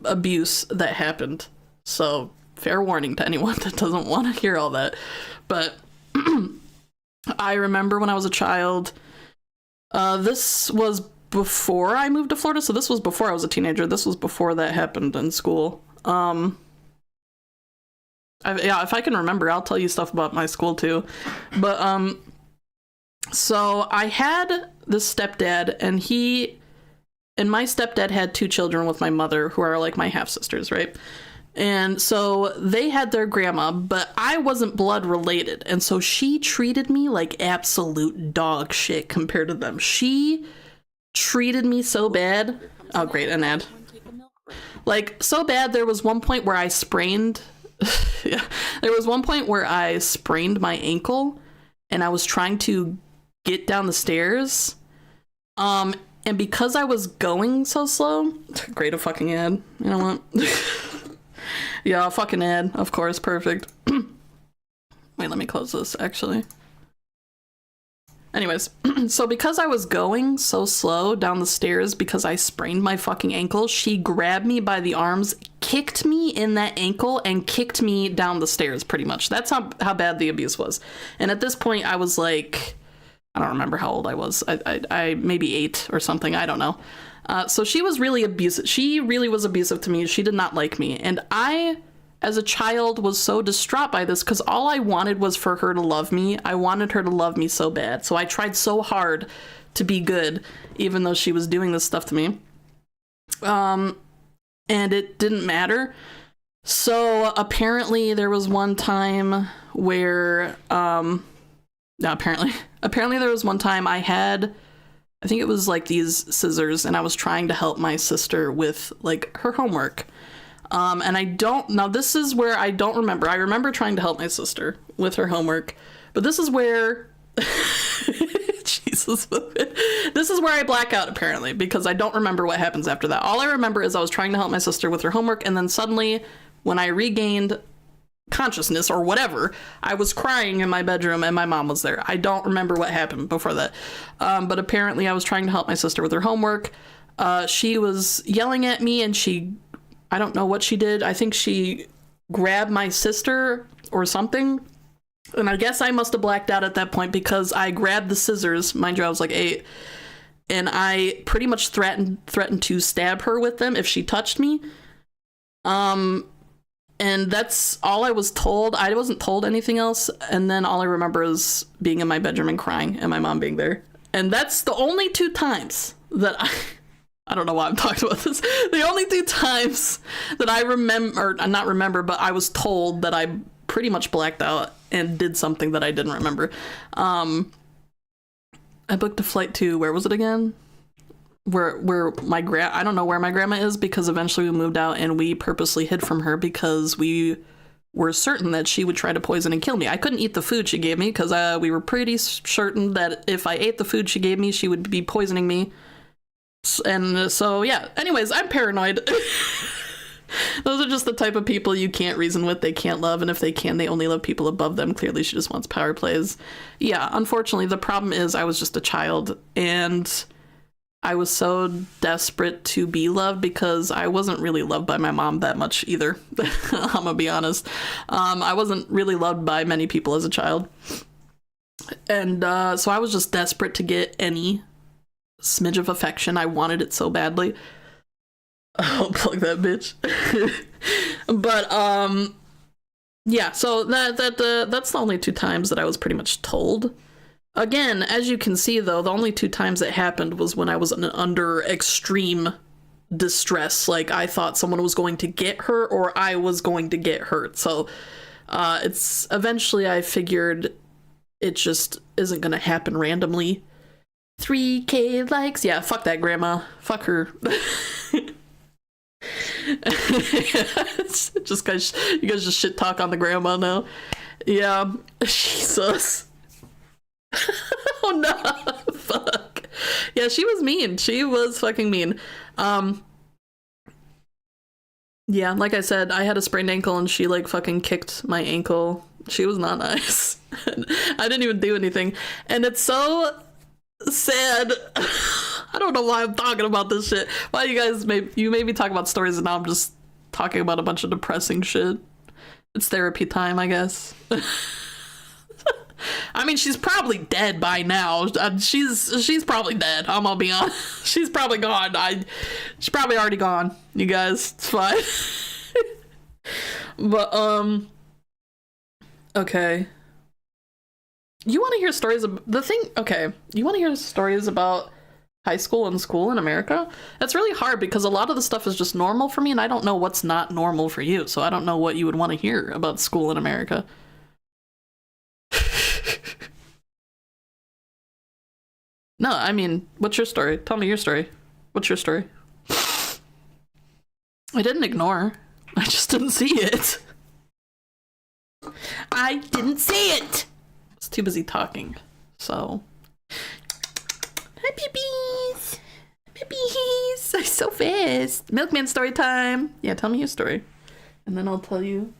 abuse that happened. So, fair warning to anyone that doesn't want to hear all that. But I remember when I was a child, this was before I moved to Florida, so this was before I was a teenager. This was before that happened in school. Yeah, if I can remember, I'll tell you stuff about my school too. But so I had this stepdad, and my stepdad had two children with my mother who are like my half sisters, right? And so they had their grandma, but I wasn't blood related. And so she treated me like absolute dog shit compared to them. She treated me so bad. Oh, great, an ad. Like, so bad, there was one point where I sprained... yeah, there was one point where I sprained my ankle, and I was trying to get down the stairs. And because I was going so slow... Great, a fucking ad. You know what? Yeah, a fucking ad, of course, perfect. Wait, let me close this, actually. Anyways, so because I was going so slow down the stairs because I sprained my fucking ankle, she grabbed me by the arms, kicked me in that ankle, and kicked me down the stairs, pretty much. That's how bad the abuse was. And at this point, I was like... I don't remember how old I was. I maybe 8 or something, I don't know. So she was really abusive. She really was abusive to me. She did not like me. And I, as a child, was so distraught by this because all I wanted was for her to love me. I wanted her to love me so bad. So I tried so hard to be good, even though she was doing this stuff to me. And it didn't matter. So apparently there was one time where, no, apparently there was one time I had... I think it was like these scissors, and I was trying to help my sister with like her homework. And I don't, now this is where I don't remember. I remember trying to help my sister with her homework, but this is where, Jesus, this is where I black out apparently, because I don't remember what happens after that. All I remember is I was trying to help my sister with her homework, and then suddenly when I regained consciousness or whatever, I was crying in my bedroom and my mom was there. I don't remember what happened before that, but apparently I was trying to help my sister with her homework. She was yelling at me, and I don't know what she did. I think she grabbed my sister or something, and I guess I must have blacked out at that point because I grabbed the scissors. Mind you, I was like 8, and I pretty much threatened to stab her with them if she touched me. And that's all I was told. I wasn't told anything else. And then all I remember is being in my bedroom and crying and my mom being there. And that's the only 2 times that I don't know why I'm talking about this. The only 2 times that I remember, or not remember, but I was told that I pretty much blacked out and did something that I didn't remember. I booked a flight to, where was it again? Where my I don't know where my grandma is, because eventually we moved out and we purposely hid from her because we were certain that she would try to poison and kill me. I couldn't eat the food she gave me because we were pretty certain that if I ate the food she gave me, she would be poisoning me. And so, yeah. Anyways, I'm paranoid. Those are just the type of people you can't reason with. They can't love, and if they can, they only love people above them. Clearly, she just wants power plays. Yeah, unfortunately, the problem is I was just a child, and I was so desperate to be loved because I wasn't really loved by my mom that much either. I'm gonna be honest. I wasn't really loved by many people as a child. And so I was just desperate to get any smidge of affection. I wanted it so badly. I'll plug that bitch. But yeah, so that's the only 2 times that I was pretty much told. Again, as you can see, though, the only 2 times it happened was when I was under extreme distress. Like, I thought someone was going to get her or I was going to get hurt. So it's eventually I figured it just isn't going to happen randomly. 3K likes. Yeah, fuck that grandma. Fuck her. Just guys, you guys just shit talk on the grandma now. Yeah, Jesus. Oh no, fuck. Yeah, she was mean. She was fucking mean. Yeah, like I said, I had a sprained ankle and she like fucking kicked my ankle. She was not nice. I didn't even do anything. And it's so sad. I don't know why I'm talking about this shit. Why you guys made me talk about stories and now I'm just talking about a bunch of depressing shit. It's therapy time, I guess. I mean, she's probably dead by now. She's probably dead. I'm gonna be honest. She's probably gone. She's probably already gone. You guys, it's fine. But okay. You want to hear stories of the thing? Okay, you want to hear stories about high school and school in America? That's really hard because a lot of the stuff is just normal for me, and I don't know what's not normal for you, so I don't know what you would want to hear about school in America. No, I mean, what's your story? Tell me your story. What's your story? I didn't ignore. I just didn't see it. I didn't see it! I was too busy talking, so... Hi, puppies! Puppies! I'm so fast! Milkman story time! Yeah, tell me your story. And then I'll tell you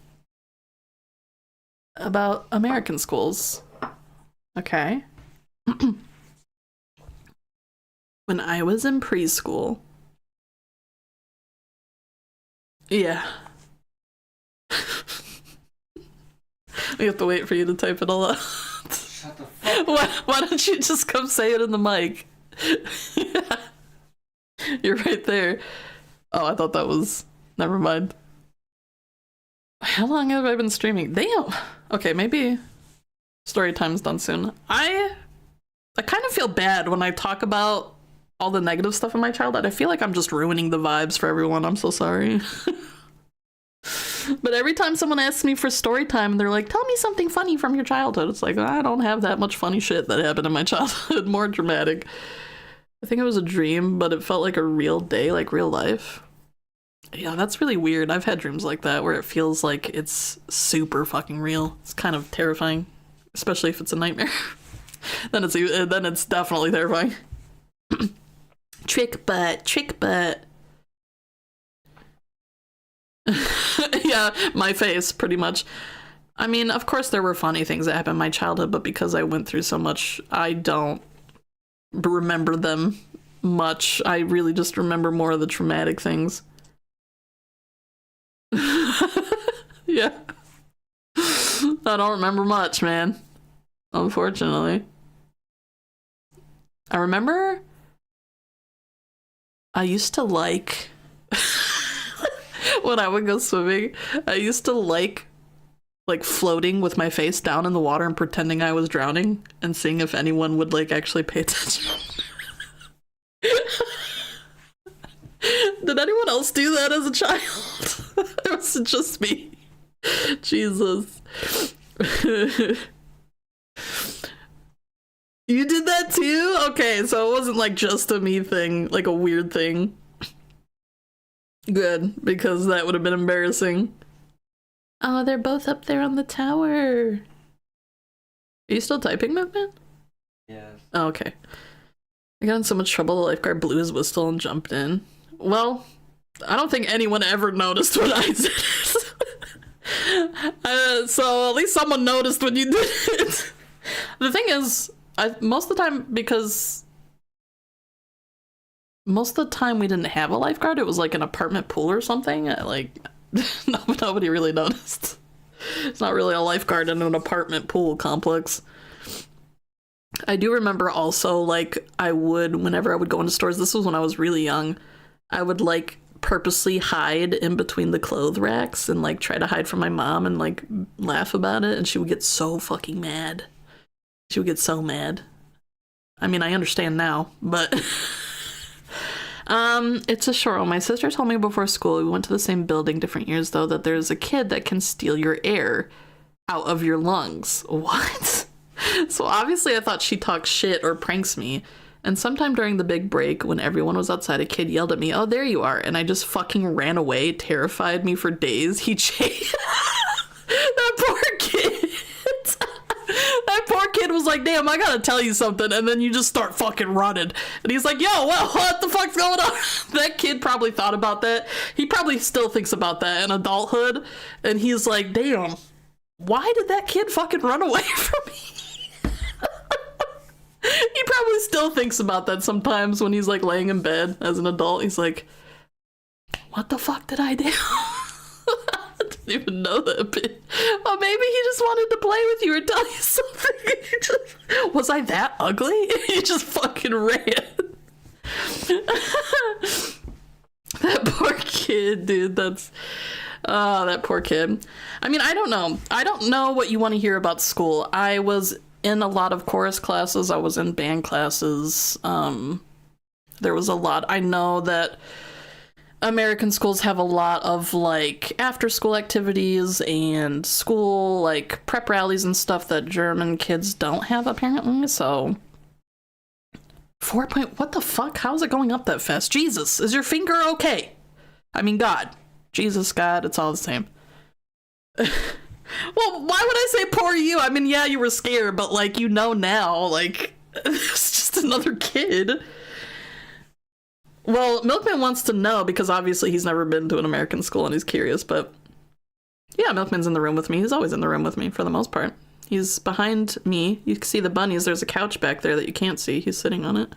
about American schools. Okay. When I was in preschool... Yeah. We have to wait for you to type it all out. Shut the fuck. Why don't you just come say it in the mic? Yeah. You're right there. Oh, I thought that was... Never mind. How long have I been streaming? Damn! Okay, maybe story time's done soon. I kind of feel bad when I talk about all the negative stuff in my childhood. I feel like I'm just ruining the vibes for everyone. I'm so sorry. But every time someone asks me for story time, they're like, tell me something funny from your childhood. It's like, I don't have that much funny shit that happened in my childhood. More dramatic. I think it was a dream, but it felt like a real day, like real life. Yeah, that's really weird. I've had dreams like that where it feels like it's super fucking real. It's kind of terrifying, especially if it's a nightmare. Then it's definitely terrifying. Trick butt. Yeah, my face, pretty much. I mean, of course there were funny things that happened in my childhood, but because I went through so much, I don't remember them much. I really just remember more of the traumatic things. Yeah. I don't remember much, man. Unfortunately. I remember I used to like when I would go swimming, I used to like floating with my face down in the water and pretending I was drowning and seeing if anyone would like actually pay attention. Did anyone else do that as a child? Or was it just me? Jesus. You did that too? Okay, so it wasn't like just a me thing, like a weird thing. Good, because that would have been embarrassing. Oh, they're both up there on the tower. Are you still typing, Milkman? Yes. Oh, okay. I got in so much trouble, the lifeguard blew his whistle and jumped in. Well, I don't think anyone ever noticed when I did it. So at least someone noticed when you did it. The thing is, most of the time we didn't have a lifeguard. It was like an apartment pool or something. Nobody really noticed. It's not really a lifeguard in an apartment pool complex. I do remember also, like, whenever I would go into stores, this was when I was really young, I would, like, purposely hide in between the clothes racks and, like, try to hide from my mom and, like, laugh about it, and she would get so fucking mad. She would get so mad. I mean, I understand now, but... It's a short one. My sister told me before school, we went to the same building different years though, that there's a kid that can steal your air out of your lungs. What? So obviously I thought she talks shit or pranks me. And sometime during the big break, when everyone was outside, a kid yelled at me, "Oh, there you are." And I just fucking ran away, terrified me for days. He chased that poor kid. That poor kid was like, "Damn, I gotta tell you something," and then you just start fucking running. And he's like, "Yo, well, what the fuck's going on?" That kid probably thought about that. He probably still thinks about that in adulthood. And he's like, "Damn, why did that kid fucking run away from me?" He probably still thinks about that sometimes when he's like laying in bed as an adult. He's like, what the fuck did I do? I didn't even know that bit. Well, maybe he just wanted to play with you or tell you something. Was I that ugly? He just fucking ran. That poor kid, dude. That poor kid. I mean, I don't know. I don't know what you want to hear about school. I was in a lot of chorus classes. I was in band classes. there was a lot. I know that American schools have a lot of like after school activities and school like prep rallies and stuff that German kids don't have apparently. So 4 point, what the fuck? How is it going up that fast? Jesus, is your finger okay? I mean, God, Jesus, God, it's all the same. Well, why would I say poor you? I mean, yeah, you were scared, but like, you know now, like, it's just another kid. Well, Milkman wants to know because obviously he's never been to an American school and he's curious, but yeah, Milkman's in the room with me. He's always in the room with me for the most part. He's behind me. You can see the bunnies. There's a couch back there that you can't see. He's sitting on it.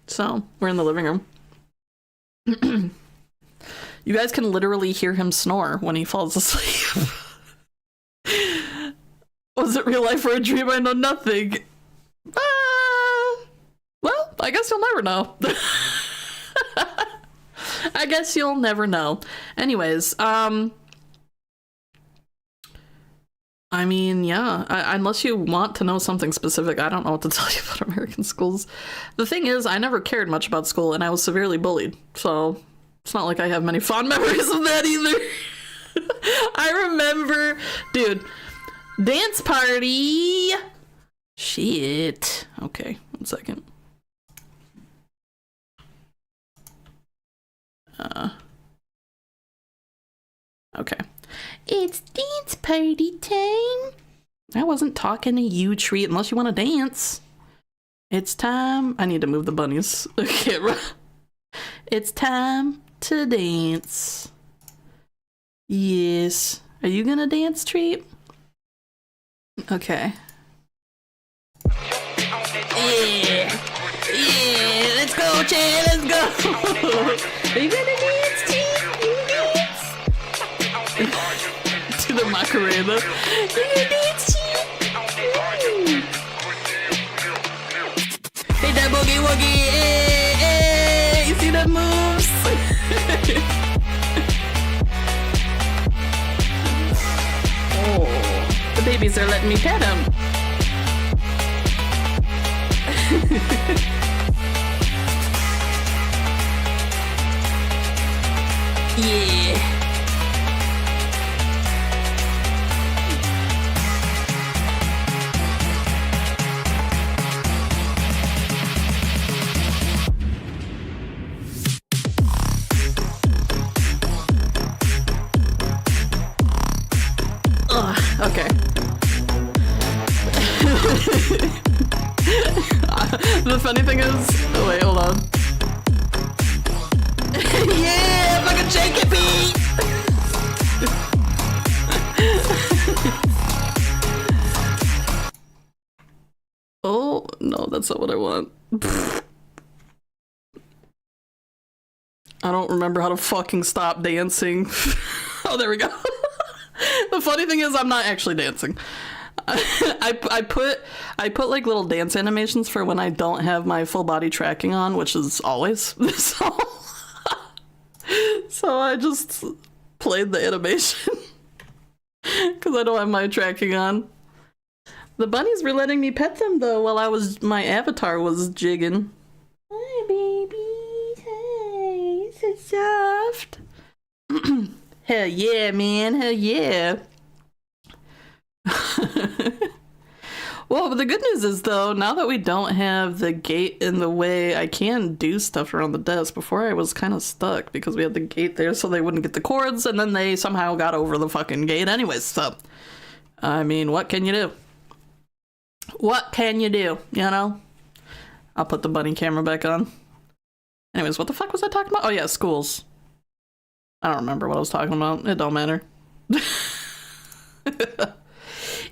So, we're in the living room. You guys can literally hear him snore when he falls asleep. Was it real life or a dream? I know nothing. Well, I guess you'll never know. I guess you'll never know. Anyways, I mean, yeah, unless you want to know something specific, I don't know what to tell you about American schools. The thing is, I never cared much about school, and I was severely bullied, so it's not like I have many fond memories of that either. I remember, dude, dance party. Shit. Okay, 1 second. Okay. It's dance party time. I wasn't talking to you, Treat, unless you want to dance. It's time. I need to move the bunnies. Okay, it's time to dance. Yes. Are you gonna dance, Treat? Okay. Yeah. Yeah. Let's go, Chad. Let's go. Are you gonna dance, Treat? To the Macarena. Hey, that boogie woogie. Hey, hey, you see that moves? Oh, the babies are letting me pet them. Yeah. Okay. The funny thing is, oh wait, hold on. Yeah, fucking shake it, Pete. Oh no, that's not what I want. I don't remember how to fucking stop dancing. Oh, there we go. The funny thing is, I'm not actually dancing. I put like little dance animations for when I don't have my full body tracking on, which is always. So I just played the animation because I don't have my tracking on. The bunnies were letting me pet them though while my avatar was jigging. Hi, baby. Hi, so soft. Hell yeah, man. Hell yeah. Well, but the good news is, though, now that we don't have the gate in the way, I can do stuff around the desk. Before, I was kind of stuck because we had the gate there so they wouldn't get the cords, and then they somehow got over the fucking gate anyways. So, I mean, what can you do? What can you do, you know? I'll put the bunny camera back on. Anyways, what the fuck was I talking about? Oh, yeah, schools. I don't remember what I was talking about. It don't matter.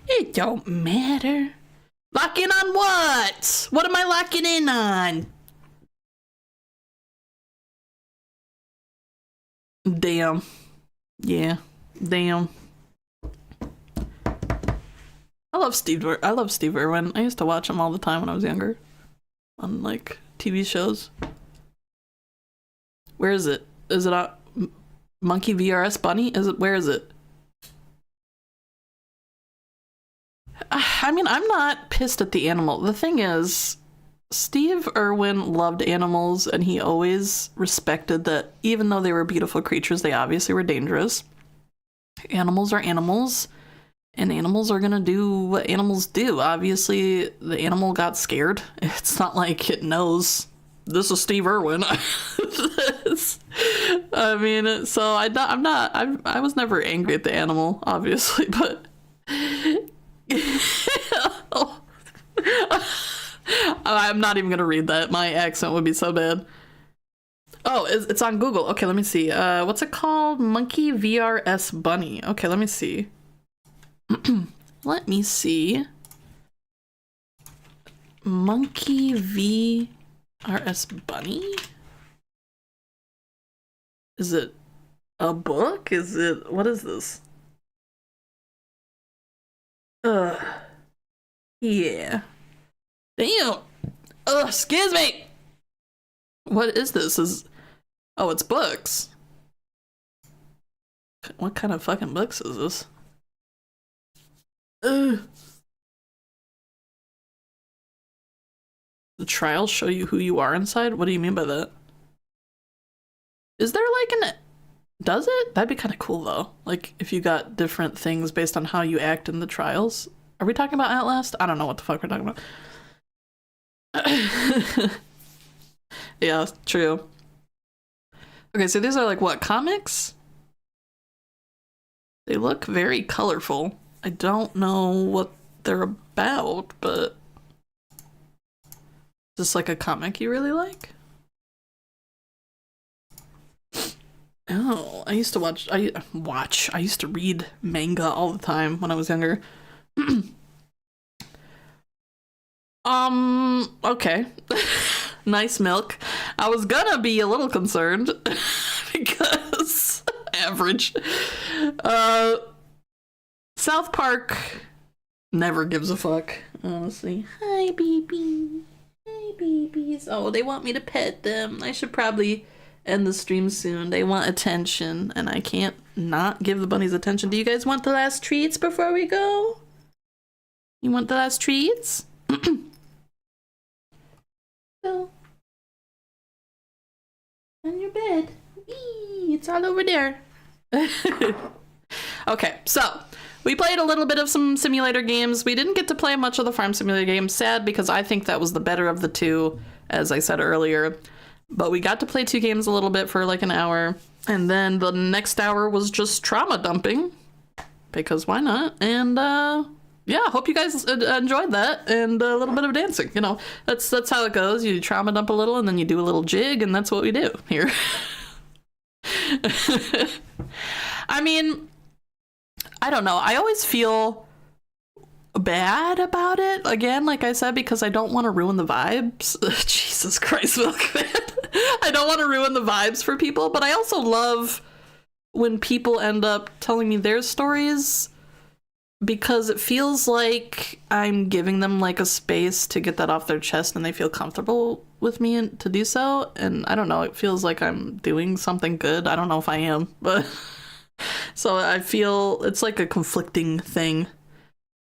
It don't matter. Lock in on what? What am I locking in on? Damn. Yeah. Damn. I love Steve Irwin. I used to watch him all the time when I was younger. On, like, TV shows. Where is it? Is it on Monkey VRS Bunny? Where is it? I mean, I'm not pissed at the animal. The thing is, Steve Irwin loved animals, and he always respected that even though they were beautiful creatures, they obviously were dangerous. Animals are animals, and animals are gonna do what animals do. Obviously, the animal got scared. It's not like it knows this is Steve Irwin. I mean, so I was never angry at the animal, obviously, but I'm not even gonna read that. My accent would be so bad. Oh, it's on Google. Okay, let me see. What's it called? Monkey VRS Bunny. Okay, let me see. Let me see. Monkey VRS Bunny? Is it a book? Is it... What is this? Yeah. Damn. Ugh, excuse me. What is this? Oh, it's books. What kind of fucking books is this? Ugh. The trials show you who you are inside? What do you mean by that? Is there like an... Does it? That'd be kind of cool though. Like if you got different things based on how you act in the trials. Are we talking about Outlast? I don't know what the fuck we're talking about. Yeah, true. Okay, so these are like what, comics? They look very colorful. I don't know what they're about, but is this like a comic you really like? Oh, I used to I used to read manga all the time when I was younger. Okay. Nice milk. I was gonna be a little concerned because average. South Park never gives a fuck, honestly. Hi, baby. Hi, babies. Oh, they want me to pet them. I should probably end the stream soon. They want attention, and I can't not give the bunnies attention. Do you guys want the last treats before we go? You want the last treats? Go. On your bed. Eee, it's all over there. Okay, so we played a little bit of some simulator games. We didn't get to play much of the farm simulator game. Sad, because I think that was the better of the two, as I said earlier. But we got to play 2 games a little bit for like an hour. And then the next hour was just trauma dumping. Because why not? And yeah, hope you guys enjoyed that. And a little bit of dancing. You know, that's how it goes. You trauma dump a little and then you do a little jig. And that's what we do here. I mean, I don't know. I always feel bad about it, again, like I said, because I don't want to ruin the vibes. Jesus Christ, Milkman. I don't want to ruin the vibes for people, but I also love when people end up telling me their stories, because it feels like I'm giving them like a space to get that off their chest and they feel comfortable with me and to do so. And I don't know, it feels like I'm doing something good. I don't know if I am, but so I feel it's like a conflicting thing.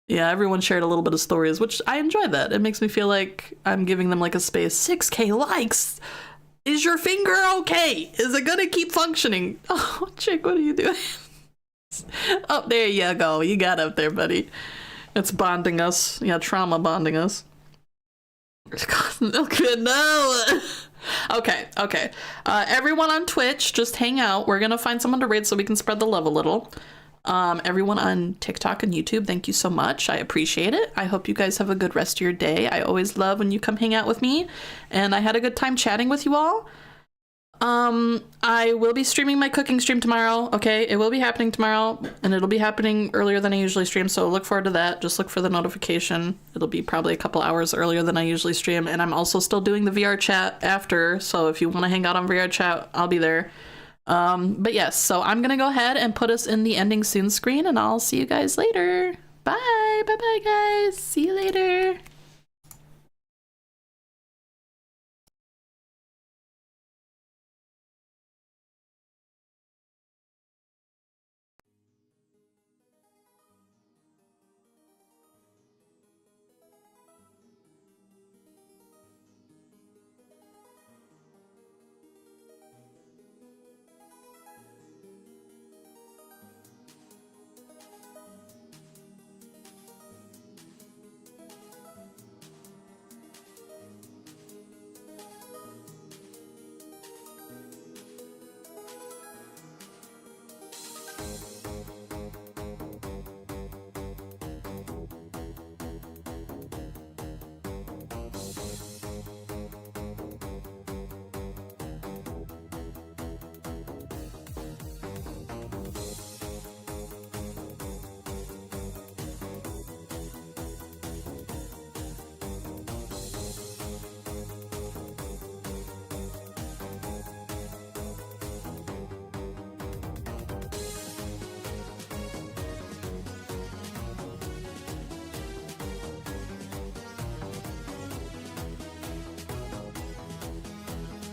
Yeah, everyone shared a little bit of stories, which I enjoy that. It makes me feel like I'm giving them like a space. 6K likes! Is your finger okay? Is it gonna keep functioning? Oh, chick, what are you doing? Oh, there you go. You got up there, buddy. It's bonding us. Yeah, trauma bonding us. Milkman, no! Okay. Everyone on Twitch, just hang out. We're gonna find someone to raid so we can spread the love a little. Everyone on TikTok and YouTube, thank you so much. I appreciate it. I hope you guys have a good rest of your day. I always love when you come hang out with me, and I had a good time chatting with you all. I will be streaming my cooking stream tomorrow. Okay, it will be happening tomorrow, and it'll be happening earlier than I usually stream, so look forward to that. Just look for the notification. It'll be probably a couple hours earlier than I usually stream, and I'm also still doing the VR chat after, so if you want to hang out on VR chat, I'll be there. But yes, so I'm gonna go ahead and put us in the ending soon screen, and I'll see you guys later. Bye, bye, guys. See you later.